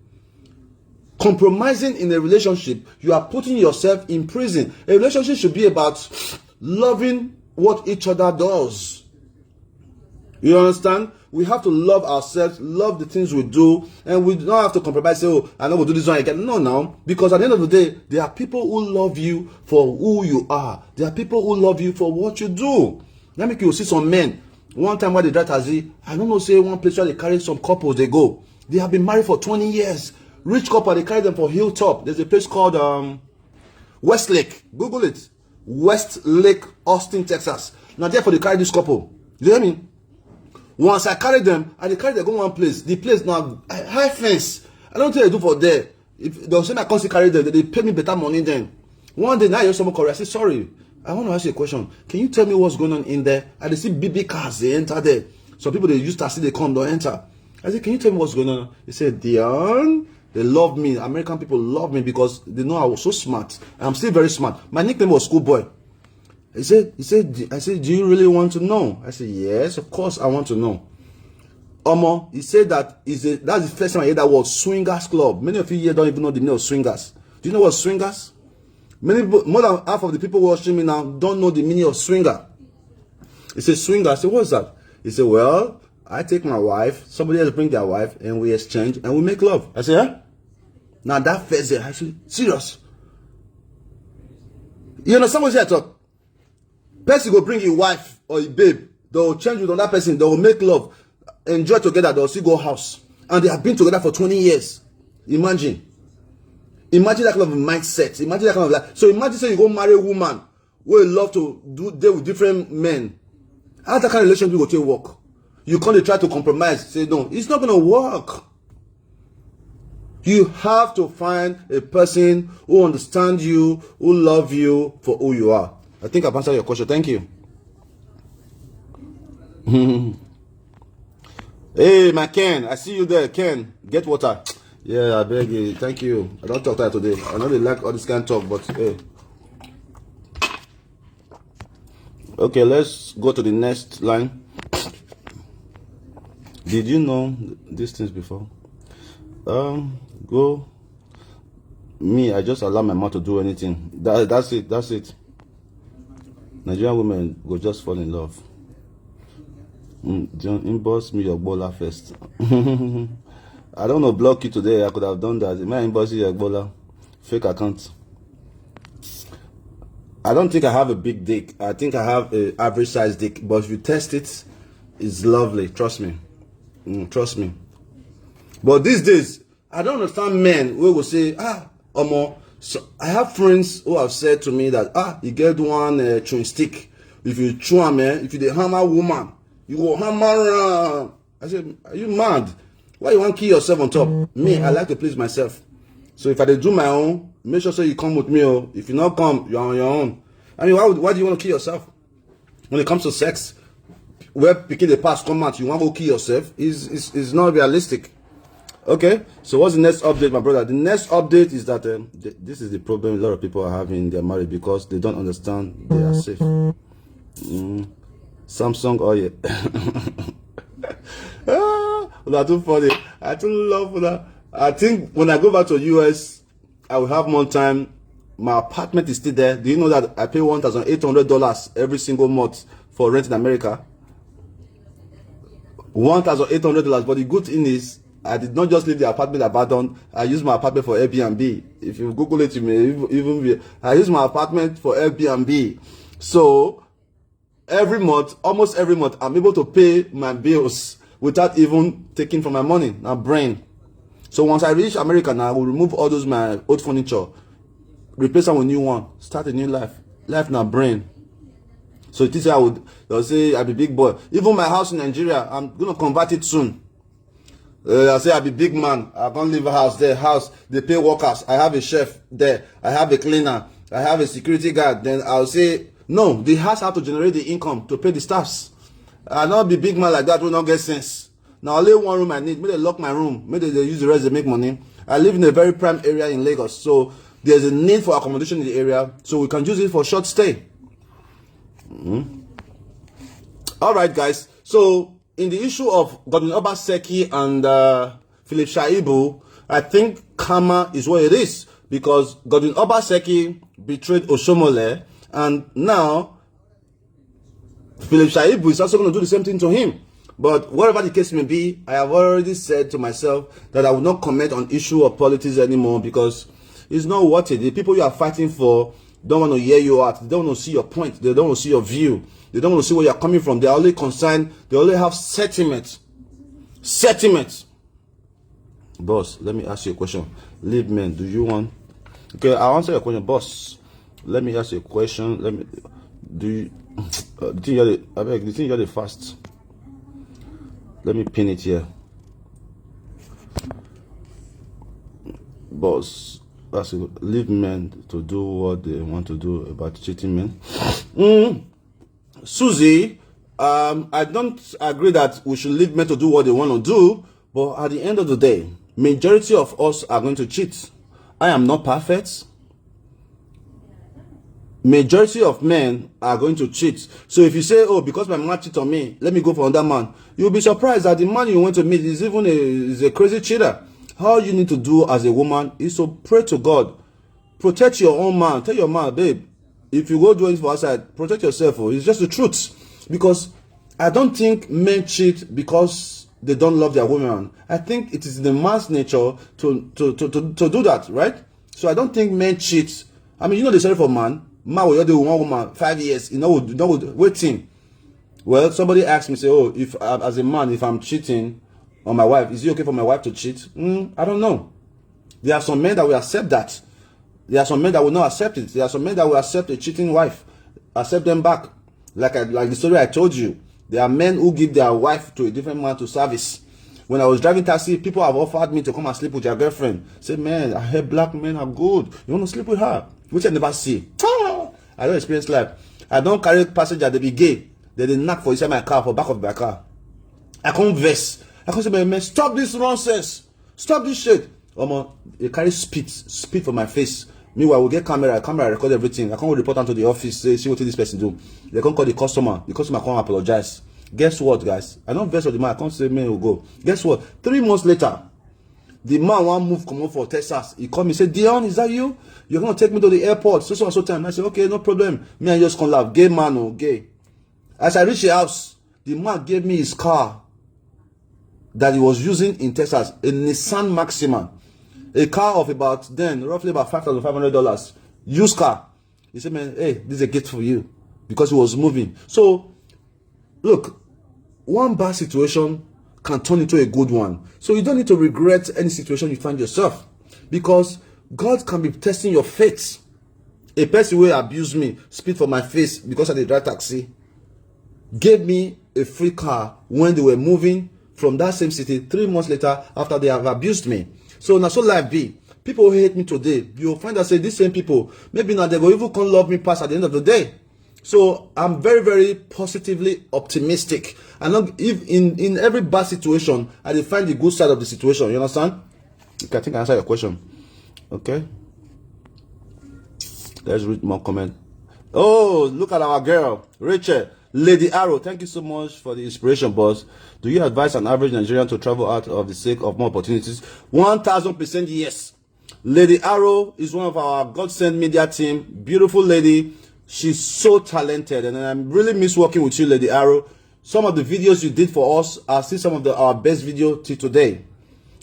Compromising in a relationship, you are putting yourself in prison. A relationship should be about loving what each other does. You understand? We have to love ourselves, love the things we do, and we don't have to compromise, say, oh, I know we'll do this one again. No, now, because at the end of the day, there are people who love you for who you are. There are people who love you for what you do. Let me see some men. One time while they drive taxi, I don't know, say one place where they carry some couples, they go. They have been married for 20 years. Rich couple, they carry them for Hilltop. There's a place called Westlake. Google it. Westlake, Austin, Texas. Now, therefore, they carry this couple. You hear me? Once I carry them, and they carry them go one place. The place now, high fence. I don't think they do for there. If they'll say I can't carry them, they pay me better money then. One day, now I hear someone call, I say, sorry, I want to ask you a question. Can you tell me what's going on in there? And they see big cars, they enter there. Some people, they use taxi, they come, don't enter. I said, can you tell me what's going on? He said, Dion, they love me. American people love me because they know I was so smart. I'm still very smart. My nickname was Schoolboy. I said, do you really want to know? I said, yes, of course I want to know. Omo, he said that's the first time I heard that word, swingers club. Many of you here don't even know the name of swingers. Do you know what swingers? More than half of the people watching me now don't know the meaning of swinger. He said, swinger. I said, what is that? He said, well, I take my wife, somebody else bring their wife, and we exchange, and we make love. I said, huh? Now that first day, I said, serious? You understand what I talk? Person go bring your wife or your babe, they will change with another person, they will make love, enjoy together, they will still go house. And they have been together for 20 years. Imagine that kind of mindset. Imagine that kind of life. So imagine say you go marry a woman who will love to deal with different men. How that kind of relationship will take work? You can't try to compromise, say no, it's not going to work. You have to find a person who understands you, who loves you for who you are. I think I've answered your question. Thank you. Hey, my Ken. I see you there. Ken, get water. Yeah, I beg you. Thank you. I don't talk that today. I know they like all this kind of talk, but hey. Okay, let's go to the next line. Did you know these things before? Go. Me, I just allow my mouth to do anything. That's it. Nigerian women go just fall in love. Inbox me your bola first. I don't know, block you today. I could have done that. Am I inboxing your bola? Fake account. I don't think I have a big dick. I think I have an average size dick. But if you test it, it's lovely. Trust me. Trust me. But these days, I don't understand men who will say, Omo. So I have friends who have said to me that, you get one chewing stick. If you chew a man, if you the hammer woman, you go hammer. I said, are you mad? Why you want to kill yourself on top? Me, I like to please myself. So if I do my own, make sure you come with me. Oh. If you not come, you're on your own. I mean, why do you want to kill yourself? When it comes to sex, where picking the past come out, you want to kill yourself is not realistic. Okay, so what's the next update, my brother? The next update is that this is the problem a lot of people are having in their marriage because they don't understand they are safe. Samsung oil. That's too funny. I too love that. I think when I go back to US, I will have more time. My apartment is still there. Do you know that I pay $1,800 every single month for rent in America? $1,800. But the good thing is, I did not just leave the apartment abandoned. I used my apartment for Airbnb. If you Google it, you may even be. I use my apartment for Airbnb. So every month, almost every month, I'm able to pay my bills without even taking from my money, my brain. So once I reach America now, I will remove all those my old furniture, replace them with new one, start a new life. Life now brain. So this year they'll say I'll be big boy. Even my house in Nigeria, I'm gonna convert it soon. I say I'll be big man. I can't leave a house there. House, they pay workers. I have a chef there. I have a cleaner. I have a security guard. Then I'll say, no, the house have to generate the income to pay the staffs. I'll not be big man like that will not get sense. Now only one room I need. Maybe they lock my room. Maybe they use the rest to make money. I live in a very prime area in Lagos. So there's a need for accommodation in the area. So we can use it for short stay. All right, guys. So in the issue of Godwin Osagie and Philip Shaibu, I think karma is what it is because Godwin Osagie betrayed Osomole, and now Philip Shaibu is also going to do the same thing to him. But whatever the case may be, I have already said to myself that I will not comment on issue of politics anymore because it's not worth it. The people you are fighting for don't want to hear you out. They don't want to see your point. They don't want to see your view. They don't want to see where you're coming from. They are only concerned. They only have sentiment. Sentiment. Boss, let me ask you a question. Leave men, do you want? Okay, I'll answer your question, boss. Let me ask you a question. Let me. Do you? The thing you're the fast. Let me pin it here. Boss, that's it. Leave men to do what they want to do about cheating men. Susie, I don't agree that we should leave men to do what they want to do, but at the end of the day, majority of us are going to cheat. I am not perfect. Majority of men are going to cheat. So if you say, oh, because my man cheated on me, let me go for another man, you'll be surprised that the man you want to meet is even a crazy cheater. All you need to do as a woman is to pray to God. Protect your own man. Tell your man, babe, if you go do it for outside, protect yourself. It's just the truth. Because I don't think men cheat because they don't love their woman. I think it is the man's nature to do that, right? So I don't think men cheat. I mean, you know the story for man. Man will do one woman 5 years, waiting. Well, somebody asked me, say, oh, if as a man, if I'm cheating on my wife, is it okay for my wife to cheat? I don't know. There are some men that will accept that. There are some men that will not accept it. There are some men that will accept a cheating wife, accept them back. Like the story I told you. There are men who give their wife to a different man to service. When I was driving taxi, people have offered me to come and sleep with their girlfriend. Say, man, I heard black men are good. You want to sleep with her? Which I never see. I don't experience life. I don't carry passenger, they be gay. They knock for inside my car, for back of my car. I can't vex. I can't say, man, stop this nonsense. Stop this shit. They carry spit for my face. Meanwhile, we get camera record everything. I can't report onto the office, say, see what this person do. They can't call the customer. The customer can't apologize. Guess what, guys? I don't vex with the man. I can't say, man, will go. Guess what? 3 months later, the man want move come on for Texas. He called me, say, Dion, is that you? You're going to take me to the airport. So and so time. I said, okay, no problem. Me and just come laugh. Gay man, oh, gay. As I reached the house, the man gave me his car that he was using in Texas, a Nissan Maxima. A car of roughly about $5,500. Used car. He said, man, hey, this is a gift for you. Because he was moving. So, look, one bad situation can turn into a good one. So you don't need to regret any situation you find yourself. Because God can be testing your faith. A person who abused me, spit for my face because I did drive taxi, gave me a free car when they were moving from that same city 3 months later after they have abused me. So now so life be. People who hate me today, you'll find that say these same people, maybe now they will even come love me past at the end of the day. So I'm very, very positively optimistic. And not, if in every bad situation, I dey find the good side of the situation. You understand? Okay, I think I answered your question. Okay. Let's read more comment. Oh, look at our girl, Rachel. Lady Arrow, thank you so much for the inspiration, boss. Do you advise an average Nigerian to travel out of the sake of more opportunities? 1000% yes. Lady Arrow is one of our God-sent media team. Beautiful lady. She's so talented, and I really miss working with you, Lady Arrow. Some of the videos you did for us are still some of our best video till today.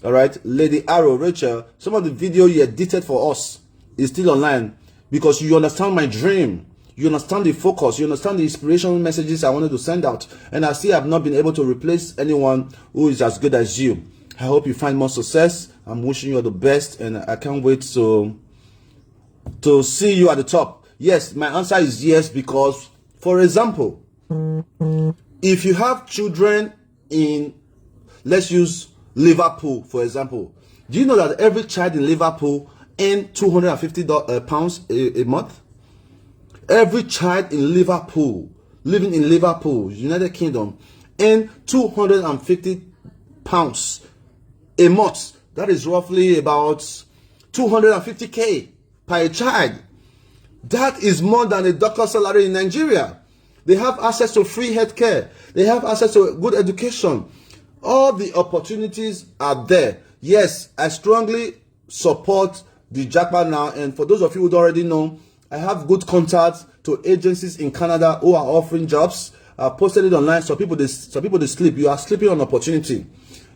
All right, Lady Arrow, Rachel, some of the video you edited for us is still online because you understand my dream. You understand the focus. You understand the inspirational messages I wanted to send out. And I still have not been able to replace anyone who is as good as you. I hope you find more success. I'm wishing you all the best. And I can't wait to see you at the top. Yes, my answer is yes because, for example, if you have children in, let's use Liverpool, for example. Do you know that every child in Liverpool earns £250 a month? Every child in Liverpool, living in Liverpool, United Kingdom, earn £250 a month. That is roughly about 250k per child. That is more than a doctor's salary in Nigeria. They have access to free healthcare. They have access to good education. All the opportunities are there. Yes, I strongly support the Jackpot now. And for those of you who don't already know, I have good contacts to agencies in Canada who are offering jobs. I posted it online. Some people they sleep. You are sleeping on opportunity.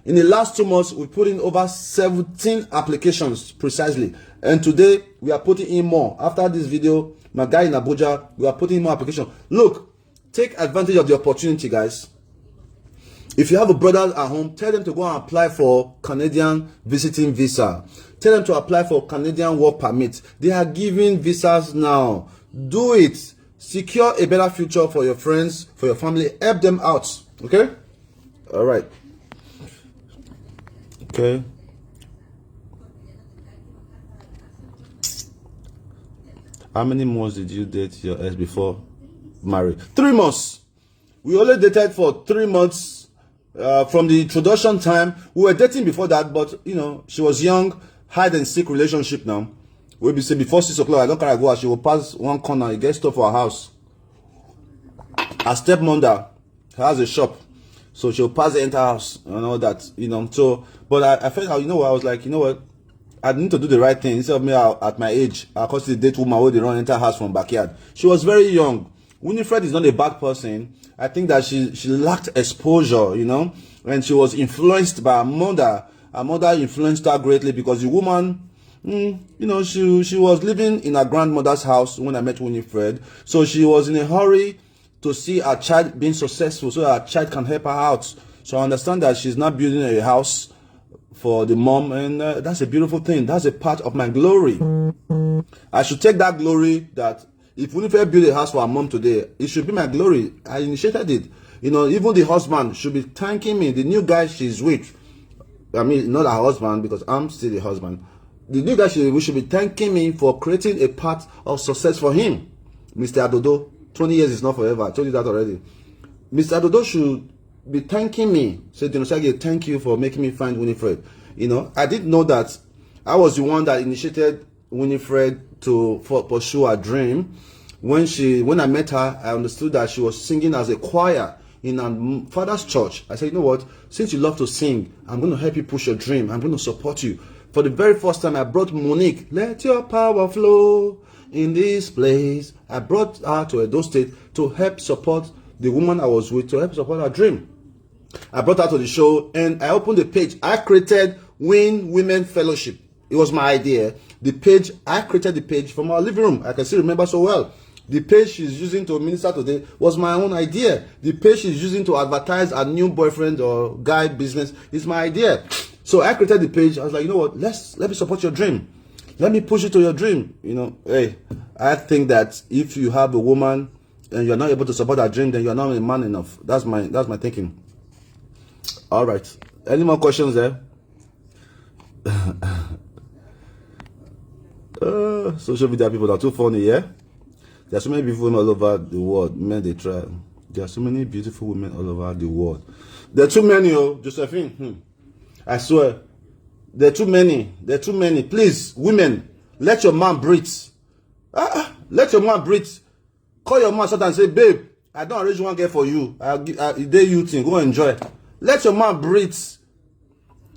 In the last 2 months, we put in over 17 applications precisely. And today, we are putting in more. After this video, my guy in Abuja, we are putting in more applications. Look, take advantage of the opportunity, guys. If you have a brother at home, tell them to go and apply for Canadian visiting visa. Tell them to apply for Canadian work permit. They are giving visas now. Do it. Secure a better future for your friends, for your family. Help them out. Okay? All right. Okay. How many months did you date your ex before marriage? 3 months. We only dated for 3 months. From the introduction time, we were dating before that, but you know, she was young, hide and seek relationship now. We be say before 6 o'clock, I don't care go out, she will pass one corner, you get stuff for her house. Her stepmother has a shop, so she'll pass the entire house and all that, you know. So, but I felt how, you know what, I was like, you know what, I need to do the right thing. Instead of me at my age, I constantly date woman where they run entire house from backyard. She was very young. Winifred is not a bad person. I think that she lacked exposure, you know, and she was influenced by her mother. Her mother influenced her greatly because the woman, you know, she was living in her grandmother's house when I met Winifred. So she was in a hurry to see her child being successful so her child can help her out. So I understand that she's not building a house for the mom, and that's a beautiful thing. That's a part of my glory. I should take that glory that if Winifred built a house for her mom today, it should be my glory. I initiated it. You know, even the husband should be thanking me. The new guy she's with, I mean, not her husband because I'm still the husband. The new guy should be thanking me for creating a path of success for him. Mr. Adodo, 20 years is not forever. I told you that already. Mr. Adodo should be thanking me. Say, Osagie, thank you for making me find Winifred. You know, I didn't know that I was the one that initiated Winifred to pursue her dream. When I met her, I understood that she was singing as a choir in her father's church. I said, you know what, since you love to sing, I'm going to help you push your dream. I'm going to support you. For the very first time, I brought Monique. Let your power flow in this place. I brought her to Edo State to help support the woman I was with, to help support her dream. I brought her to the show and I opened the page. I created Win Women Fellowship. It was my idea. The page, I created the page from our living room. I can still remember so well. The page she's using to minister today was my own idea. The page she's using to advertise a new boyfriend or guy business is my idea. So I created the page. I was like, you know what? Let me support your dream. Let me push you to your dream. You know, hey, I think that if you have a woman and you're not able to support her dream, then you're not a man enough. That's my thinking. All right. Any more questions there? Social media people are too funny, yeah? There are so many beautiful women all over the world. Men, they try. There are so many beautiful women all over the world. There are too many, Josephine. I swear. There are too many. There are too many. Please, women, let your man breathe. Let your man breathe. Call your man and say, babe, I don't arrange one girl for you. I'll dare you thing. Go enjoy. Let your man breathe.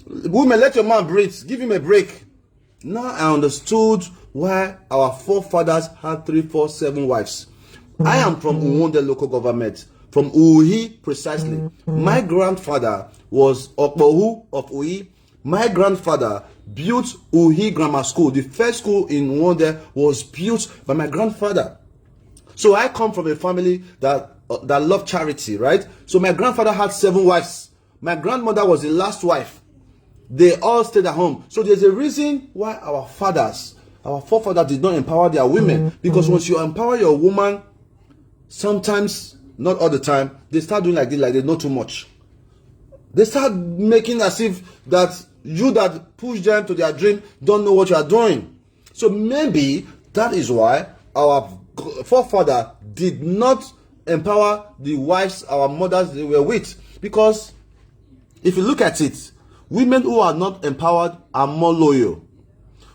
Women, let your man breathe. Give him a break. Now I understood why our forefathers had 3, 4, 7 wives. I am from Uwonde local government, from Uhi precisely. My grandfather was Okbohu of Uhi. My grandfather built Uhi Grammar School. The first school in Uwonde was built by my grandfather. So I come from a family that loved charity, right? So my grandfather had 7 wives. My grandmother was the last wife. They all stayed at home. So there's a reason why our forefathers did not empower their women. Because once you empower your woman, sometimes, not all the time, they start doing like this, like they know too much. They start making as if that you that push them to their dream don't know what you are doing. So maybe that is why our forefather did not empower the wives, our mothers they were with. Because if you look at it, women who are not empowered are more loyal.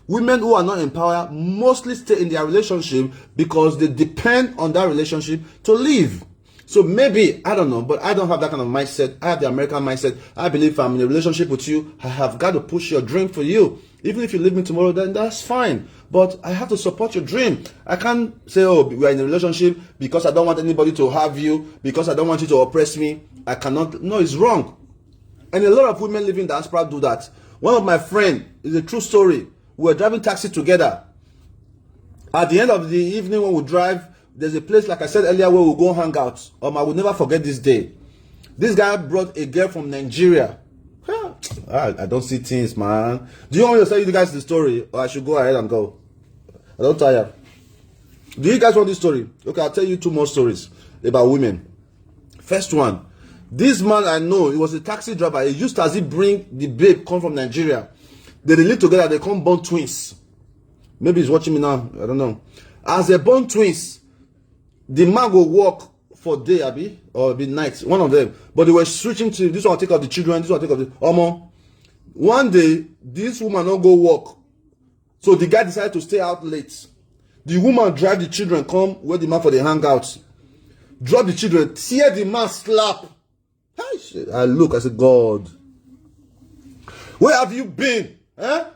Women who are not empowered mostly stay in their relationship because they depend on that relationship to live. So maybe, I don't know, but I don't have that kind of mindset. I have the American mindset. I believe if I'm in a relationship with you, I have got to push your dream for you. Even if you leave me tomorrow, then that's fine. But I have to support your dream. I can't say, oh, we are in a relationship because I don't want anybody to have you, because I don't want you to oppress me. I cannot. No, it's wrong. And a lot of women living in diaspora do that. One of my friends, is a true story. We were driving taxi together. At the end of the evening when we drive, there's a place, like I said earlier, where we'll go hang out. I will never forget this day. This guy brought a girl from Nigeria. I don't see things, man. Do you want me to tell you guys the story? Or I should go ahead and go? I don't tire. Do you guys want this story? Okay, I'll tell you 2 more stories about women. First one. This man I know, he was a taxi driver. He used to as he bring the babe come from Nigeria. They live together, they come born twins. Maybe he's watching me now, I don't know. As they born twins, the man will work for day, Abi, or be night, one of them. But they were switching to, this one take of the children, this one take of the, one day, this woman don't go work. So the guy decided to stay out late. The woman drive the children, come where the man for the hangouts. Drop the children, tear the man slap. I look, I said, God, where have you been?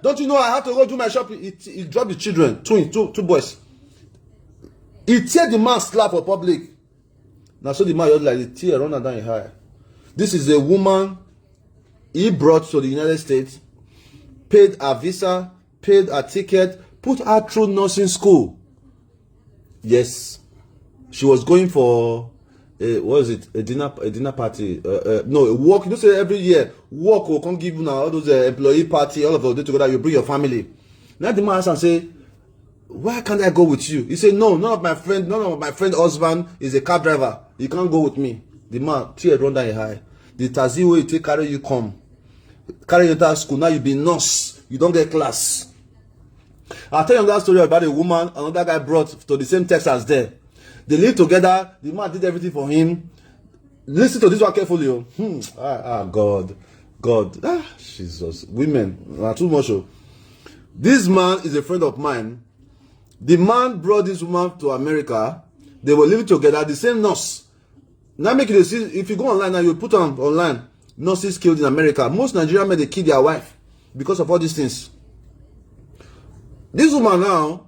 Don't you know I have to go do my shopping? He dropped the children, two boys. He tear the man slap for public. Now so the man just like the tear run down his hair. This is a woman he brought to the United States, paid her visa, paid her ticket, put her through nursing school. Yes, she was going for what is it? A dinner party? No, a work. You know, say every year work will come give you now all those employee party, all of those day together. You bring your family. Now the man asks and say, why can't I go with you? He said, no, none of my friend husband is a cab driver. You can't go with me. The man tear run down your eye. The taxi way you take carry you come, carry you to school. Now you be nurse. You don't get class. I'll tell you that story about a woman another guy brought to the same Texas there. They lived together. The man did everything for him. Listen to this one carefully. God. Jesus. Women are too much. This man is a friend of mine. The man brought this woman to America. They were living together. The same nurse. Now make it see. If you go online now, you put on online. Nurses killed in America. Most Nigerian men, they kill their wife because of all these things. This woman now,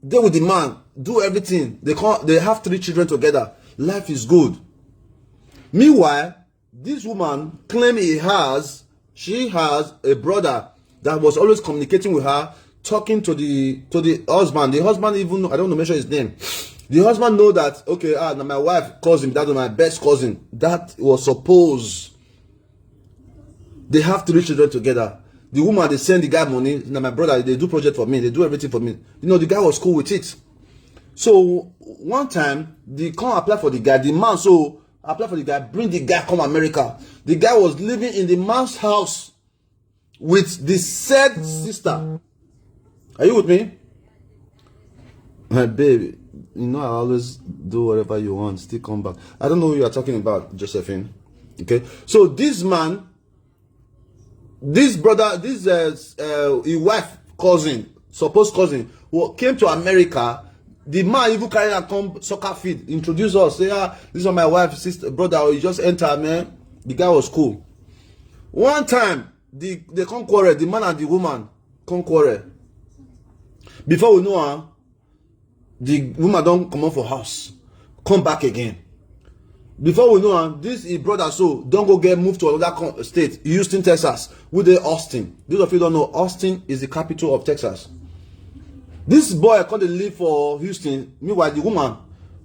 they with the man, do everything. They have 3 children together. Life is good. Meanwhile, this woman claims she has a brother that was always communicating with her, talking to the husband. The husband even, I don't know, mention his name. The husband know that, okay, now my wife cousin, that was my best cousin. That was supposed. They have 3 children together. The woman, they send the guy money. Now my brother, they do project for me. They do everything for me. You know, the guy was cool with it. So one time, they come apply for the guy. The man so apply for the guy, bring the guy come America. The guy was living in the man's house with the said sister. Are you with me? My baby. You know, I always do whatever you want, still come back. I don't know who you are talking about, Josephine. Okay, so this man, this brother, this his wife cousin, supposed cousin, who came to America. The man even carry and come soccer field, introduce us, say, this is my wife, sister, brother, or you just enter, man. The guy was cool. One time, they come quarrel, the man and the woman come quarrel. Before we know, the woman don't come out for house, come back again. Before we know, this his brother so don't go get moved to another state, Houston, Texas, with the Austin. Those of you don't know, Austin is the capital of Texas. This boy can't live for Houston. Meanwhile, the woman,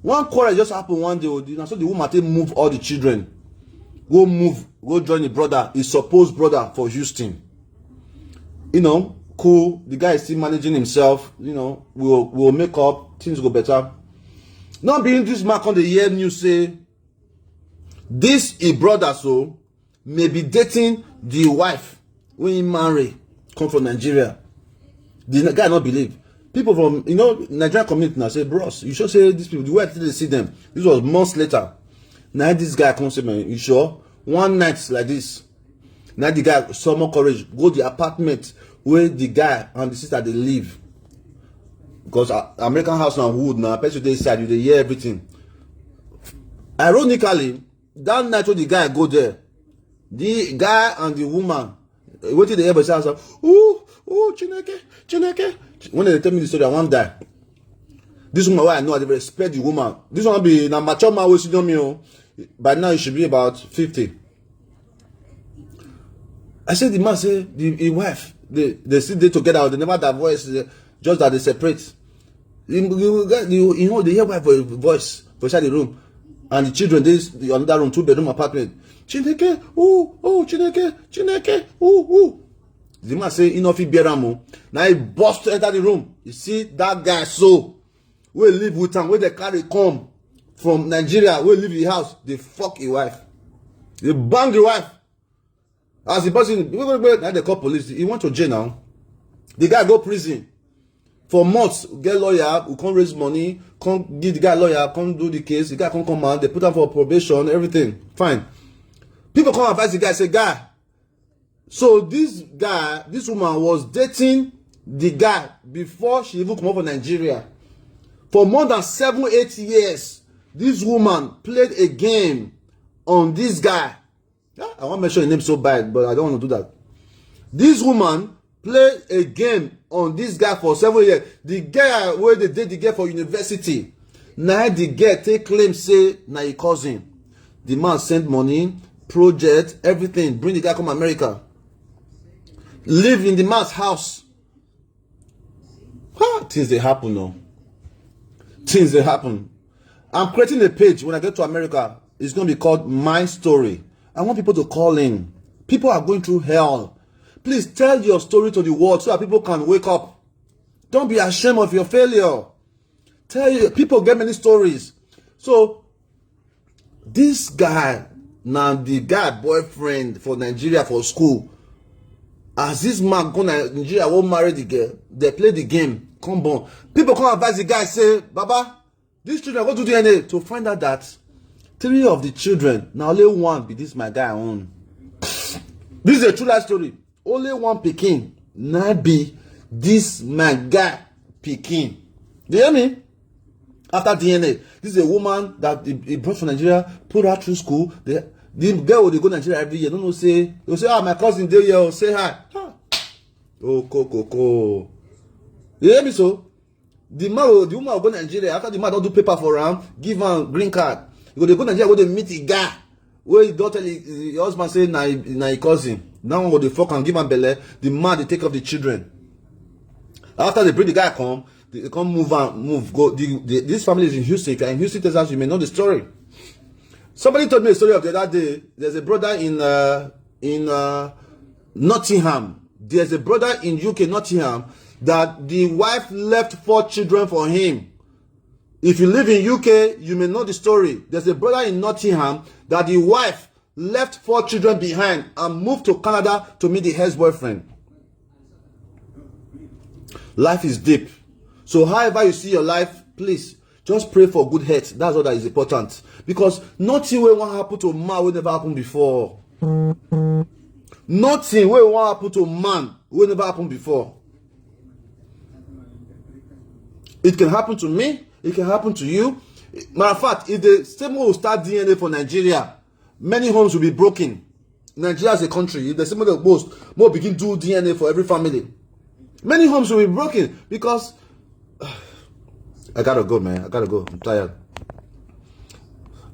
one quarrel just happened one day. So the woman take move all the children, go join the brother, his supposed brother for Houston. You know, cool. The guy is still managing himself. You know, we'll make up, things go better. Not being this man on the hear news say this his brother so may be dating the wife when he marry come from Nigeria. The guy not believe. People from, you know, Nigerian community now say, bros, you should say these people, the way they see them. This was months later. Now this guy comes to me, you sure? One night like this. Now the guy, some more courage, go to the apartment where the guy and the sister they live. Because American house now wood now, person they side, they hear everything. Ironically, that night when the guy go there, the guy and the woman, went to the air, but say, oh, Chineke. When they tell me the story, I want die. This woman, why I know I respect the woman. This one be na mature man, we know me. By now, it should be about 50. I said, the man say, the wife, they still there together, they never divorce, just that they separate. You know, they hear wife voice for inside the room, and the children, this another room, 2-bedroom apartment. Chineke, Chineke, ooh. The man say, enough he bear am. Now he bust to enter the room. You see that guy so we live with him, where they carry come from Nigeria, we leave the house, they fuck his wife. They bang the wife. As the person, now they call police. He went to jail now. The guy go prison. For months, get lawyer, who can't raise money, can't give the guy lawyer, can't do the case, the guy can't come out, they put him for probation, everything. Fine. People come advise the guy, say, guy. So this guy, this woman was dating the guy before she even come up from Nigeria. For more than 7-8 years, this woman played a game on this guy. I want to mention his name so bad, but I don't want to do that. This woman played a game on this guy for 7 years. The guy where they date the girl for university. Now the girl take claim say na his cousin. The man sent money, project, everything. Bring the guy come America. Live in the man's house. Things they happen now. Things they happen. I'm creating a page when I get to America. It's going to be called My Story. I want people to call in. People are going through hell. Please tell your story to the world so that people can wake up. Don't be ashamed of your failure. Tell you, people get many stories. So, this guy, now the guy boyfriend for Nigeria for school, as this man go to Nigeria, won't marry the girl, they play the game, come on. People come advise the guy, say, Baba, these children go to DNA to find out that 3 of the children, now only one be this my guy own. This is a true life story. Only one Peking, now be this my guy Peking. Do you hear me? After DNA, this is a woman that he brought from Nigeria, put her through school. The girl will go to Nigeria every year. Don't know say, they'll say, my cousin there here, say hi. Oh, coco. You hear me so? The woman will go to Nigeria after the man don't do paper for him, give him green card. They go to Nigeria, go to meet the guy. Where he don't tell the husband say na his cousin. Now when they fuck and give him belly, the man they take off the children. After they bring the guy come, they come move, go. This family is in Houston. If you're in Houston, Texas, you may know the story. Somebody told me a story of the other day. There's a brother in Nottingham. There's a brother in UK, Nottingham, that the wife left 4 children for him. If you live in UK, you may know the story. There's a brother in Nottingham that the wife left 4 children behind and moved to Canada to meet the ex-boyfriend. Life is deep. So however you see your life, please Just pray for good health. That's all that is important. Because nothing will want happen to man will never happen before. Nothing will want happen to man will never happen before. It can happen to me. It can happen to you. Matter of fact, if the same way will start DNA for Nigeria, many homes will be broken. Nigeria as a country, if the same way will begin to do DNA for every family, many homes will be broken because I gotta go, man. I gotta go. I'm tired.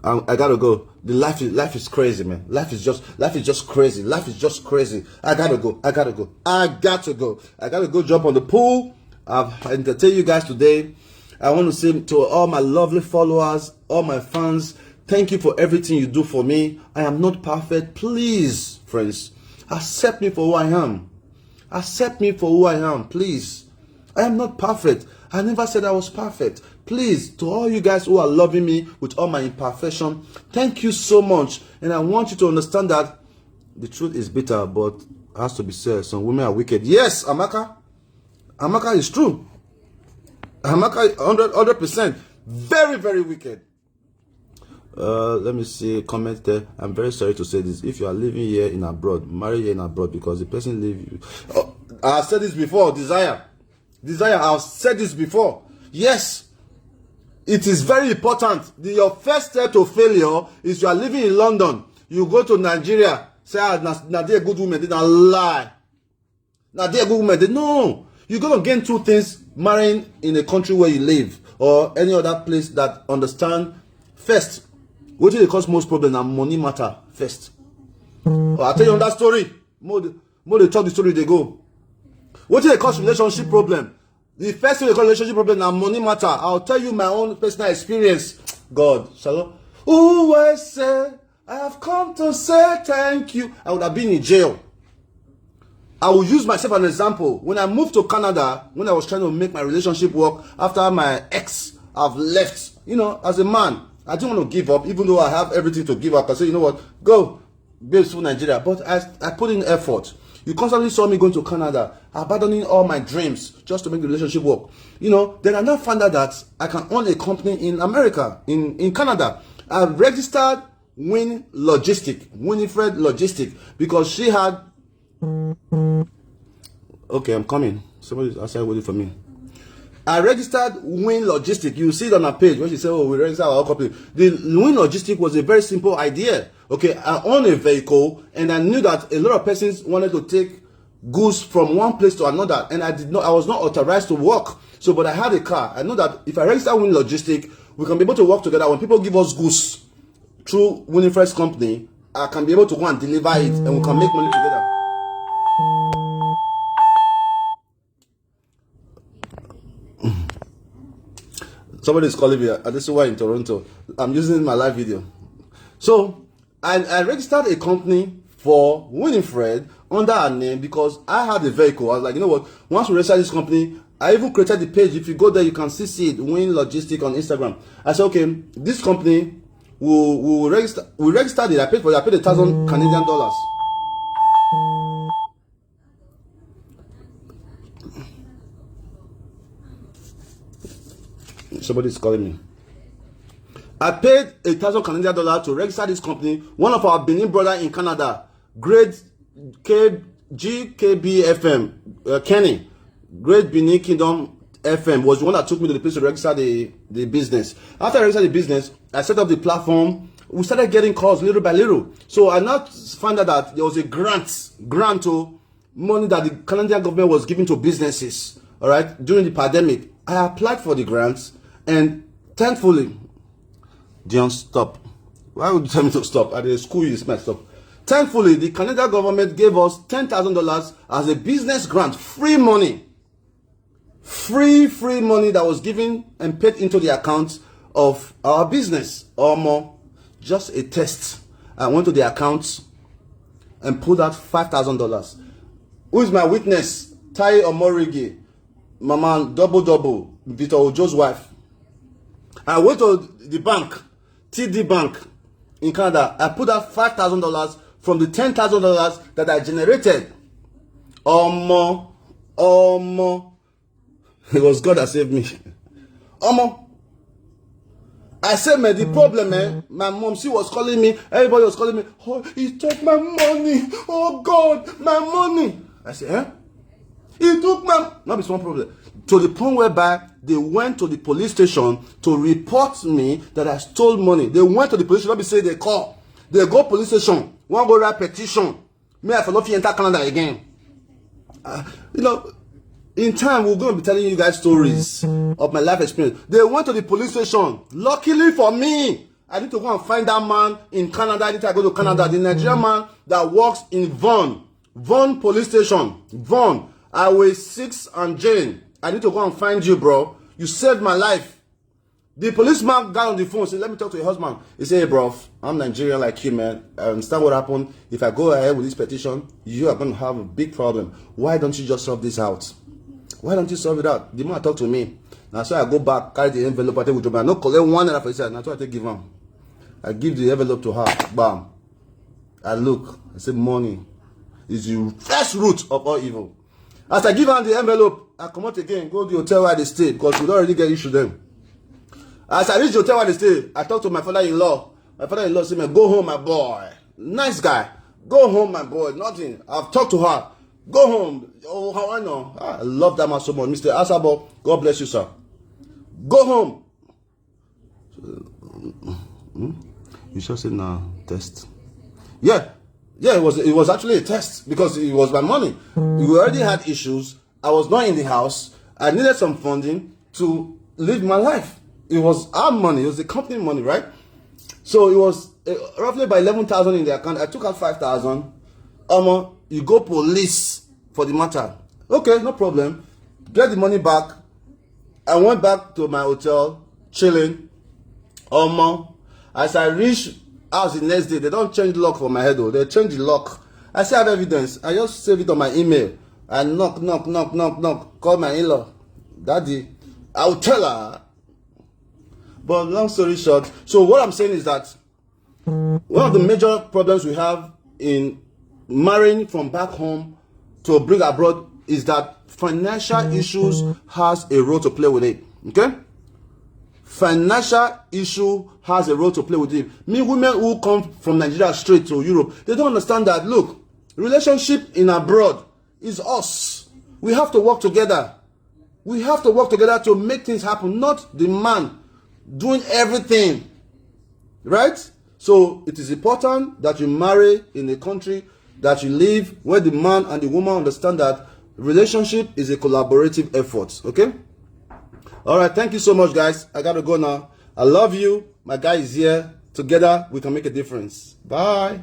I gotta go. The life is crazy, man. Life is just crazy. Life is just crazy. I gotta go. I gotta go jump on the pool. I've entertained you guys today. I want to say to all my lovely followers, all my fans, thank you for everything you do for me. I am not perfect. Please, friends, accept me for who I am. Accept me for who I am, please. I am not perfect. I never said I was perfect. Please, to all you guys who are loving me with all my imperfection, thank you so much. And I want you to understand that the truth is bitter, but it has to be said. Some women are wicked. Yes, Amaka is true. Amaka, 100%. Very, very wicked. Let me see a comment there. I'm very sorry to say this. If you are living here in abroad, marry here in abroad because the person leave you. Oh, I've said this before. Desire, I've said this before. Yes, it is very important. Your first step to failure is you are living in London. You go to Nigeria. Say, now they're good women. They don't lie. Now they're good women. No. You're going to gain two things marrying in a country where you live or any other place that understand. First, what do they cause most problem and money matter first. I'll tell you on that story. More they talk the story, they go. What do they cause relationship problem? The first thing they call relationship problem and money matter. I'll tell you my own personal experience. God, shalom. Oh, I say, I have come to say thank you. I would have been in jail. I will use myself as an example. When I moved to Canada, when I was trying to make my relationship work after my ex have left, as a man, I didn't want to give up, even though I have everything to give up. I said, you know what, go, babes to Nigeria. But I put in effort. You constantly saw me going to Canada, abandoning all my dreams just to make the relationship work. Then I now found out that I can own a company in America, in Canada. I've registered Winifred Logistic, because she had. Okay, I'm coming. Somebody's outside waiting for me. I registered Win Logistic. You see it on her page when she said, oh, we registered our company. The Win Logistic was a very simple idea. Okay, I own a vehicle and I knew that a lot of persons wanted to take goods from one place to another, and I was not authorized to work. So, but I had a car. I know that if I register Win Logistic, we can be able to work together. When people give us goods through Winifred's company, I can be able to go and deliver it and we can make money together. Somebody is calling me. This is why in Toronto. I'm using my live video. So I registered a company for Winifred under her name because I had a vehicle. I was like, you know what? Once we register this company, I even created the page. If you go there, you can see it. Win Logistic on Instagram. I said, okay, this company will register. We registered it. I paid for it. I paid $1,000 Canadian dollars. Somebody's calling me. I paid $1,000 Canadian dollars to register this company. One of our Benin brother in Canada, Great GKB Kenny, Great Benin Kingdom FM, was the one that took me to the place to register the business. After I registered the business, I set up the platform. We started getting calls little by little. So I now found out that there was a grant to money that the Canadian government was giving to businesses. All right, during the pandemic, I applied for the grants, and thankfully, Dion, stop. Why would you tell me to stop? At the school, you might stop. Thankfully, the Canadian government gave us $10,000 as a business grant, free money. Free money that was given and paid into the account of our business, or more. Just a test. I went to the accounts and pulled out $5,000. Who is my witness? Tai Omorigi, Mama Double, Victor Ojo's wife. I went to the bank, TD Bank in Canada. I put out $5,000 from the $10,000 that I generated. More. It was God that saved me. I said, man, the problem, man, my mom, she was calling me, everybody was calling me, oh, he took my money, oh God, my money. I said, eh? He took my, not be small problem. To the point whereby they went to the police station to report me that I stole money. They went to the police station, let me say they call. They go police station, one go write petition. Me, I follow enter Canada again. You know, in time, we're going to be telling you guys stories of my life experience. They went to the police station. Luckily for me, I need to go and find that man in Canada. I need to go to Canada. The Nigerian man that works in Vaughan police station. Vaughan, Highway 6 and Jane. I need to go and find you, bro. You saved my life. The policeman got on the phone and said, let me talk to your husband. He said, hey, bro, I'm Nigerian like you, man. I understand what happened. If I go ahead with this petition, you are going to have a big problem. Why don't you just solve this out? Why don't you solve it out? The man talk to me. Now, so I go back, carry the envelope, I take with me. I no collect one naira for his side. That's what I take give him. I give the envelope to her. Bam. I look. I say, money is the first root of all evil. As I give her the envelope, I come out again, go to the hotel where they stay, because we don't already get issue them. As I reach the hotel where they stay, I talk to my father-in-law. My father-in-law said, man, go home, my boy. Nice guy. Go home, my boy. Nothing. I've talked to her. Go home. Oh, how I know? I love that man so much. Mr. Asabo, God bless you, sir. Go home. You should say no test. Yeah, it was actually a test because it was my money. We already had issues. I was not in the house. I needed some funding to live my life. It was our money. It was the company money, right? So it was roughly by 11,000 in the account. I took out 5,000. You go police for the matter. Okay, no problem. Get the money back. I went back to my hotel, chilling. As I reach house the next day, they don't change the lock for my head though. They change the lock. I still have evidence. I just save it on my email. I knock. Call my in-law. Daddy, I'll tell her. But long story short, so what I'm saying is that one of the major problems we have in marrying from back home to bring abroad is that financial issues has a role to play with it. Okay? Financial issue has a role to play with it. Me, women who come from Nigeria straight to Europe, they don't understand that. Look, relationship in abroad is us. We have to work together. We have to work together to make things happen, not the man doing everything. Right? So it is important that you marry in a country that you live where the man and the woman understand that relationship is a collaborative effort. Okay? All right. Thank you so much, guys. I got to go now. I love you. My guy is here. Together, we can make a difference. Bye.